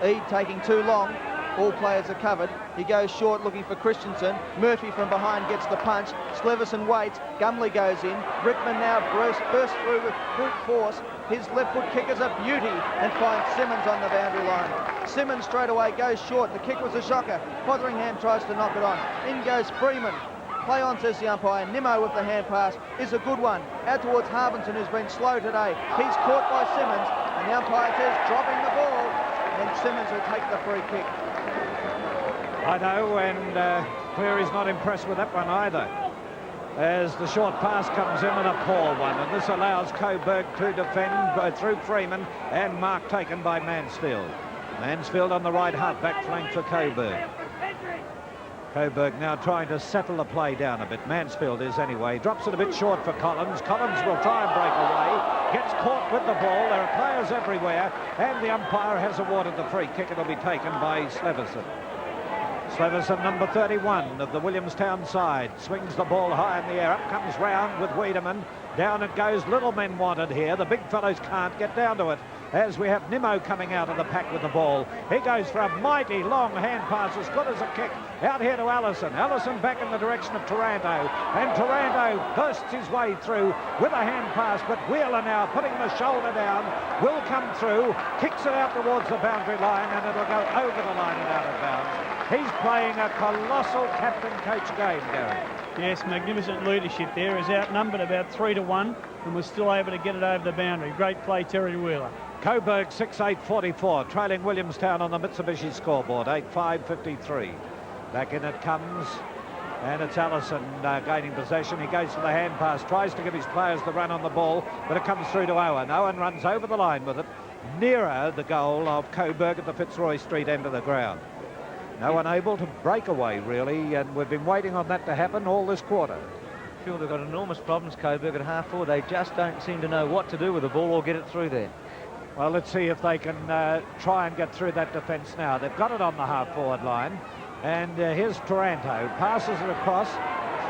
Eade taking too long. All players are covered. He goes short looking for Christensen. Murphy from behind gets the punch. Sleverson waits. Gumley goes in. Brickman now bursts through with brute force. His left foot kick is a beauty and finds Simmons on the boundary line. Simmons straight away goes short. The kick was a shocker. Fotheringham tries to knock it on. In goes Freeman. Play on, says the umpire. Nimmo with the hand pass is a good one. Out towards Harbinson, who's been slow today. He's caught by Simmons, and the umpire says dropping the ball, and Simmons will take the free kick. I know, and Cleary's not impressed with that one either. as the short pass comes in, and a poor one, and this allows Coburg to defend through Freeman, and mark taken by Mansfield. Mansfield on the right half-back flank for Coburg. Coburg now trying to settle the play down a bit. Mansfield is anyway. Drops it a bit short for Collins. Collins will try and break away. Gets caught with the ball. There are players everywhere, and the umpire has awarded the free kick. It'll be taken by Sleverson. Sleverson, number 31 of the Williamstown side, swings the ball high in the air. Up comes Round with Wiedemann. Down it goes. Little men wanted here. The big fellows can't get down to it, as we have Nimmo coming out of the pack with the ball. He goes for a mighty long hand pass, as good as a kick, out here to Allison. Allison back in the direction of Taranto, and Taranto bursts his way through with a hand pass, but Wheeler now putting the shoulder down, will come through, kicks it out towards the boundary line, and it'll go over the line and out of bounds. He's playing a colossal captain-coach game, Gary. Yes, magnificent leadership there. Is outnumbered about 3-1 and was still able to get it over the boundary. Great play, Terry Wheeler. Coburg 6-8-44, trailing Williamstown on the Mitsubishi scoreboard, 8-5-53. Back in it comes, and it's Allison gaining possession. He goes for the hand pass, tries to give his players the run on the ball, but it comes through to Owen. Owen runs over the line with it, nearer the goal of Coburg at the Fitzroy Street end of the ground. No one able to break away, really, and we've been waiting on that to happen all this quarter. Sure, they've got enormous problems, Coburg, at half-forward. They just don't seem to know what to do with the ball or get it through there. Well, let's see if they can try and get through that defence now. They've got it on the half-forward line, and here's Taranto, passes it across,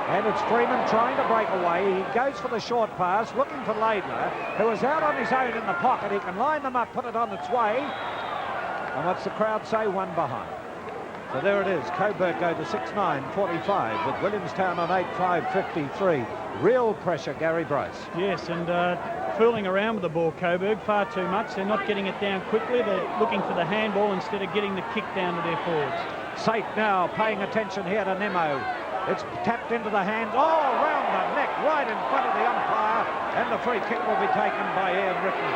and it's Freeman trying to break away. He goes for the short pass, looking for Laidler, who is out on his own in the pocket. He can line them up, put it on its way, and what's the crowd say? One behind. So there it is. Coburg go to 6-9-45 with Williamstown on 8-5-53. Real pressure, Gary Bryce. Yes, and fooling around with the ball, Coburg, far too much. They're not getting it down quickly. They're looking for the handball instead of getting the kick down to their forwards. Sate now paying attention here to Nimmo. It's tapped into the hand. Oh, round the neck, right in front of the umpire. And the free kick will be taken by Ian Rickman.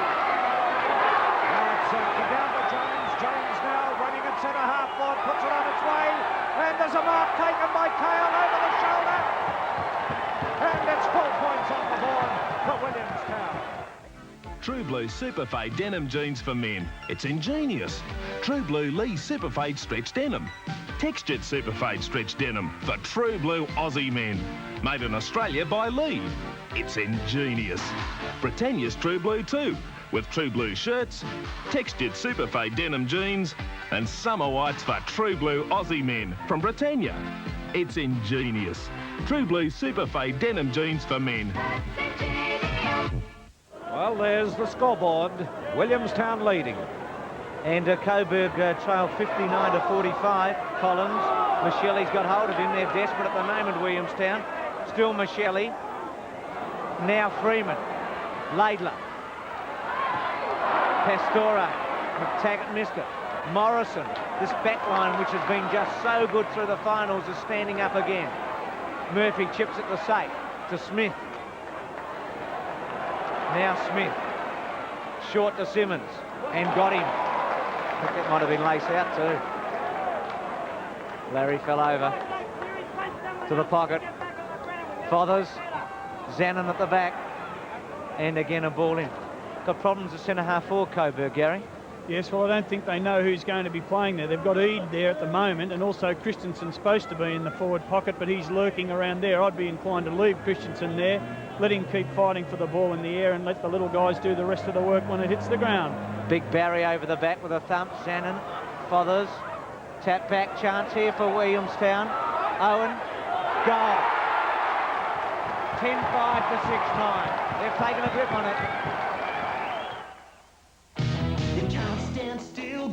Now it's down to Jones. Jones now running at centre half forward, puts it on its way. And there's a mark taken by Kale over the shoulder. And it's full points on the board for Williamstown. True Blue Superfade denim jeans for men. It's ingenious. True Blue Lee Superfade stretch denim. Textured Superfade stretch denim for True Blue Aussie men. Made in Australia by Lee. It's ingenious. Britannia's True Blue too, with True Blue shirts, textured Superfade denim jeans, and summer whites for True Blue Aussie men from Britannia. It's ingenious. True Blue Superfade denim jeans for men. Well, there's the scoreboard. Williamstown leading. And Coburg trail 59-45. Collins. Michelle's got hold of him. They're desperate at the moment, Williamstown. Still Michelle. Now Freeman. Laidler. Pastora. McTaggart missed it. Morrison. This back line, which has been just so good through the finals, is standing up again. Murphy chips it to Sate. To Smith. Now Smith. Short to Simmons. And got him. I think that might have been lace out too. Larry fell over. To the pocket. Fothers. Zanin at the back. And again a ball in. Got problems at centre half forward, Coburg, Gary. Yes, well, I don't think they know who's going to be playing there. They've got Eade there at the moment, and also Christensen's supposed to be in the forward pocket, but he's lurking around there. I'd be inclined to leave Christensen there, let him keep fighting for the ball in the air, and let the little guys do the rest of the work when it hits the ground. Big Barry over the back with a thump. Zanin, Fothers, tap back chance here for Williamstown. Owen, goal. 10-5 to 6-9. They've taken a grip on it.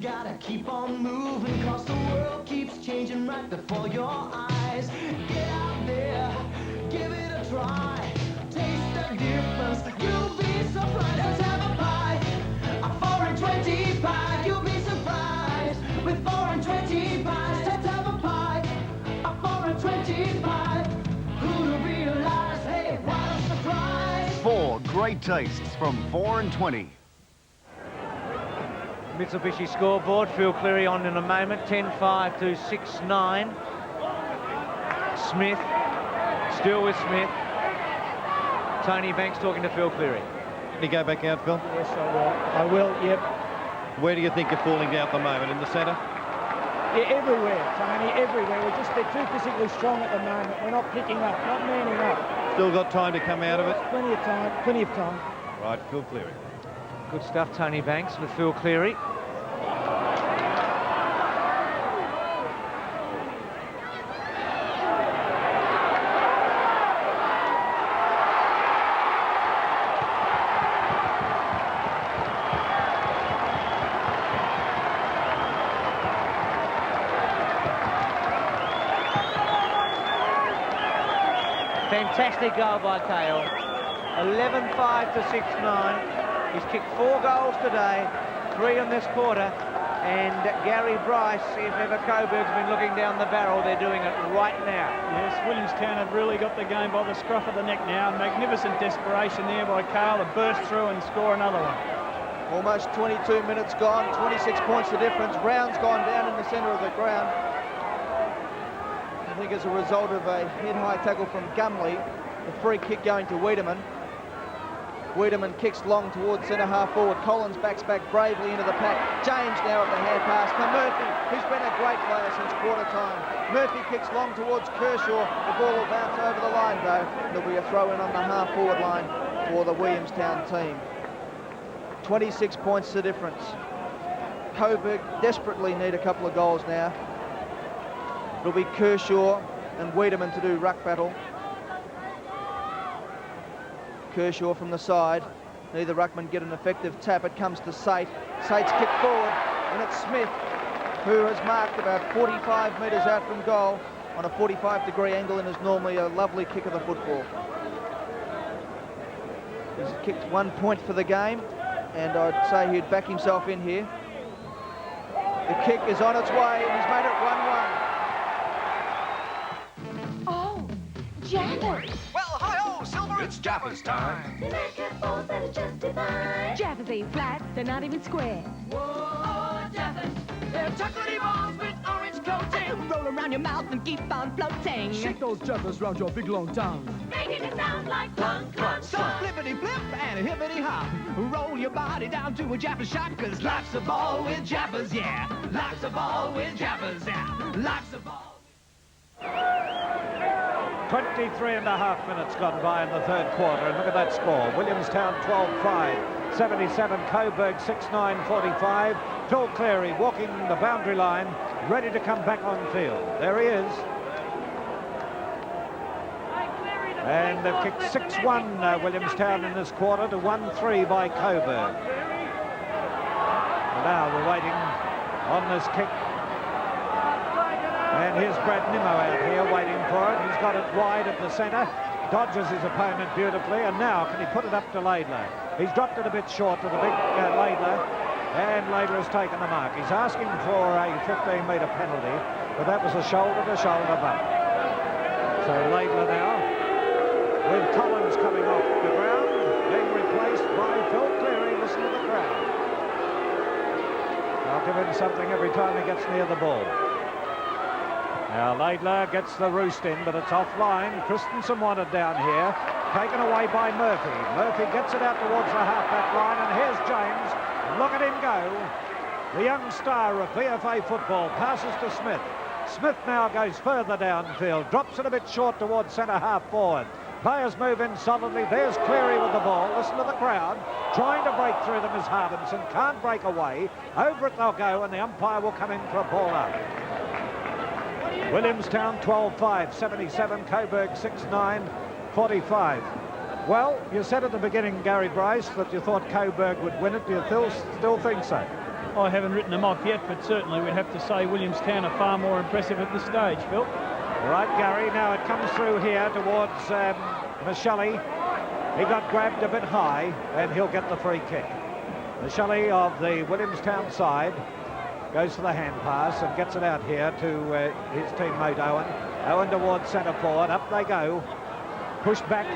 Gotta keep on moving, cause the world keeps changing right before your eyes. Get out there, give it a try. Taste the difference, you'll be surprised. Let's have a pie, a 4 and 20 pie. You'll be surprised with 4 and 20 pies. Let's have a pie, a 4 and 20 pie. Who'd realize, hey, what a surprise. 4 great tastes from 4 and 20. Mitsubishi scoreboard. Phil Cleary on in a moment. 10-5 to 6-9. Smith. Still with Smith. Tony Banks talking to Phil Cleary. Can you go back out, Phil? Yes, I will. Yep. Where do you think you're falling down at the moment? In the centre? Yeah, everywhere, Tony, everywhere. They're too physically strong at the moment. We're not picking up, not manning up. Still got time to come out of it? Plenty of time, plenty of time. Right, Phil Cleary. Good stuff, Tony Banks with Phil Cleary. Fantastic goal by Kale. 11-5 to 6-9. He's kicked 4 goals today, 3 in this quarter. And Gary Bryce, if ever Coburg's been looking down the barrel, they're doing it right now. Yes, Williamstown have really got the game by the scruff of the neck now. Magnificent desperation there by Kale to burst through and score another one. Almost 22 minutes gone, 26 points the difference. Brown's gone down in the centre of the ground. I think as a result of a head-high tackle from Gumley, the free kick going to Wiedemann. Wiedemann kicks long towards centre-half forward. Collins backs back bravely into the pack. James now at the hand pass to Murphy, who's been a great player since quarter time. Murphy kicks long towards Kershaw. The ball will bounce over the line, though. There'll be a throw-in on the half-forward line for the Williamstown team. 26 points the difference. Coburg desperately need a couple of goals now. It'll be Kershaw and Wiedemann to do ruck battle. Kershaw from the side. Neither ruckman get an effective tap. It comes to Sate. Sate's kick forward, and it's Smith, who has marked about 45 metres out from goal on a 45-degree angle and is normally a lovely kick of the football. He's kicked 1 point for the game, and I'd say he'd back himself in here. The kick is on its way, and he's made it 1-1. Jaffers! Well, hi-ho, Silver, it's Jaffers time! They make up balls that are just divine. Jaffers ain't flat, they're not even square. Whoa, Jaffers! They're chocolatey balls with orange coating. Roll around your mouth and keep on floating. Shake those Jaffers round your big long tongue. Making it sound like clunk, clunk, So flippity-flip and hippity-hop. Roll your body down to a Jaffer shot, 'cause life's a ball with Jaffers, yeah. Life's a ball with Jaffers, yeah. Life's a ball. 23.5 minutes gone by in the third quarter, and look at that score. Williamstown 12-5, 77, Coburg 6-9, 45. Phil Cleary walking the boundary line, ready to come back on field. There he is. And they've kicked 6-1 Williamstown in this quarter to 1-3 by Coburg. And now we're waiting on this kick. And here's Brad Nimmo out here waiting for it. He's got it wide at the centre, dodges his opponent beautifully, and now can he put it up to Laidler? He's dropped it a bit short to the big Laidler, and Laidler has taken the mark. He's asking for a 15-metre penalty, but that was a shoulder-to-shoulder bump. So Laidler now, with Collins coming off the ground, being replaced by Phil Cleary. Listen to the crowd. I'll give him something every time he gets near the ball. Now Laidler gets the roost in, but it's offline. Christensen wanted down here. Taken away by Murphy. Murphy gets it out towards the half-back line, and here's James. Look at him go. The young star of VFA football passes to Smith. Smith now goes further downfield, drops it a bit short towards centre-half forward. Players move in solidly. There's Cleary with the ball. Listen to the crowd. Trying to break through them is Harbinson. Can't break away. Over it they'll go, and the umpire will come in for a ball out. Williamstown 12-5, 77, Coburg 6-9, 45. Well, you said at the beginning, Gary Bryce, that you thought Coburg would win it. Do you still think so? I haven't written them off yet, but certainly we'd have to say Williamstown are far more impressive at this stage, Phil. All right, Gary, now it comes through here towards Michelli. He got grabbed a bit high, and he'll get the free kick. Michelli of the Williamstown side goes for the hand pass and gets it out here to his teammate Owen. Owen towards centre forward. Up they go. Pushed back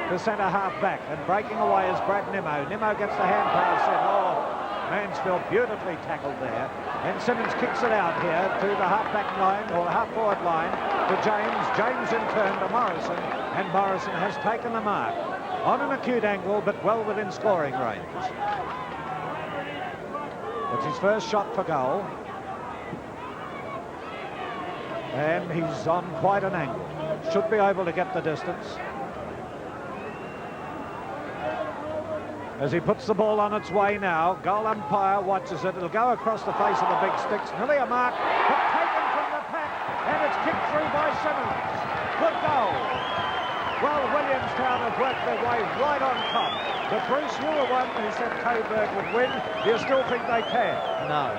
to centre half back, and breaking away is Brad Nimmo. Nimmo gets the hand pass in. Oh, Mansfield beautifully tackled there. And Simmons kicks it out here to the half-back line, or the half-forward line, to James. James in turn to Morrison, and Morrison has taken the mark. On an acute angle, but well within scoring range. It's his first shot for goal. And he's on quite an angle. Should be able to get the distance. As he puts the ball on its way now, goal umpire watches it. It'll go across the face of the big sticks. Nearly a mark, but taken from the pack, and it's kicked through by Simmons. Good goal. Well, Williamstown have worked their way right on top. But Bruce, you were one who said Coburg would win. Do you still think they can? No.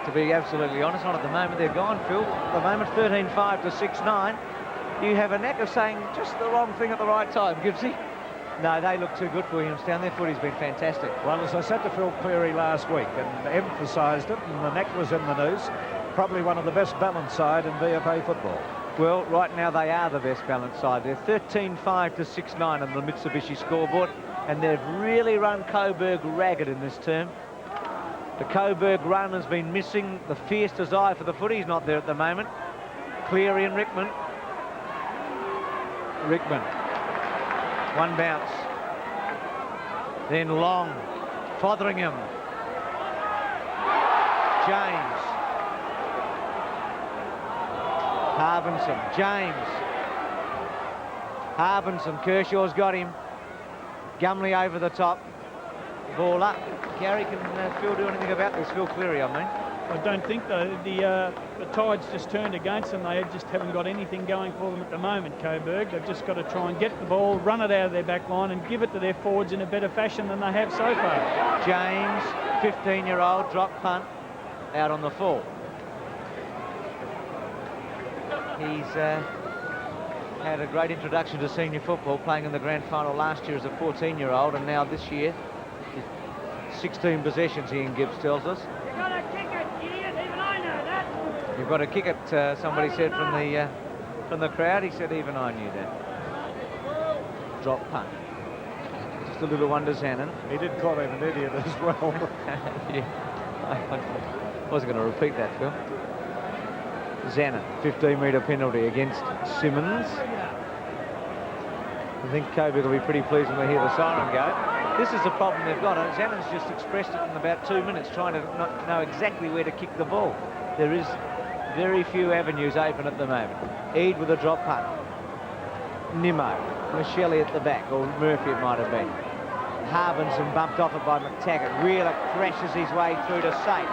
To be absolutely honest, not at the moment. They're gone, Phil. At the moment, 13-5 to 6-9. You have a knack of saying just the wrong thing at the right time, Gibbsy. No, they look too good for Williamstown. Their footy's been fantastic. Well, as I said to Phil Cleary last week and emphasised it, and the neck was in the noose, probably one of the best balanced side in VFA football. Well, right now they are the best balanced side. They're 13-5 to 6-9 on the Mitsubishi scoreboard, and they've really run Coburg ragged in this term. The Coburg run has been missing the fierce desire for the footy. He's not there at the moment. Cleary and Rickman. One bounce. Then Long. Fotheringham. James. Harbinson. James. Harbinson. Kershaw's got him. Gumley over the top. Ball up. Gary, can Phil do anything about this? Phil Cleary, I mean. I don't think the tide's just turned against them. They just haven't got anything going for them at the moment, Coburg. They've just got to try and get the ball, run it out of their back line and give it to their forwards in a better fashion than they have so far. James, 15-year-old, drop punt, out on the full. He's had a great introduction to senior football, playing in the grand final last year as a 14-year-old, and now this year, 16 possessions, Ian Gibbs tells us. You've got to kick it, idiot. Even I know that. You've got to kick it, somebody said from the crowd. He said, even I knew that. Drop punt. Just a little one to Zanin. He did call him an idiot as well. Yeah. I wasn't going to repeat that, Phil. Zanin, 15-metre penalty against Simmons. I think Coburg will be pretty pleased when they hear the siren go. This is the problem they've got, and Zanin's just expressed it in about 2 minutes, trying to not know exactly where to kick the ball. There is very few avenues open at the moment. Eade with a drop punt. Nimmo, Michelli at the back, or Murphy it might have been. Harbinson bumped off it by McTaggart. Wheeler crashes his way through to Sate.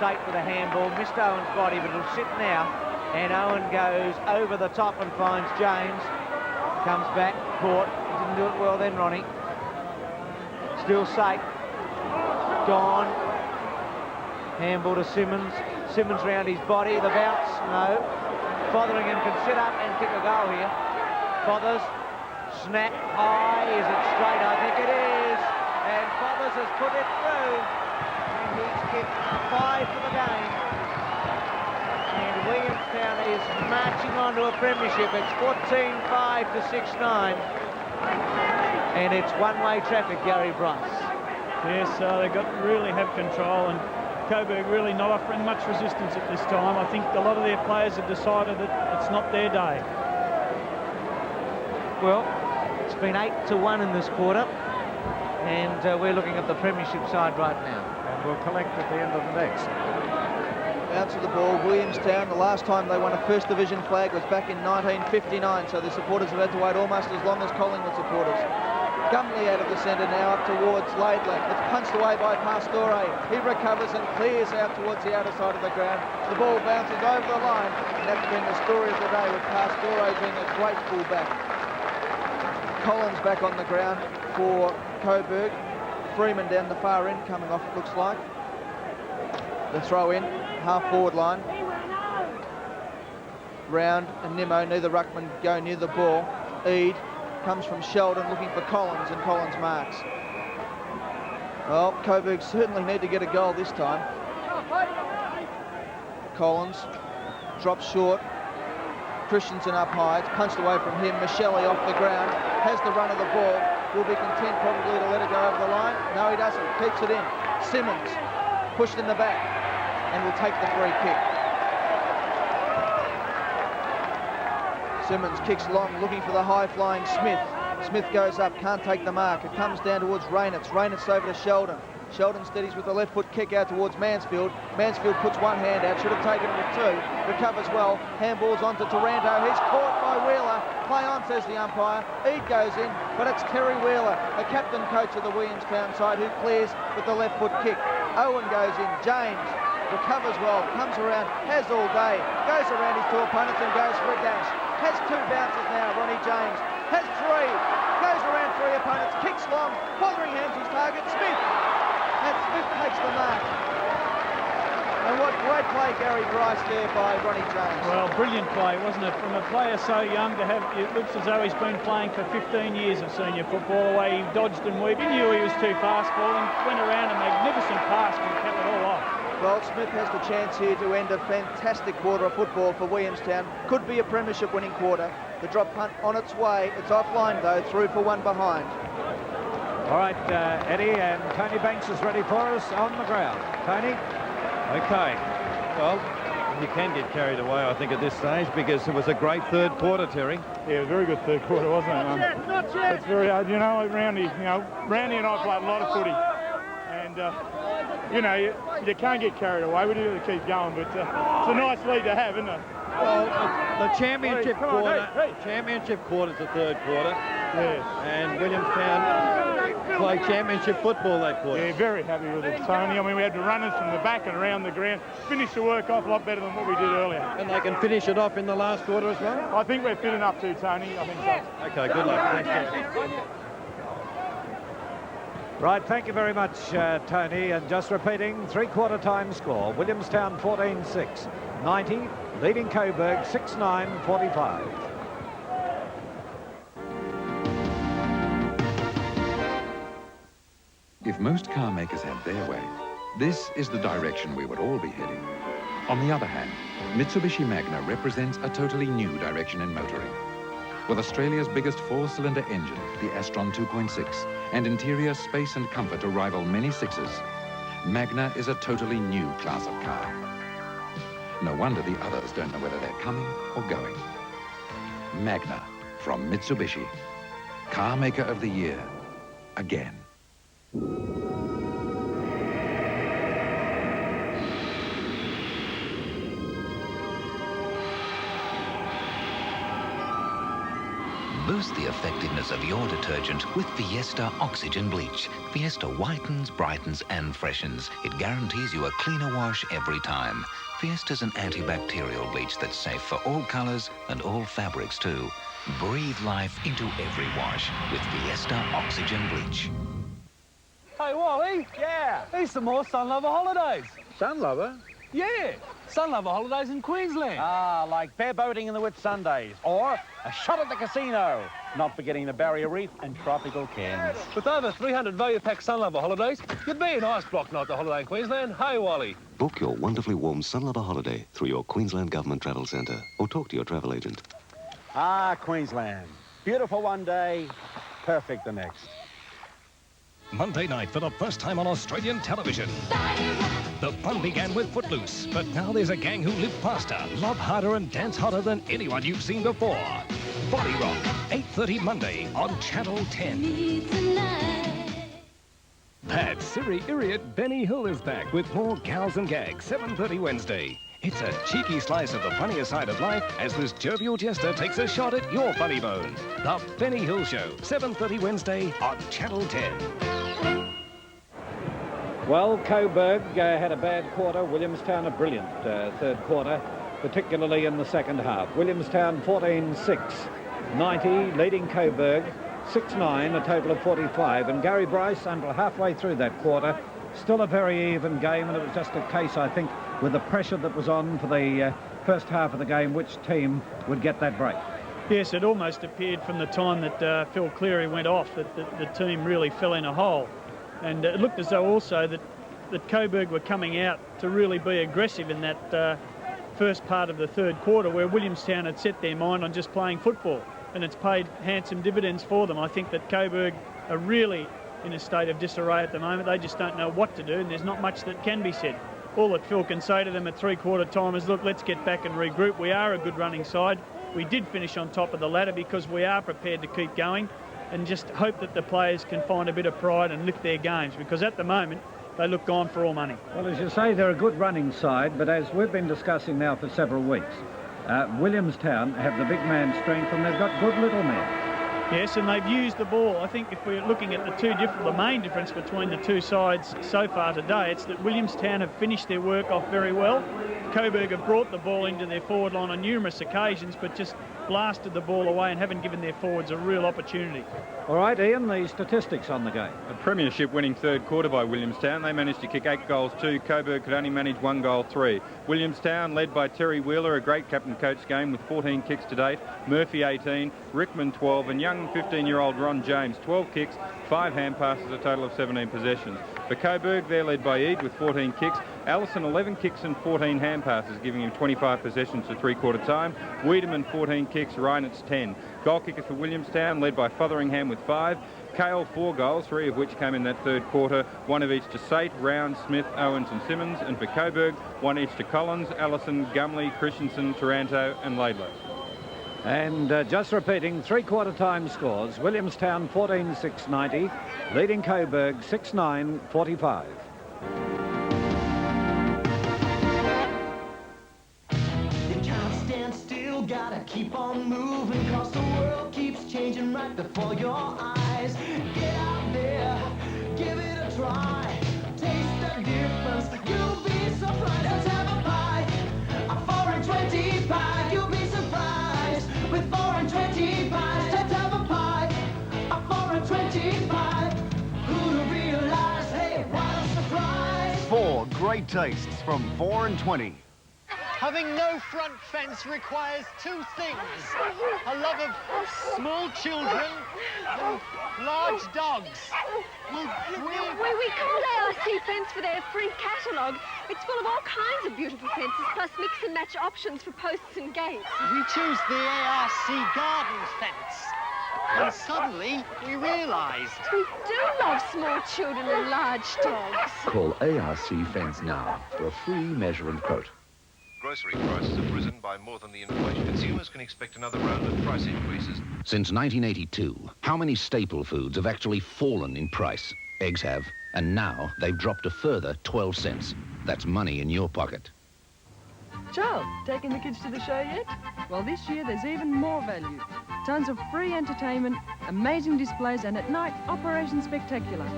Sate with a handball, missed Owen's body, but it'll sit now. And Owen goes over the top and finds James. Comes back, caught. He didn't do it well then, Ronnie. Still Sate. Gone. Handball to Simmons. Simmons round his body. The bounce, no. Fotheringham can sit up and kick a goal here. Fothers. Snap high. Is it straight? I think it is. And Fothers has put it through. And he's kicked 5 for the game. And Williamstown is marching on to a premiership. It's 14-5 to 6-9. And it's one-way traffic, Gary Bryce. Yes, they've really have control, and Coburg really not offering much resistance at this time. I think a lot of their players have decided that it's not their day. Well, it's been 8-1 in this quarter, and we're looking at the premiership side right now. And we'll collect at the end of the next. Bounce of the ball, Williamstown. The last time they won a First Division flag was back in 1959, so the supporters have had to wait almost as long as Collingwood supporters. Gumley out of the centre now up towards Laidler. It's punched away by Pastore. He recovers and clears out towards the outer side of the ground. The ball bounces over the line, and that's been the story of the day, with Pastore being a great fullback. Collins back on the ground for Coburg. Freeman down the far end coming off, it looks like. The throw in, half forward line. Round and Nimmo, neither ruckman go near the ball. Eade comes from Sheldon looking for Collins, and Collins marks. Well, Coburg certainly need to get a goal this time. Collins drops short. Christensen up high. It's punched away from him. Michelli off the ground. Has the run of the ball. Will be content probably to let it go over the line. No, he doesn't. Keeps it in. Simmons pushed in the back and will take the free kick. Simmons kicks long, looking for the high-flying Smith. Smith goes up, can't take the mark. It comes down towards Raynitz. Raynitz over to Sheldon. Sheldon steadies with the left foot kick out towards Mansfield. Mansfield puts one hand out, should have taken it with two. Recovers well, handballs onto Taranto. He's caught by Wheeler. Play on, says the umpire. Eade goes in, but it's Terry Wheeler, the captain coach of the Williamstown side, who clears with the left foot kick. Owen goes in. James recovers well, comes around, has all day, goes around his two opponents and goes for a dash. Has two bounces now, Ronnie James. Has three, goes around three opponents, kicks long, bothering hands his target, Smith. And Smith takes the mark. And what great play, Gary Bryce, there by Ronnie James. Well, brilliant play, wasn't it? From a player so young to have, it looks as though he's been playing for 15 years of senior football. The way he dodged and weaved, he knew he was too fast for him, went around a magnificent pass and kept it all off. Well, Smith has the chance here to end a fantastic quarter of football for Williamstown. Could be a premiership winning quarter. The drop punt on its way. It's offline though, through for one behind. All right, Eddie, and Tony Banks is ready for us on the ground. Tony? Okay. Well, you can get carried away, I think, at this stage, because it was a great third quarter, Terry. Yeah, it was a very good third quarter, wasn't it? Not yet. It's very hard. You know, Roundy and I played a lot of footy. And, you know, you can't get carried away. We do have to keep going, but it's a nice lead to have, isn't it? Well, the championship quarter, championship quarter's the third quarter. Yes. And Williamstown played championship football that quarter. Yeah, very happy with it, Tony. I mean, we had the runners from the back and around the ground. Finished the work off a lot better than what we did earlier. And they can finish it off in the last quarter as well? I think we're fit enough to, Tony. I think so. Okay, good luck. Thanks, Terry. Right, thank you very much, Tony. And just repeating, three-quarter time score. Williamstown 14-6, 90, leading Coburg 6-9, 45. If most car makers had their way, this is the direction we would all be heading. On the other hand, Mitsubishi Magna represents a totally new direction in motoring. With Australia's biggest four-cylinder engine, the Astron 2.6, and interior space and comfort to rival many sixes, Magna is a totally new class of car. No wonder the others don't know whether they're coming or going. Magna from Mitsubishi. Car Maker of the Year. Again. Boost the effectiveness of your detergent with Fiesta Oxygen Bleach. Fiesta whitens, brightens and freshens. It guarantees you a cleaner wash every time. Fiesta's an antibacterial bleach that's safe for all colours and all fabrics too. Breathe life into every wash with Fiesta Oxygen Bleach. Hey, Wally. Yeah? Here's some more Sunlover holidays. Sunlover? Yeah, Sunlover holidays in Queensland. Ah, like fair boating in the Whitsundays, or a shot at the casino. Not forgetting the Barrier Reef and tropical Cairns. With over 300 value-pack Sunlover holidays, you'd be an ice block night to holiday in Queensland. Hey, Wally. Book your wonderfully warm Sunlover holiday through your Queensland Government Travel Centre or talk to your travel agent. Ah, Queensland. Beautiful one day, perfect the next. Monday night for the first time on Australian television. The fun began with Footloose, but now there's a gang who live faster, love harder and dance hotter than anyone you've seen before. Body Rock, 8:30 Monday on Channel 10. Pat Siri Iriot Benny Hill is back with more Gals and Gags, 7:30 Wednesday. It's a cheeky slice of the funnier side of life as this jovial jester takes a shot at your funny bone. The Benny Hill Show, 7:30 Wednesday on Channel 10. Well, Coburg had a bad quarter. Williamstown a brilliant third quarter, particularly in the second half. Williamstown 14-6, 90, leading Coburg 6-9, a total of 45. And Gary Bryce, until halfway through that quarter, still a very even game, and it was just a case, I think, with the pressure that was on for the first half of the game, which team would get that break. Yes, it almost appeared from the time that Phil Cleary went off that the team really fell in a hole. And it looked as though also that Coburg were coming out to really be aggressive in that first part of the third quarter, where Williamstown had set their mind on just playing football. And it's paid handsome dividends for them. I think that Coburg are really in a state of disarray at the moment. They just don't know what to do, and there's not much that can be said. All that Phil can say to them at three-quarter time is, look, let's get back and regroup. We are a good running side. We did finish on top of the ladder because we are prepared to keep going. and just hope that the players can find a bit of pride and lift their games, because at the moment they look gone for all money. Well, as you say, they're a good running side, but as we've been discussing now for several weeks, Williamstown have the big man strength and they've got good little men. Yes, and they've used the ball. I think if we're looking at the main difference between the two sides so far today, it's that Williamstown have finished their work off very well. Coburg have brought the ball into their forward line on numerous occasions, but just blasted the ball away and haven't given their forwards a real opportunity. All right, Ian, the statistics on the game. A premiership winning third quarter by Williamstown. They managed to kick 8 goals 2. Coburg could only manage 1 goal 3. Williamstown led by Terry Wheeler, a great captain-coach game with 14 kicks to date. Murphy 18, Rickman 12, and young 15-year-old Ron James 12 kicks, 5 hand passes, a total of 17 possessions. For Coburg, they're led by Eade with 14 kicks. Allison 11 kicks and 14 hand passes, giving him 25 possessions to three-quarter time. Wiedemann 14 kicks, Reinitz 10. Goal kickers for Williamstown led by Fotheringham with 5. Kale 4 goals, 3 of which came in that third quarter, 1 of each to Sate, Round, Smith, Owens and Simmons, and for Coburg, 1 each to Collins, Allison, Gumley, Christensen, Taranto and Laidlaw. And just repeating, three-quarter time scores: Williamstown 14-6-90, leading Coburg 6-9-45. Gotta keep on moving, cause the world keeps changing right before your eyes. Get out there, give it a try, taste the difference, you'll be surprised. Let's have a pie, a 4 and 20 pie, you'll be surprised. With 4 and 20 pies, let's have a pie, a 4 and 20 pie. Who'd realize, hey, what a surprise. 4 great tastes from 4 and 20. Having no front fence requires 2 things: a love of small children and large dogs. We called ARC Fence for their free catalogue. It's full of all kinds of beautiful fences, plus mix and match options for posts and gates. We choose the ARC garden fence. And suddenly, we realised. We do love small children and large dogs. Call ARC Fence now for a free measure and quote. Grocery prices have risen by more than the inflation. Consumers can expect another round of price increases. Since 1982, how many staple foods have actually fallen in price? Eggs have, and now they've dropped a further 12 cents. That's money in your pocket. Child, taking the kids to the show yet? Well, this year there's even more value. Tons of free entertainment, amazing displays, and at night, Operation Spectacular.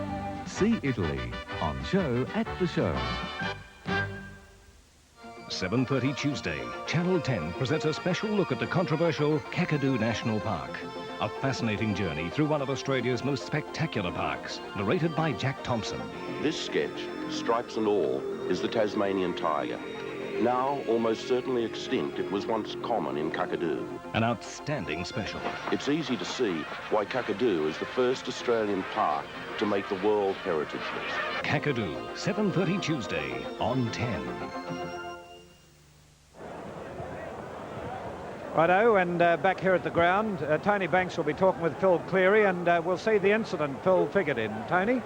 See Italy on Show at the Show. 7:30 Tuesday, Channel 10 presents a special look at the controversial Kakadu National Park. A fascinating journey through one of Australia's most spectacular parks, narrated by Jack Thompson. This sketch, Stripes and All, is the Tasmanian tiger. Now almost certainly extinct, it was once common in Kakadu. An outstanding special. It's easy to see why Kakadu is the first Australian park to make the World Heritage List. Kakadu, 7:30 Tuesday on 10. Righto, and back here at the ground, Tony Banks will be talking with Phil Cleary, and we'll see the incident Phil figured in. Tony?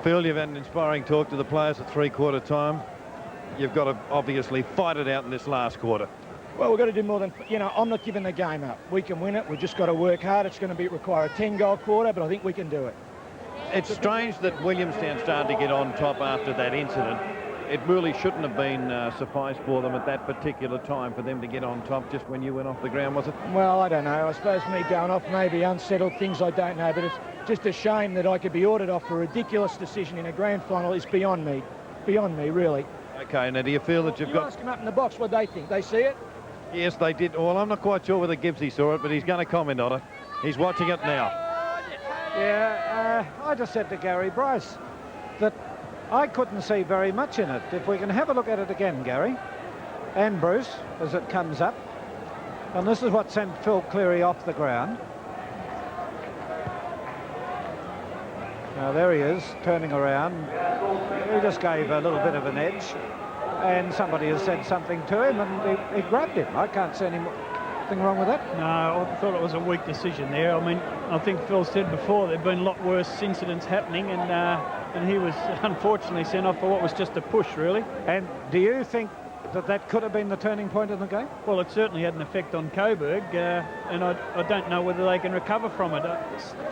Phil, you've had an inspiring talk to the players at three-quarter time. You've got to obviously fight it out in this last quarter. Well, we've got to do more than, I'm not giving the game up. We can win it. We've just got to work hard. It's going to require a 10-goal quarter, but I think we can do it. It's strange that Williamstown started to get on top after that incident. It really shouldn't have been sufficed for them at that particular time for them to get on top just when you went off the ground, was it? Well, I don't know. I suppose me going off maybe unsettled things, I don't know. But it's just a shame that I could be ordered off for a ridiculous decision in a grand final. Is beyond me. Beyond me, really. OK, now do you feel that you've got... ask them up in the box what they think. They see it? Yes, they did. Well, I'm not quite sure whether Gibbsy saw it, but he's going to comment on it. He's watching it now. Yeah, I just said to Gary Bryce that I couldn't see very much in it. If we can have a look at it again, Gary, and Bruce, as it comes up. And this is what sent Phil Cleary off the ground. Now, there he is, turning around. He just gave a little bit of an edge, and somebody has said something to him, and he grabbed him. I can't see anything wrong with that. No, I thought it was a weak decision there. I mean, I think Phil said before there've been a lot worse incidents happening, and he was unfortunately sent off for what was just a push, really. And do you think that could have been the turning point in the game? Well, it certainly had an effect on Coburg, and I don't know whether they can recover from it.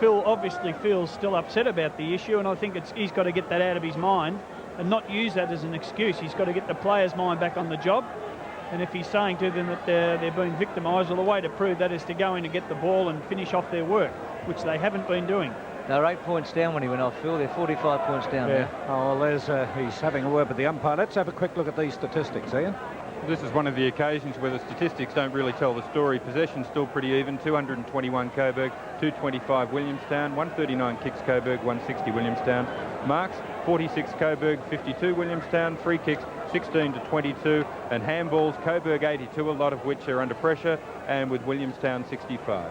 Phil obviously feels still upset about the issue, and I think he's got to get that out of his mind and not use that as an excuse. He's got to get the players' mind back on the job. And if he's saying to them that they're being victimised, well, the way to prove that is to go in and get the ball and finish off their work, which they haven't been doing. They're 8 points down when he went off, Phil. They're 45 points down now. Oh, well, he's having a word with the umpire. Let's have a quick look at these statistics, Ian. This is one of the occasions where the statistics don't really tell the story. Possession's still pretty even, 221 Coburg, 225 Williamstown, 139 kicks Coburg, 160 Williamstown. Marks, 46 Coburg, 52 Williamstown. Free kicks, 16 to 22. And handballs, Coburg 82, a lot of which are under pressure, and with Williamstown 65.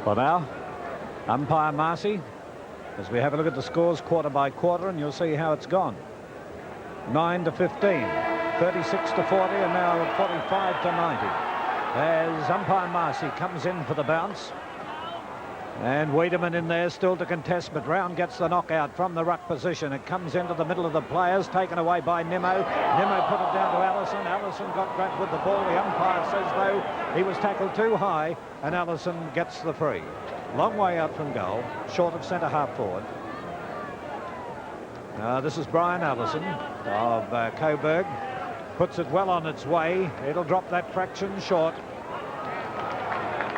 Well, now, umpire Marcy, as we have a look at the scores quarter by quarter, and you'll see how it's gone. 9 to 15, 36 to 40, and now 45 to 90. As umpire Marcy comes in for the bounce. And Wiedemann in there still to contest, but Round gets the knockout from the ruck position. It comes into the middle of the players, taken away by Nimmo. Nimmo put it down to Allison. Allison got grabbed with the ball. The umpire says, though, he was tackled too high, and Allison gets the free. Long way out from goal, short of centre half forward. This is Brian Allison of Coburg. Puts it well on its way. It'll drop that fraction short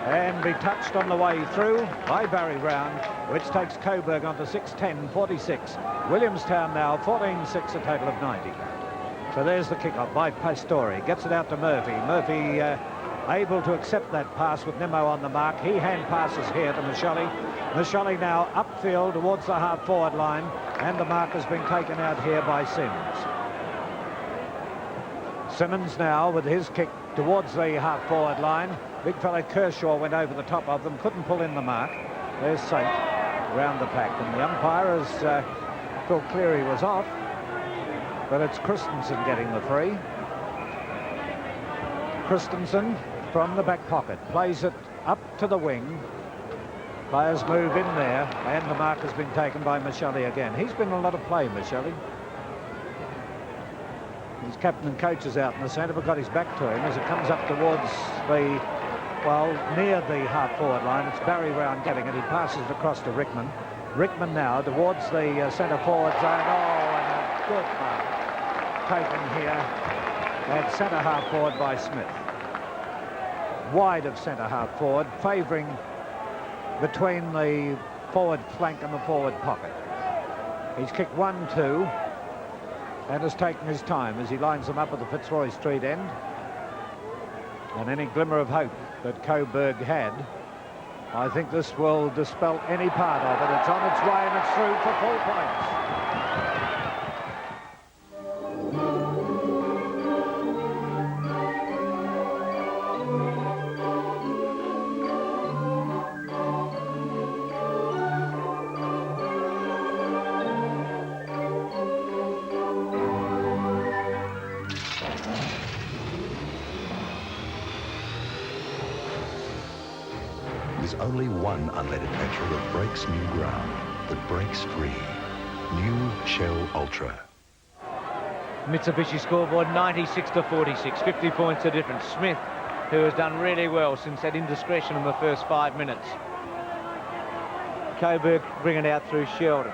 and be touched on the way through by Barry Round, which takes Coburg on to 6-10-46. Williamstown now 14-6, a total of 90. So there's the kick-off by Pastore. Gets it out to Murphy. Murphy able to accept that pass with Nimmo on the mark. He hand passes here to Micheli. Micheli now upfield towards the half-forward line, and the mark has been taken out here by Sims. Simmons now with his kick towards the half-forward line. Big fellow Kershaw went over the top of them, couldn't pull in the mark. There's Saint round the pack, and the umpire, as Phil Cleary was off, but it's Christensen getting the free. Christensen from the back pocket plays it up to the wing. Players move in there, and the mark has been taken by Micheli again. He's been a lot of play, Micheli. His captain and coach is out in the centre, but got his back to him as it comes up towards the, well, near the half-forward line. It's Barry Round getting it. He passes it across to Rickman. Rickman now towards the centre-forward zone. Oh, and a good mark taken here at centre-half-forward by Smith. Wide of centre-half-forward, favouring between the forward flank and the forward pocket. He's kicked 1-2. And has taken his time as he lines them up at the Fitzroy Street end. And any glimmer of hope that Coburg had, I think this will dispel any part of it. It's on its way and it's through for 4 points. There's only one unleaded petrol that breaks new ground, that breaks free. New Shell Ultra. Mitsubishi scoreboard 96 to 46, 50 points the difference. Smith, who has done really well since that indiscretion in the first 5 minutes. Coburg bring it out through Sheldon.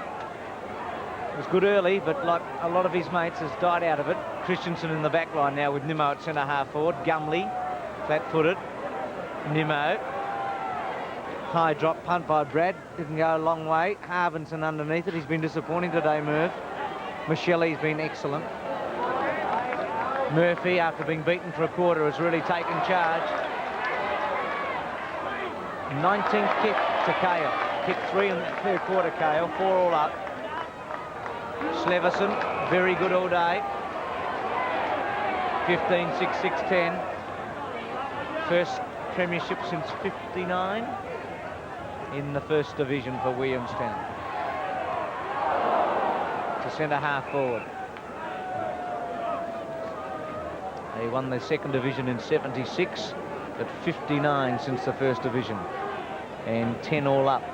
It was good early, but like a lot of his mates, has died out of it. Christensen in the back line now with Nimmo at centre half forward. Gumley, flat-footed. Nimmo. High drop punt by Brad. Didn't go a long way. Harvinson underneath it. He's been disappointing today, Merv. Micheli's been excellent. Murphy, after being beaten for a quarter, has really taken charge. 19th kick to Kale. Kick 3 in the third quarter, Kale. 4 all up. Sleverson, very good all day. 15-6, 6-10. First premiership since 59 in the first division for Williamstown. To centre half forward. They won the second division in 76, but 59 since the first division. And 10 all up.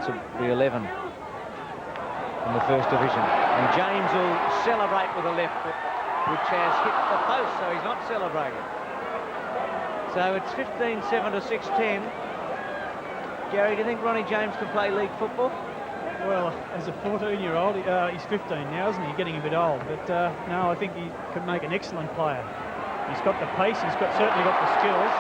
So it'll be 11 in the first division. And James will celebrate with a left foot, which has hit the post, so he's not celebrating. So it's 15-7 to 6-10. Gary, do you think Ronnie James can play league football? Well, as a 14-year-old, he's 15 now, isn't he? Getting a bit old. But no, I think he could make an excellent player. He's got the pace, he's certainly got the skills.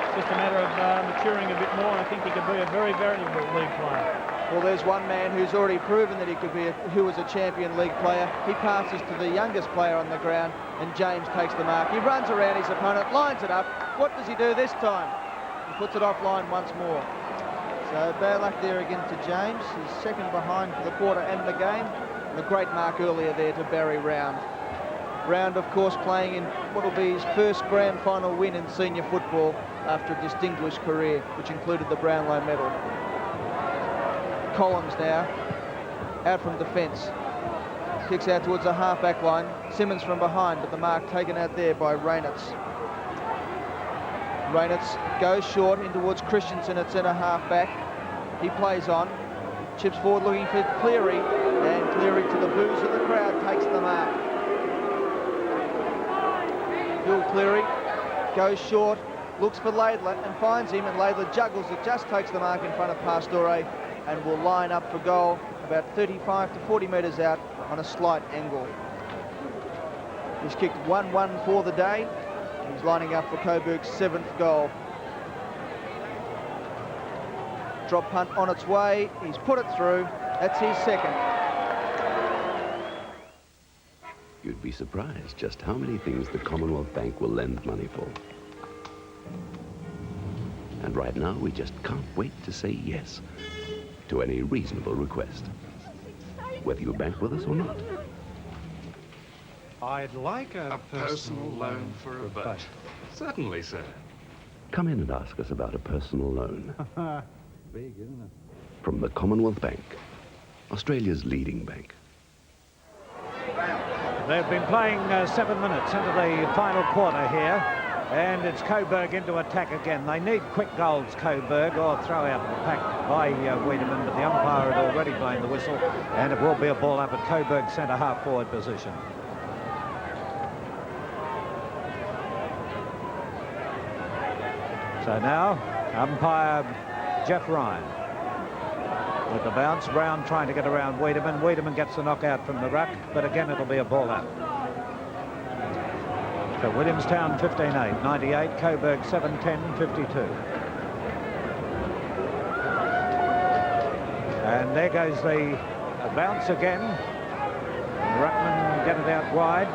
It's just a matter of maturing a bit more, and I think he could be a very valuable league player. Well, there's one man who's already proven that he could be who was a champion league player. He passes to the youngest player on the ground, and James takes the mark. He runs around his opponent, lines it up. What does he do this time? He puts it offline once more. So bad luck there again to James. He's second behind for the quarter and the game. And a great mark earlier there to Barry Round. Round, of course, playing in what will be his first grand final win in senior football after a distinguished career, which included the Brownlow medal. Collins now, out from defence. Kicks out towards the half-back line. Simmons from behind, but the mark taken out there by Raynitz. Raynitz goes short in towards Christensen at centre half-back. He plays on, chips forward looking for Cleary, and Cleary, to the boos of the crowd, takes the mark. Bill Cleary goes short, looks for Laidler and finds him, and Laidler juggles it, just takes the mark in front of Pastore, and will line up for goal about 35 to 40 metres out on a slight angle. He's kicked 1-1 for the day. He's lining up for Coburg's 7th goal. Drop punt on its way. He's put it through. That's his second. You'd be surprised just how many things the Commonwealth Bank will lend money for. And right now, we just can't wait to say yes to any reasonable request, whether you bank with us or not. I'd like a personal loan for a boat. Certainly, sir. Come in and ask us about a personal loan. Big, isn't it? From the Commonwealth Bank, Australia's leading bank. They've been playing 7 minutes into the final quarter here, and it's Coburg into attack again. They need quick goals, Coburg, or throw out the pack by Wiedemann, but the umpire had already blown the whistle, and it will be a ball up at Coburg's centre half-forward position. So now, umpire Jeff Ryan. With the bounce, Brown trying to get around Wiedemann. Wiedemann gets the knockout from the ruck, but again it'll be a ball up. So Williamstown 15-8, 98, Coburg 7-10, 52. And there goes the bounce again. Ruckman get it out wide.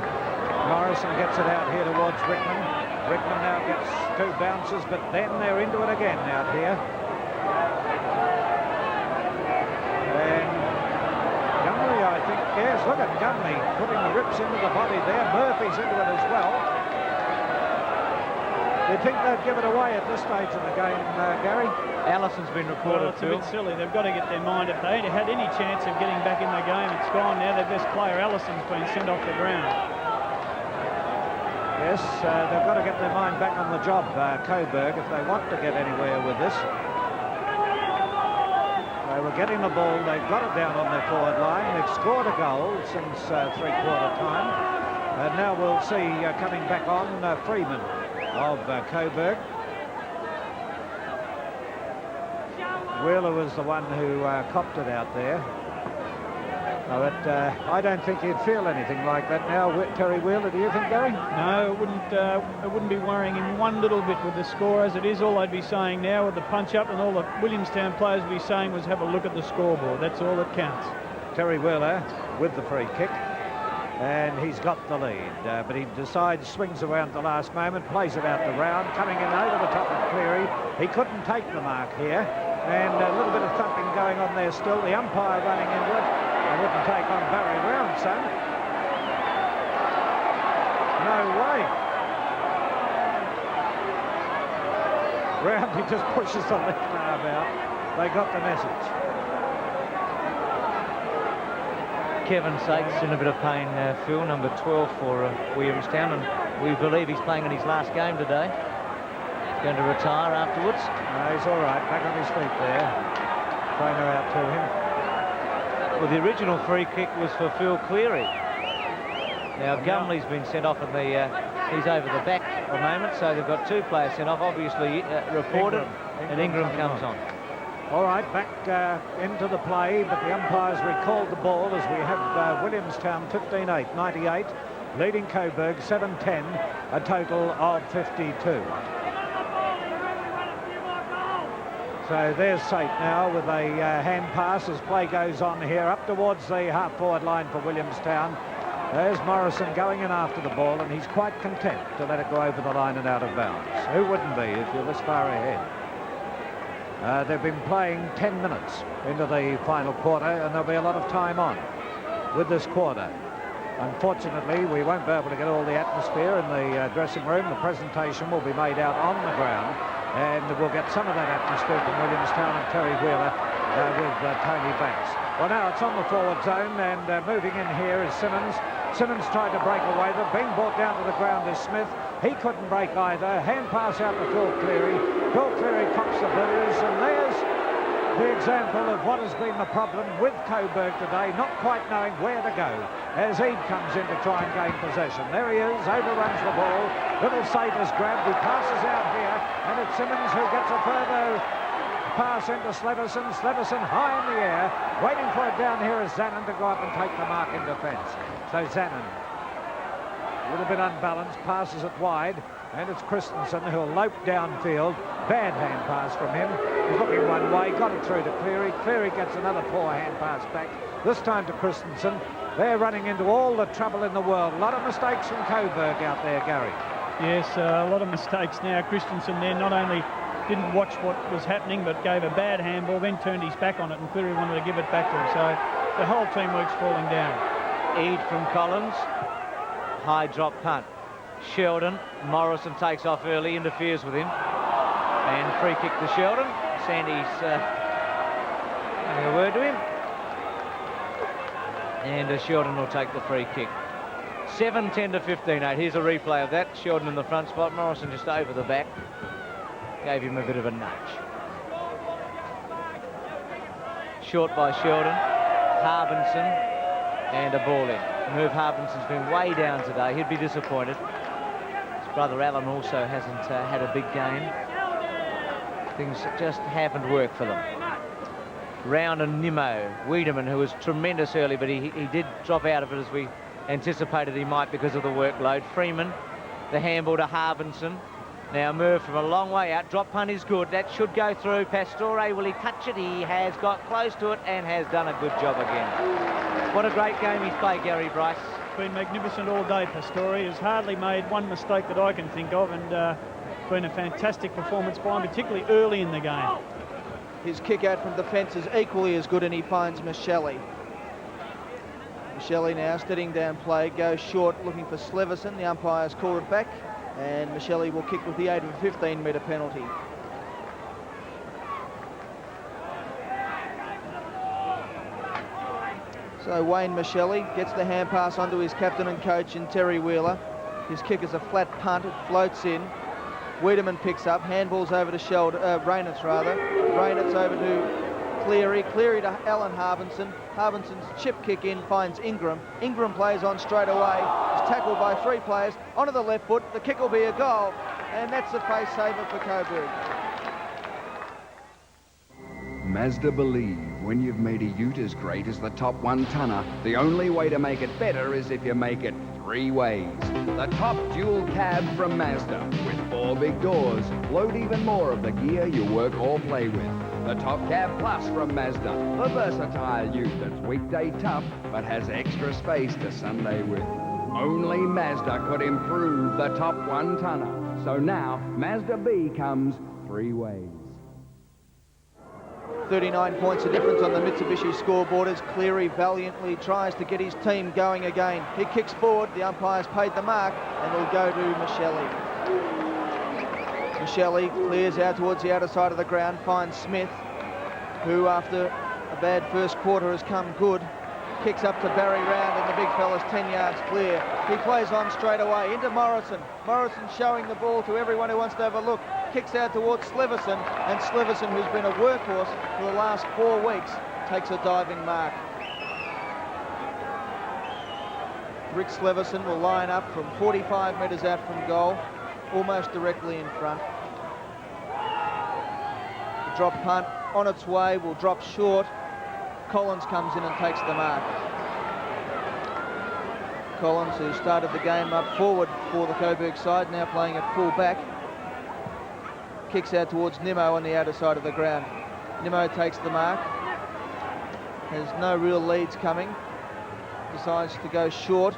Morrison gets it out here towards Rickman. Rickman now gets 2 bounces, but then they're into it again out here. And Gumley, I think, yes, look at Gumley putting the rips into the body there. Murphy's into it as well. Do you think they'd give it away at this stage of the game, Gary? Allison's been reported. Well, it's a bit silly. They've got to get their mind. If they had any chance of getting back in the game, it's gone now. Their best player, Allison's been sent off the ground. Yes, they've got to get their mind back on the job, Coburg, if they want to get anywhere with this. They were getting the ball, they've got it down on their forward line. They've scored a goal since three-quarter time. And now we'll see coming back on Freeman of Coburg. Wheeler was the one who copped it out there. But I don't think he'd feel anything like that now, Terry Wheeler. Do you think, Gary? No, it wouldn't be worrying him one little bit with the score as it is. All they'd be saying now with the punch-up and all the Williamstown players would be saying was have a look at the scoreboard. That's all that counts. Terry Wheeler with the free kick, and he's got the lead. But he decides, swings around at the last moment, plays it out the round, coming in over the top of Cleary. He couldn't take the mark here, and a little bit of thumping going on there still. The umpire running into it. I wouldn't take on Barry Round, son. No way. Round, he just pushes the left arm out. They got the message. Kevin Sakes in a bit of pain, Phil, number 12 for Williamstown, and we believe he's playing in his last game today. He's going to retire afterwards. No, he's all right, back on his feet there. Trainer out to him. Well, the original free kick was for Phil Cleary. Now, Gumley's been sent off and he's over the back at the moment, so they've got two players sent off, obviously reported, and Ingram comes on. All right, back into the play, but the umpires recalled the ball as we have Williamstown 15-8, 98, leading Coburg 7-10, a total of 52. So there's Sate now with a hand pass as play goes on here up towards the half-forward line for Williamstown. There's Morrison going in after the ball, and he's quite content to let it go over the line and out of bounds. Who wouldn't be if you're this far ahead? They've been playing 10 minutes into the final quarter, and there'll be a lot of time on with this quarter. Unfortunately, we won't be able to get all the atmosphere in the dressing room. The presentation will be made out on the ground, and we'll get some of that atmosphere from Williamstown and Terry Wheeler with Tony Banks. Well, now it's on the forward zone, and moving in here is Simmons. Simmons tried to break away, but being brought down to the ground is Smith. He couldn't break either. Hand pass out to Phil Cleary. Phil Cleary cops the blues, and there's the example of what has been the problem with Coburg today, not quite knowing where to go as Eade comes in to try and gain possession. There he is, overruns the ball. Little Sate is grabbed, he passes out here, and it's Simmons who gets a further pass into Sleverson. Sleverson high in the air. Waiting for it down here is Zanin to go up and take the mark in defence. So Zanin, a little bit unbalanced, passes it wide, and it's Christensen who'll lope downfield. Bad hand pass from him. He's looking one way, got it through to Cleary. Cleary gets another poor hand pass back, this time to Christensen. They're running into all the trouble in the world. A lot of mistakes from Coburg out there, Gary. Yes, a lot of mistakes now. Christensen there not only didn't watch what was happening, but gave a bad handball, then turned his back on it, and Cleary wanted to give it back to him. So the whole teamwork's falling down. Eade from Collins. High drop punt. Sheldon. Morrison takes off early, interferes with him. And free kick to Sheldon. Sandy's having a word to him. And Sheldon will take the free kick. 7-10 to 15-8. Here's a replay of that. Sheldon in the front spot. Morrison just over the back. Gave him a bit of a nudge. Short by Sheldon. Harbinson. And a ball in. Merv Harbinson's been way down today. He'd be disappointed. His brother Alan also hasn't had a big game. Things just haven't worked for them. Round and Nimmo. Wiedemann, who was tremendous early, but he did drop out of it as we anticipated he might because of the workload. Freeman, the handball to Harbinson. Now Merv from a long way out. Drop punt is good. That should go through. Pastore, will he touch it? He has got close to it and has done a good job again. What a great game he's played, Gary Bryce. Been magnificent all day. Pastore has hardly made one mistake that I can think of, and been a fantastic performance by him, particularly early in the game. His kick out from defence is equally as good, and he finds Michelli. Michelli now steadying down play, goes short looking for Sleverson. The umpires call it back, and Michelli will kick with the aid of a 15-metre penalty. So Wayne Michelli gets the hand pass onto his captain and coach in Terry Wheeler. His kick is a flat punt, it floats in. Wiedemann picks up, handballs over to Raynitz rather. Raynitz over to Cleary. Cleary to Alan Harbinson. Harbinson's chip kick in finds Ingram. Ingram plays on straight away. Is tackled by three players onto the left foot. The kick will be a goal, and that's a pace saver for Coburg. Mazda believe when you've made a ute as great as the top one-tonner, the only way to make it better is if you make it three ways. The top dual cab from Mazda with 4 big doors load even more of the gear you work or play with. The top cab plus from Mazda, the versatile ute that's weekday tough but has extra space to Sunday with. Only Mazda could improve the top one-tonner. So now Mazda B comes three ways. 39 points of difference on the Mitsubishi scoreboard as Cleary valiantly tries to get his team going again. He kicks forward, the umpires paid the mark, and it'll go to Michelli. Michelli clears out towards the outer side of the ground, finds Smith, who after a bad first quarter has come good. Kicks up to Barry Round, and the big fella's 10 yards clear. He plays on straight away into Morrison. Morrison showing the ball to everyone who wants to have a look. Kicks out towards Sleverson, and Sleverson, who's been a workhorse for the last 4 weeks, takes a diving mark. Rick Sleverson will line up from 45 metres out from goal, almost directly in front. The drop punt on its way will drop short. Collins comes in and takes the mark. Collins, who started the game up forward for the Coburg side, now playing at full back. Kicks out towards Nimmo on the outer side of the ground. Nimmo takes the mark. Has no real leads coming. Decides to go short,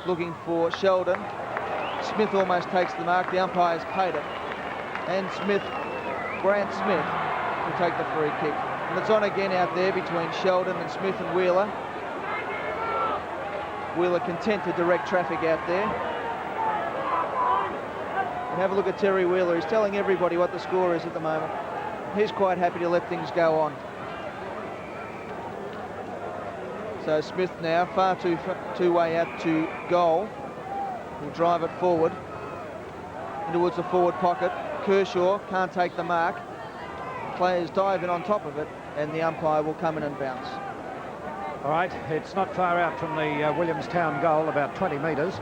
looking for Sheldon. Smith almost takes the mark. The umpire's paid it. And Grant Smith, will take the free kick. And it's on again out there between Sheldon and Smith and Wheeler. Wheeler content to direct traffic out there. And have a look at Terry Wheeler. He's telling everybody what the score is at the moment. He's quite happy to let things go on. So Smith now, far too way out to goal. Will drive it forward towards the forward pocket. Kershaw can't take the mark. Players dive in on top of it, and the umpire will come in and bounce. All right, it's not far out from the Williamstown goal, about 20 metres.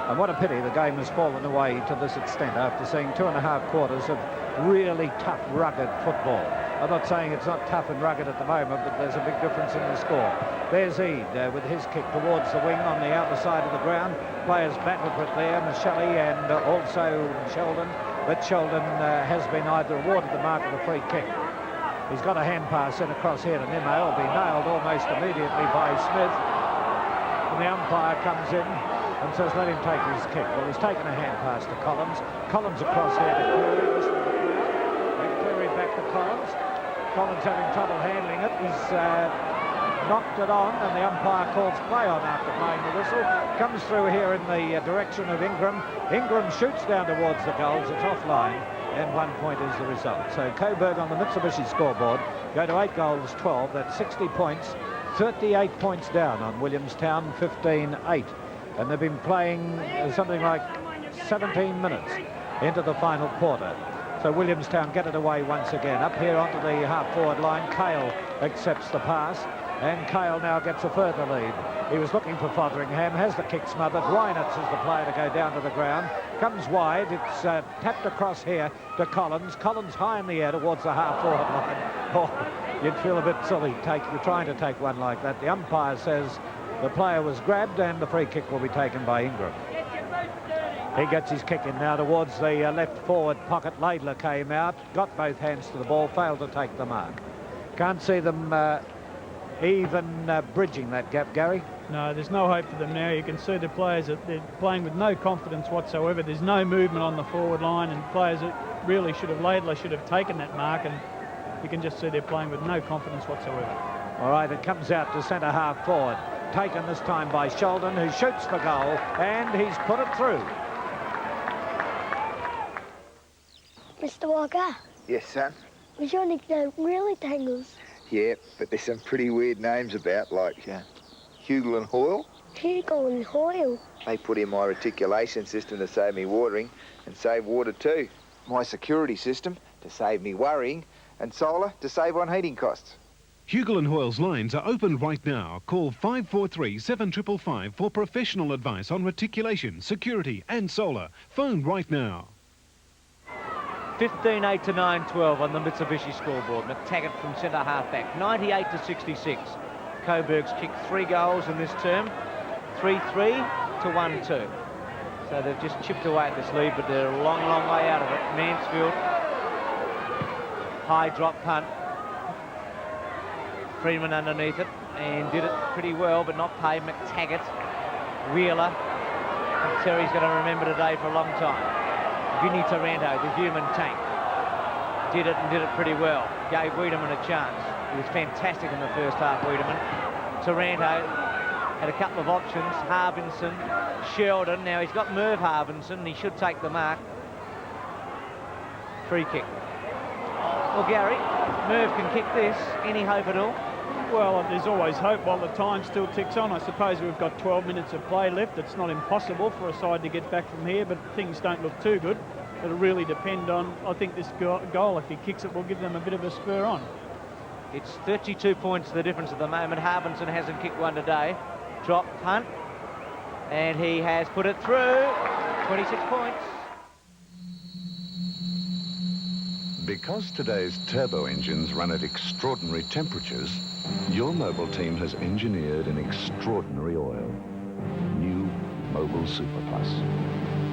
And what a pity the game has fallen away to this extent after seeing 2.5 quarters of really tough, rugged football. I'm not saying it's not tough and rugged at the moment, but there's a big difference in the score. There's Eade with his kick towards the wing on the outer side of the ground. Players battle for it there, Michelli and also Sheldon. But Sheldon has been either awarded the mark of the free kick. He's got a hand pass in across here to Nimmo. Will be nailed almost immediately by Smith. And the umpire comes in and says, let him take his kick. Well, he's taken a hand pass to Collins. Collins across here to Cleary. And Cleary back to Collins. Collins having trouble handling it. He's knocked it on, and the umpire calls play on after playing the whistle. Comes through here in the direction of Ingram. Ingram shoots down towards the goals. It's offline, and 1 point is the result. So Coburg on the Mitsubishi scoreboard go to 8 goals, 12. That's 60 points, 38 points down on Williamstown, 15-8. And they've been playing something like 17 minutes into the final quarter. So Williamstown get it away once again. Up here onto the half-forward line, Cale accepts the pass, and Cale now gets a further lead. He was looking for Fotheringham, has the kick smothered. Reinitz is the player to go down to the ground. Comes wide, it's tapped across here to Collins. Collins high in the air towards the half-forward line. Oh, you'd feel a bit silly trying to take one like that. The umpire says the player was grabbed, and the free kick will be taken by Ingram. He gets his kick in now towards the left forward pocket. Laidler came out, got both hands to the ball, failed to take the mark. Can't see them even bridging that gap, Gary. No, there's no hope for them now. You can see the players they're playing with no confidence whatsoever. There's no movement on the forward line, and players that really Laidler should have taken that mark, and you can just see they're playing with no confidence whatsoever. All right, it comes out to centre half forward. Taken this time by Sheldon, who shoots the goal, and he's put it through. Mr. Walker? Yes, son? Was your nickname really Tangles? Yeah, but there's some pretty weird names about, like Hugel and Hoyle. Hugel and Hoyle? They put in my reticulation system to save me watering, and save water too. My security system to save me worrying, and solar to save on heating costs. Hugel and Hoyle's lines are open right now. Call 543-7555 for professional advice on reticulation, security and solar. Phone right now. 15-8 to 9-12 on the Mitsubishi scoreboard. McTaggart from centre half-back, 98 to 66. Coburg's kicked 3 goals in this term, 3-3 to 1-2. So they've just chipped away at this lead, but they're a long, long way out of it. Mansfield, high drop punt. Freeman underneath it, and did it pretty well, but not pay. McTaggart, Wheeler, and Terry's going to remember today for a long time. Vinny Taranto, the human tank, did it and did it pretty well. Gave Wiedemann a chance. He was fantastic in the first half, Wiedemann. Taranto had a couple of options. Harbinson, Sheldon. Now he's got Merv Harbinson, and he should take the mark. Free kick. Well, Gary, Merv can kick this. Any hope at all? Well, there's always hope while the time still ticks on. I suppose we've got 12 minutes of play left. It's not impossible for a side to get back from here, but things don't look too good. It'll really depend on, I think, this goal. If he kicks it, will give them a bit of a spur on. It's 32 points the difference at the moment. Harbinson hasn't kicked one today. Drop, punt, And he has put it through. 26 points. Because today's turbo engines run at extraordinary temperatures, your mobile team has engineered an extraordinary oil. New Mobil Super Plus.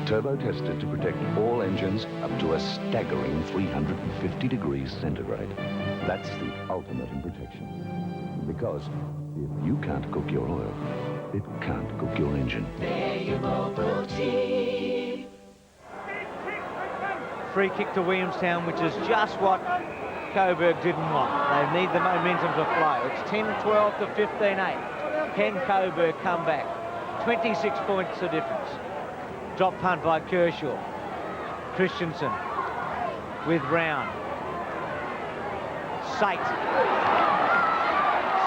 Turbo tested to protect all engines up to a staggering 350 degrees centigrade. That's the ultimate in protection. Because if you can't cook your oil, it can't cook your engine. Free kick to Williamstown, which is just what Coburg didn't want. They need the momentum to flow. It's 10-12 to 15-8. Can Coburg come back? 26 points the difference. Drop punt by Kershaw. Christensen with Round. Sate.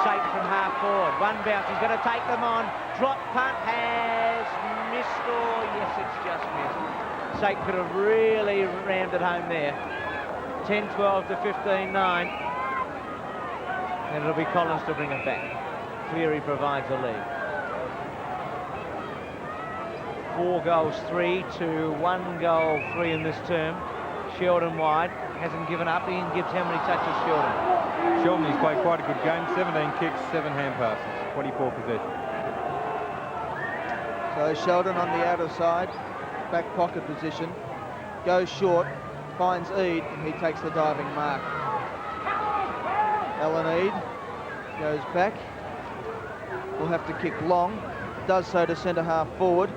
Sate from half forward. One bounce. He's going to take them on. Drop punt has missed, or yes, it's just missed. Sate could have really rammed it home there. 10-12 to 15-9. And it'll be Collins to bring it back. Cleary provides the lead. 4 goals 3 to 1 goal 3 in this term. Sheldon wide, hasn't given up. Ian Gibbs, how many touches Sheldon? Sheldon, he's played quite a good game. 17 kicks, 7 hand passes, 24 possession. So Sheldon on the outer side, back pocket position, goes short, finds Eade, and he takes the diving mark. Alan Eade goes back, will have to kick long, does so to centre half forward.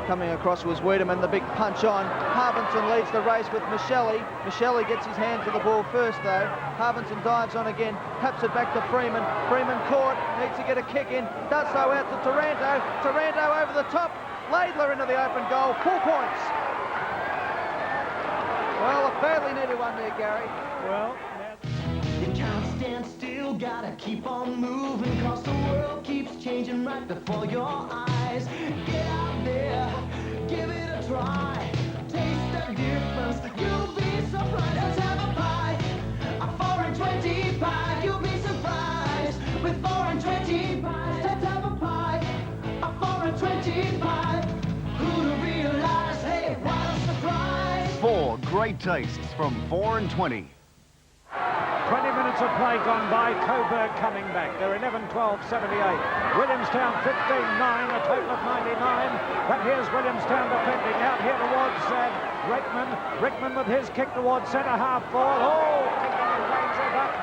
Coming across was Wiedemann, the big punch on. Harvinson leads the race with Michelli. Michelli gets his hand to the ball first though. Harvinson dives on again, taps it back to Freeman. Freeman caught, needs to get a kick in, does so out to Taranto. Taranto over the top, Laidler into the open goal, 4 points. Well, a fairly needed one there, Gary. Well, you can't stand still, gotta keep on moving, cause the world keeps changing right before your eyes. Get out there, give it a try, taste the difference, you'll be surprised. Let's have a pie, a 4 and 20 pie, you'll be surprised. With 4 and 20 pies, let's have a pie, a 4 and 20 pie. Who'd realize, hey, what a surprise. 4 great tastes from 4 and 20. 20 minutes of play gone by. Coburg coming back. They're 11-12-78. Williamstown 15-9, a total of 99. But here's Williamstown defending out here towards Rickman. Rickman with his kick towards centre half forward. Oh, kicking and range it up.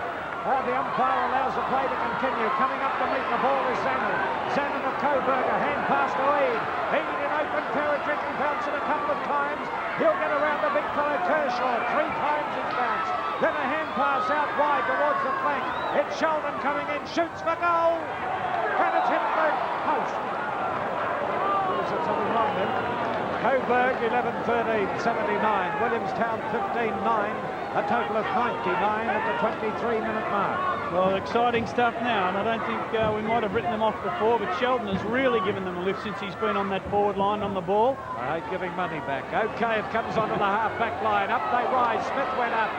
The umpire allows the play to continue. Coming up to meet the ball is Zanin. Zanin of Coburg, a hand pass to Eade. Eade in open territory, can bounce it a couple of times. He'll get around the big fellow Kershaw. 3 times he's bounced. Then a hand pass out wide towards the flank. It's Sheldon coming in, shoots for goal. And it's hit the post. Is there something wrong then? Coburg 11-13-79. Williamstown 15-9. A total of 99 at the 23-minute mark. Well, exciting stuff now, and I don't think we might have written them off before, but Sheldon has really given them a lift since he's been on that forward line on the ball. I hate giving money back. Okay, it comes onto the half-back line. Up they rise. Smith went up.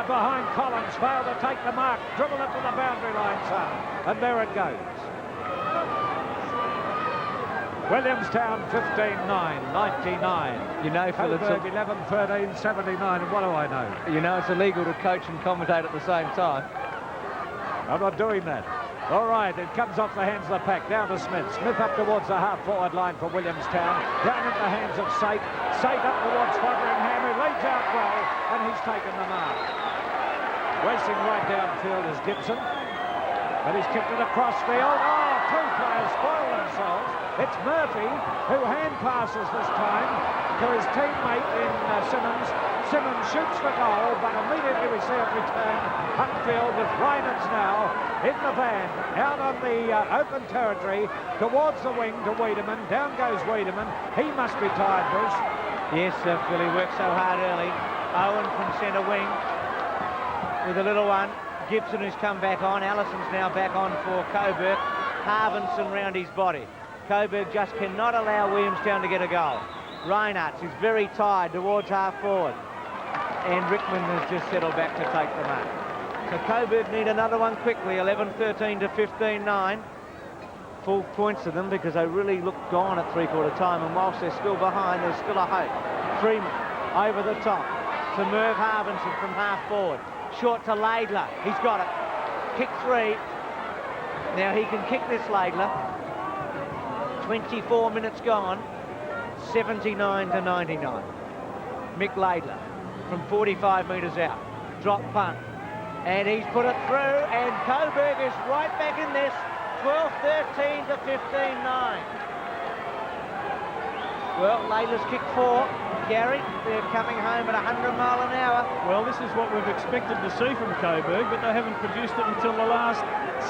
Behind Collins, failed to take the mark. Dribble it to the boundary line, son. And there it goes. Williamstown 15-9, 99. You know, Phil, it's 11-13-79, and what do I know? You know it's illegal to coach and commentate at the same time. I'm not doing that. All right, it comes off the hands of the pack, down to Smith. Smith up towards the half-forward line for Williamstown. Down into the hands of Sate. Sate up towards Fotheringham, who leads out well, and he's taken the mark. Racing right downfield is Gibson. And he's kicked it across field. Oh, 2 players spoil themselves. It's Murphy who hand passes this time to his teammate in Simmons. Simmons shoots for goal, but immediately we see it return upfield with Reynolds now in the van, out on the open territory, towards the wing to Wiedemann. Down goes Wiedemann. He must be tired, Bruce. Yes, Phil, he worked so hard early. Owen from centre wing with a little one. Gibson who's come back on. Allison's now back on for Coburg. Harvinson round his body. Coburg just cannot allow Williamstown to get a goal. Reinhardt is very tired towards half forward. And Rickman has just settled back to take the mark. So Coburg need another one quickly. 11-13 to 15-9. full points to them because they really look gone at three-quarter time, and whilst they're still behind, there's still a hope. Freeman over the top to Merv Harbinson from half forward. Short to Laidler. He's got it. Kick 3. Now he can kick this, Laidler. 24 minutes gone. 79 to 99. Mick Laidler from 45 metres out. Drop punt. And he's put it through, and Coburg is right back in this. 12-13 to 15-9. Well, Laidler's kick 4. Gary, they're coming home at 100 mile an hour. Well, this is what we've expected to see from Coburg, but they haven't produced it until the last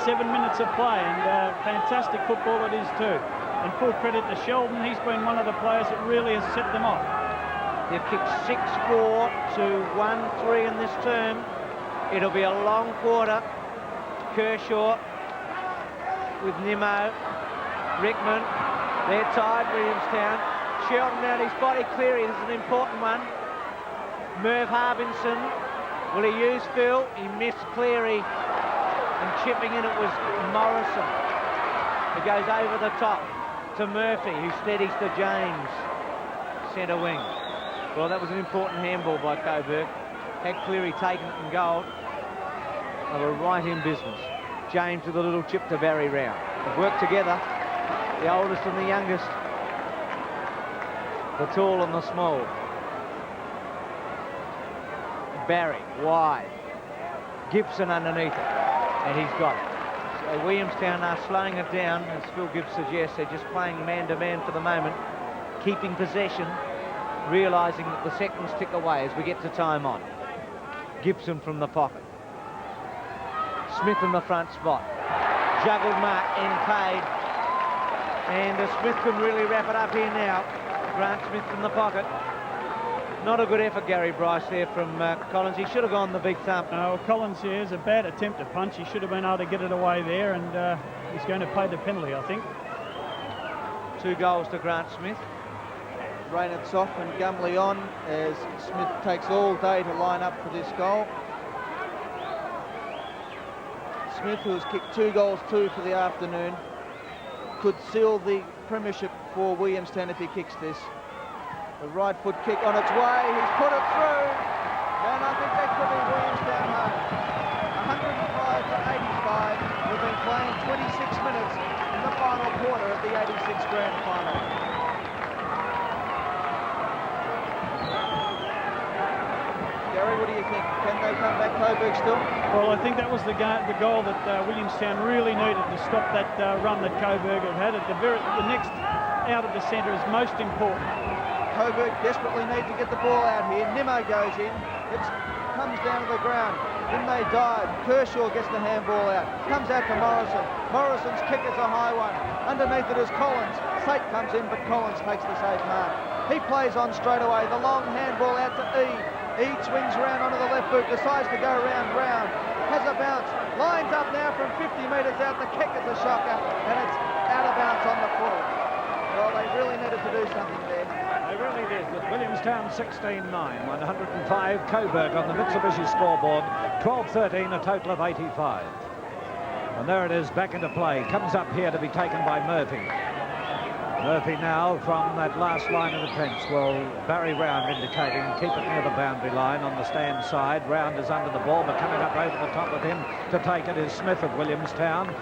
7 minutes of play, and fantastic football it is too. And full credit to Sheldon, he's been one of the players that really has set them off. They've kicked 6-4 to 1-3 in this term. It'll be a long quarter. Kershaw with Nimmo, Rickman, they're tied, Williamstown. Sheldon out his body, Cleary, this is an important one. Merv Harbinson, will he use Phil? He missed Cleary, and chipping in it was Morrison. It goes over the top to Murphy, who steadies to James, centre wing. Well, that was an important handball by Coburg. Had Cleary taken it in goal, they were right in business. James with a little chip to Barry Round. They've worked together, the oldest and the youngest. The tall and the small. Barry, wide. Gibson underneath it, and he's got it. So Williamstown are slowing it down, as Phil Gibbs suggests. They're just playing man-to-man for the moment, keeping possession, realising that the seconds tick away as we get to time on. Gibson from the pocket. Smith in the front spot. Juggled mark and paid. And Smith can really wrap it up here now. Grant Smith from the pocket. Not a good effort, Gary Bryce, there from Collins. He should have gone the big thump. No, Collins here is a bad attempt to punch. He should have been able to get it away there, and he's going to pay the penalty, I think. 2 goals to Grant Smith. Raynett's off and Gumley on as Smith takes all day to line up for this goal. Smith, who has kicked 2 goals, 2 for the afternoon, could seal the premiership for Williamstown if he kicks this. The right foot kick on its way, he's put it through, and I think that could be Williamstown home. 105 to 85, we've been playing 26 minutes in the final quarter of the 86 grand final. Gary, what do you think? Can they come back, Coburg, still? Well, I think that was the goal that Williamstown really needed to stop that run that Coburg have had. The next out of the centre is most important. Coburg desperately need to get the ball out here. Nimmo goes in. It comes down to the ground. Then they dive. Kershaw gets the handball out. Comes out to Morrison. Morrison's kick is a high one. Underneath it is Collins. Sate comes in, but Collins takes the safe mark. He plays on straight away. The long handball out to Eade. Eade swings round onto the left boot. Decides to go round. Has a bounce. Lines up now from 50 metres out. The kick is a shocker. And it's out of bounds on the full. Well, they really needed to do something there. They really did, with Williamstown 16-9, 105 Coburg on the Mitsubishi scoreboard, 12-13, a total of 85. And there it is, back into play. Comes up here to be taken by Murphy. Murphy now from that last line of defence. Well, Barry Round indicating keep it near the boundary line on the stand side. Round is under the ball, but coming up over the top of him to take it is Smith of Williamstown.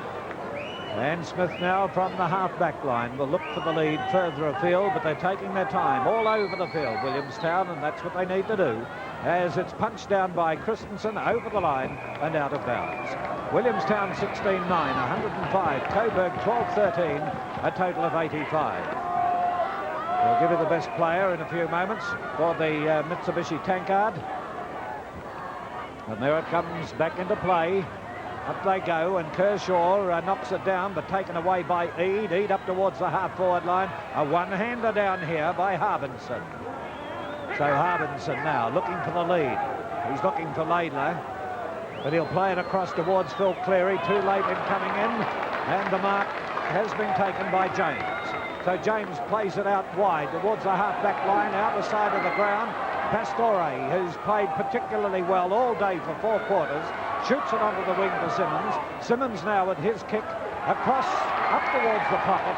And Smith now from the half-back line will look for the lead further afield, but they're taking their time all over the field, Williamstown, and that's what they need to do, as it's punched down by Christensen over the line and out of bounds. Williamstown 16-9, 105, Coburg 12-13, a total of 85. We'll give you the best player in a few moments for the Mitsubishi Tankard. And there it comes back into play. Up they go, and Kershaw knocks it down, but taken away by Eade. Eade up towards the half-forward line. A one-hander down here by Harbinson. So Harbinson now looking for the lead. He's looking for Laidler, but he'll play it across towards Phil Cleary. Too late in coming in, and the mark has been taken by James. So James plays it out wide towards the half-back line, out the side of the ground. Pastore, who's played particularly well all day for 4 quarters, shoots it onto the wing for Simmons. Simmons now with his kick across up towards the pocket,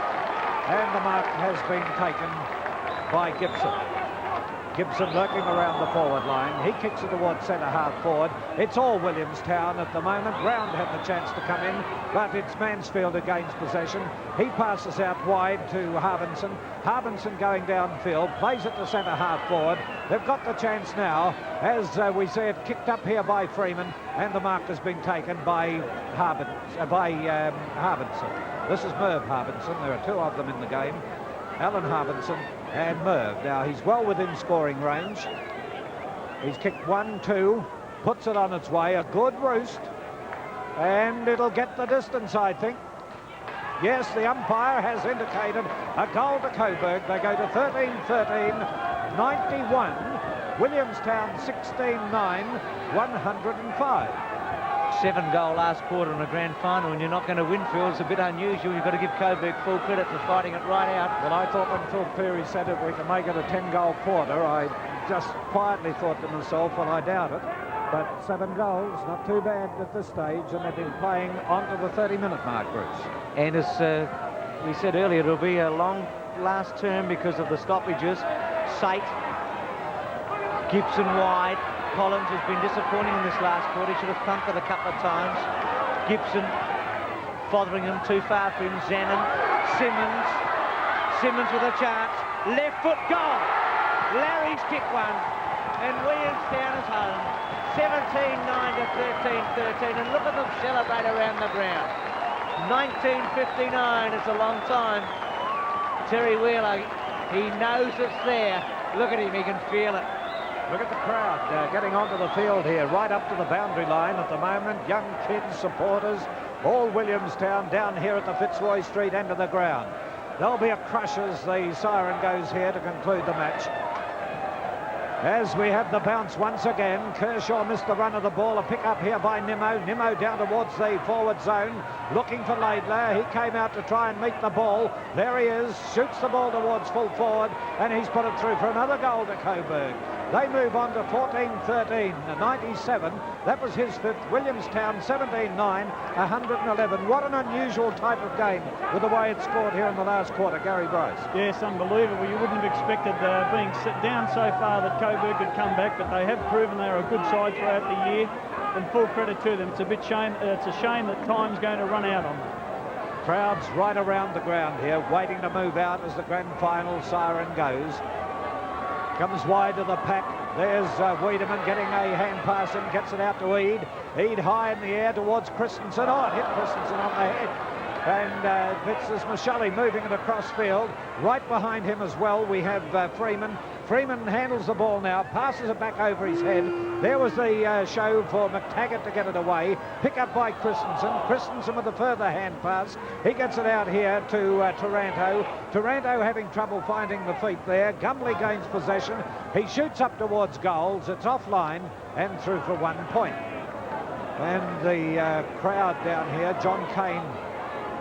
and the mark has been taken by Gibson. Gibson lurking around the forward line. He kicks it towards centre-half forward. It's all Williamstown at the moment. Round had the chance to come in, but it's Mansfield who gains possession. He passes out wide to Harbinson. Harbinson going downfield, plays it to centre-half forward. They've got the chance now, as we see it kicked up here by Freeman, and the mark has been taken by Harbinson. This is Merv Harbinson. There are two of them in the game. Alan Harbinson and Merv. Now, he's well within scoring range. He's kicked 1-2, puts it on its way, a good roost, and it'll get the distance, I think. Yes, the umpire has indicated a goal to Coburg. They go to 13-13, 91. Williamstown 16-9, 105. 7-goal last quarter in a grand final, and you're not going to win, Phil. It's a bit unusual. You've got to give Coburg full credit for fighting it right out. Well, I thought when Phil Cleary said it, we can make it a 10-goal quarter, I just quietly thought to myself, well, I doubt it. But 7 goals, not too bad at this stage, and they've been playing on to the 30-minute mark, Bruce. And as we said earlier, it'll be a long last term because of the stoppages. Sate, Gibson wide. Collins has been disappointing in this last quarter. He should have thumped it a couple of times. Gibson, Fotheringham too far for him. Zannon, Simmons with a chance. Left foot goal. Larry's kicked one, and Williamstown is home. 17-9 to 13-13, and look at them celebrate around the ground. 1959, it's a long time. Terry Wheeler, he knows it's there. Look at him, he can feel it. Look at the crowd getting onto the field here, right up to the boundary line at the moment. Young kids, supporters, all Williamstown down here at the Fitzroy Street end of the ground. There'll be a crush as the siren goes here to conclude the match. As we have the bounce once again, Kershaw missed the run of the ball. A pick up here by Nimmo. Nimmo down towards the forward zone, looking for Laidler. He came out to try and meet the ball. There he is, shoots the ball towards full forward, and he's put it through for another goal to Coburg. They move on to 14-13, 97. That was his fifth. Williamstown 17-9, 111. What an unusual type of game with the way it's scored here in the last quarter. Gary Bryce. Yes, unbelievable. You wouldn't have expected being set down so far that Coburg could come back, but they have proven they are a good side throughout the year, and full credit to them. It's a shame that time's going to run out on them. Crowds right around the ground here, waiting to move out as the grand final siren goes. Comes wide to the pack. There's Wiedemann getting a hand pass in, gets it out to Eade. Eade high in the air towards Christensen. Oh, it hit Christensen on the head. And this is Michelli moving it across field. Right behind him as well, we have Freeman. Freeman handles the ball now, passes it back over his head. There was the show for McTaggart to get it away. Pick up by Christensen. Christensen with a further hand pass. He gets it out here to Taranto. Taranto having trouble finding the feet there. Gumley gains possession. He shoots up towards goals. It's offline and through for 1 point. And the crowd down here, John Kane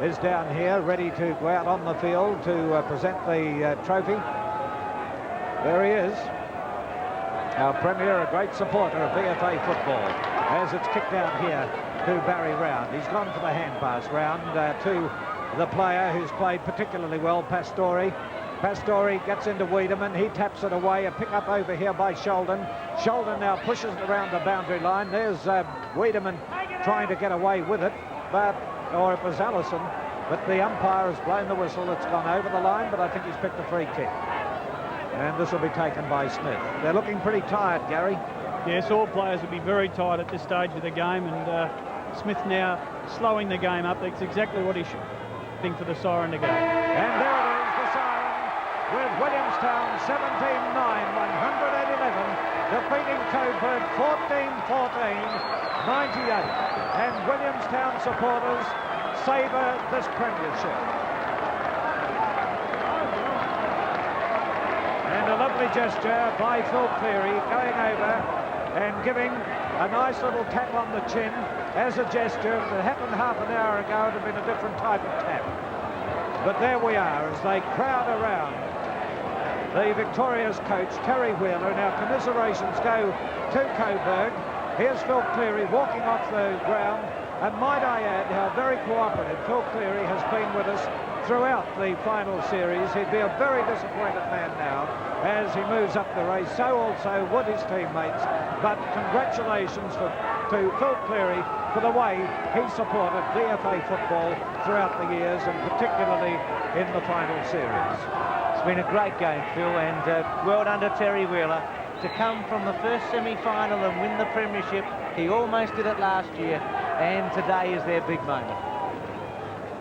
is down here ready to go out on the field to present the trophy. There he is, our Premier, a great supporter of VFA football, as it's kicked out here to Barry Round. He's gone for the hand pass. Round to the player who's played particularly well, Pastore. Pastore gets into Wiedemann. He taps it away. A pick up over here by Sheldon. Sheldon now pushes it around the boundary line. There's Wiedemann trying to get away with it, or it was Allison, but the umpire has blown the whistle. It's gone over the line, but I think he's picked a free kick. And this will be taken by Smith. They're looking pretty tired, Gary. Yes, all players will be very tired at this stage of the game, and Smith now slowing the game up. That's exactly what he should think for the siren to go. And there it is, the siren, with Williamstown 17-9, 111, defeating Coburg 14-14, 98. And Williamstown supporters savour this premiership. And a lovely gesture by Phil Cleary, going over and giving a nice little tap on the chin as a gesture. If it happened half an hour ago, it would have been a different type of tap. But there we are as they crowd around the victorious coach, Terry Wheeler. Now commiserations go to Coburg. Here's Phil Cleary walking off the ground, And might I add how very cooperative Phil Cleary has been with us throughout the final series. He'd be a very disappointed man now as he moves up the race. So also would his teammates. But congratulations to Phil Cleary for the way he supported VFA football throughout the years, and particularly in the final series. It's been a great game, Phil, and well done to Terry Wheeler to come from the first semi-final and win the premiership. He almost did it last year, and today is their big moment.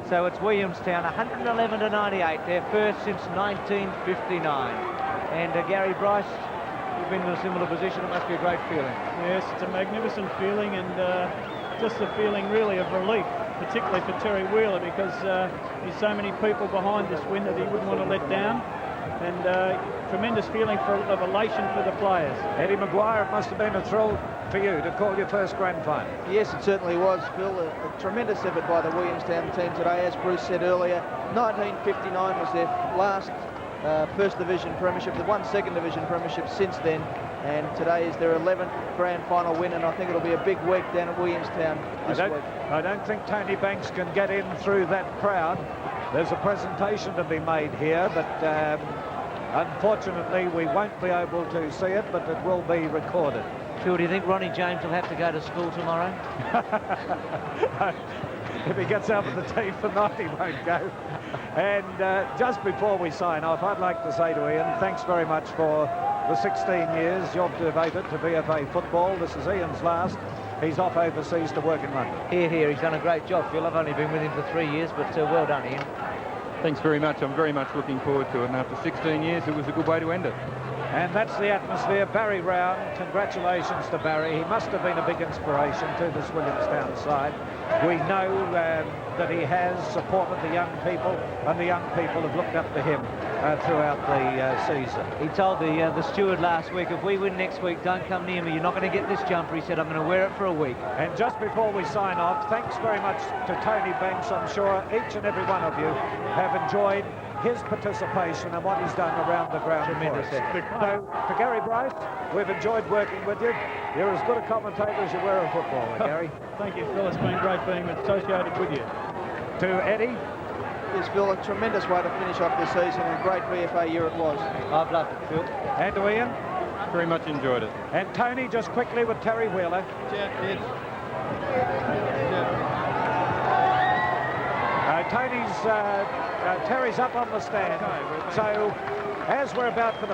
So it's Williamstown, 111 to 98, their first since 1959. And Gary Bryce, you've been in a similar position. It must be a great feeling. Yes, it's a magnificent feeling, and just a feeling really of relief, particularly for Terry Wheeler, because there's so many people behind this win that he wouldn't want to let down. And tremendous feeling of elation for the players. Eddie McGuire, it must have been a thrill for you to call your first grand final. Yes, it certainly was, Phil. A tremendous effort by the Williamstown team today. As Bruce said earlier, 1959 was their last First Division premiership. They've won Second Division premiership since then, and today is their 11th grand final win, and I think it'll be a big week down at Williamstown this week. I don't think Tony Banks can get in through that crowd. There's a presentation to be made here, but unfortunately we won't be able to see it, but it will be recorded. Phil, do you think Ronnie James will have to go to school tomorrow? If he gets out of the team for night, he won't go. And just before we sign off, I'd like to say to Ian, thanks very much for the 16 years you've devoted to VFA football. This is Ian's last. He's off overseas to work in London. Here, he's done a great job, Phil. I've only been with him for 3 years, but well done, Ian. Thanks very much. I'm very much looking forward to it, and after 16 years, it was a good way to end it. And that's the atmosphere. Barry Round, congratulations to Barry. He must have been a big inspiration to this Williamstown side. We know that he has supported the young people, and the young people have looked up to him throughout the season. He told the steward last week, if we win next week, don't come near me. You're not going to get this jumper. He said, I'm going to wear it for a week. And just before we sign off, thanks very much to Tony Banks. I'm sure each and every one of you have enjoyed his participation and what he's done around the ground. Tremendous effort. So, for Gary Bryce, we've enjoyed working with you. You're as good a commentator as you were a footballer, Gary. Thank you, Phil. It's been great being associated with you. To Eddie. Yes, Phil, a tremendous way to finish off this season, and a great VFA year it was. I've loved it, Phil. And to Ian. Very much enjoyed it. And Tony, just quickly with Terry Wheeler. Terry's up on the stand. So, as we're about to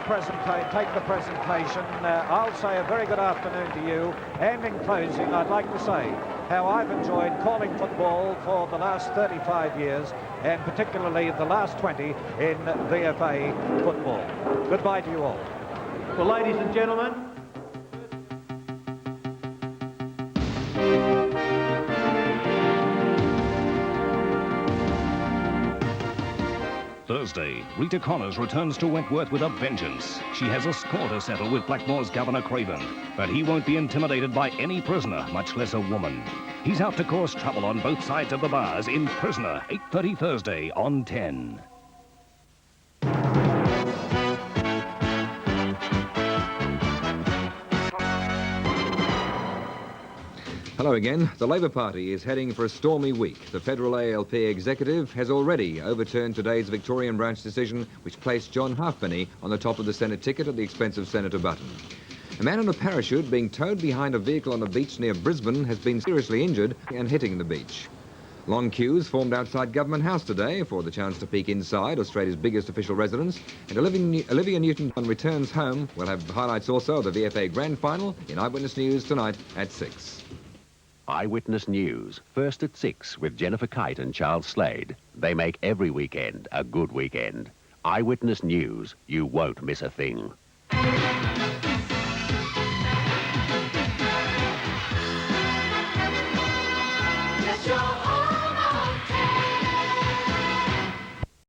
take the presentation, I'll say a very good afternoon to you. And in closing, I'd like to say how I've enjoyed calling football for the last 35 years, and particularly the last 20 in VFA football. Goodbye to you all. Well, ladies and gentlemen, Thursday, Rita Connors returns to Wentworth with a vengeance. She has a score to settle with Blackmore's Governor Craven, but he won't be intimidated by any prisoner, much less a woman. He's out to cause trouble on both sides of the bars in Prisoner, 8:30 Thursday on 10. Hello again. The Labour Party is heading for a stormy week. The federal ALP executive has already overturned today's Victorian branch decision, which placed John Halfpenny on the top of the Senate ticket at the expense of Senator Button. A man on a parachute being towed behind a vehicle on a beach near Brisbane has been seriously injured and hitting the beach. Long queues formed outside Government House today for the chance to peek inside Australia's biggest official residence. And Olivia Newton returns home. We'll have highlights also of the VFA Grand Final in Eyewitness News tonight at 6. Eyewitness News, first at 6 with Jennifer Kite and Charles Slade. They make every weekend a good weekend. Eyewitness News, you won't miss a thing.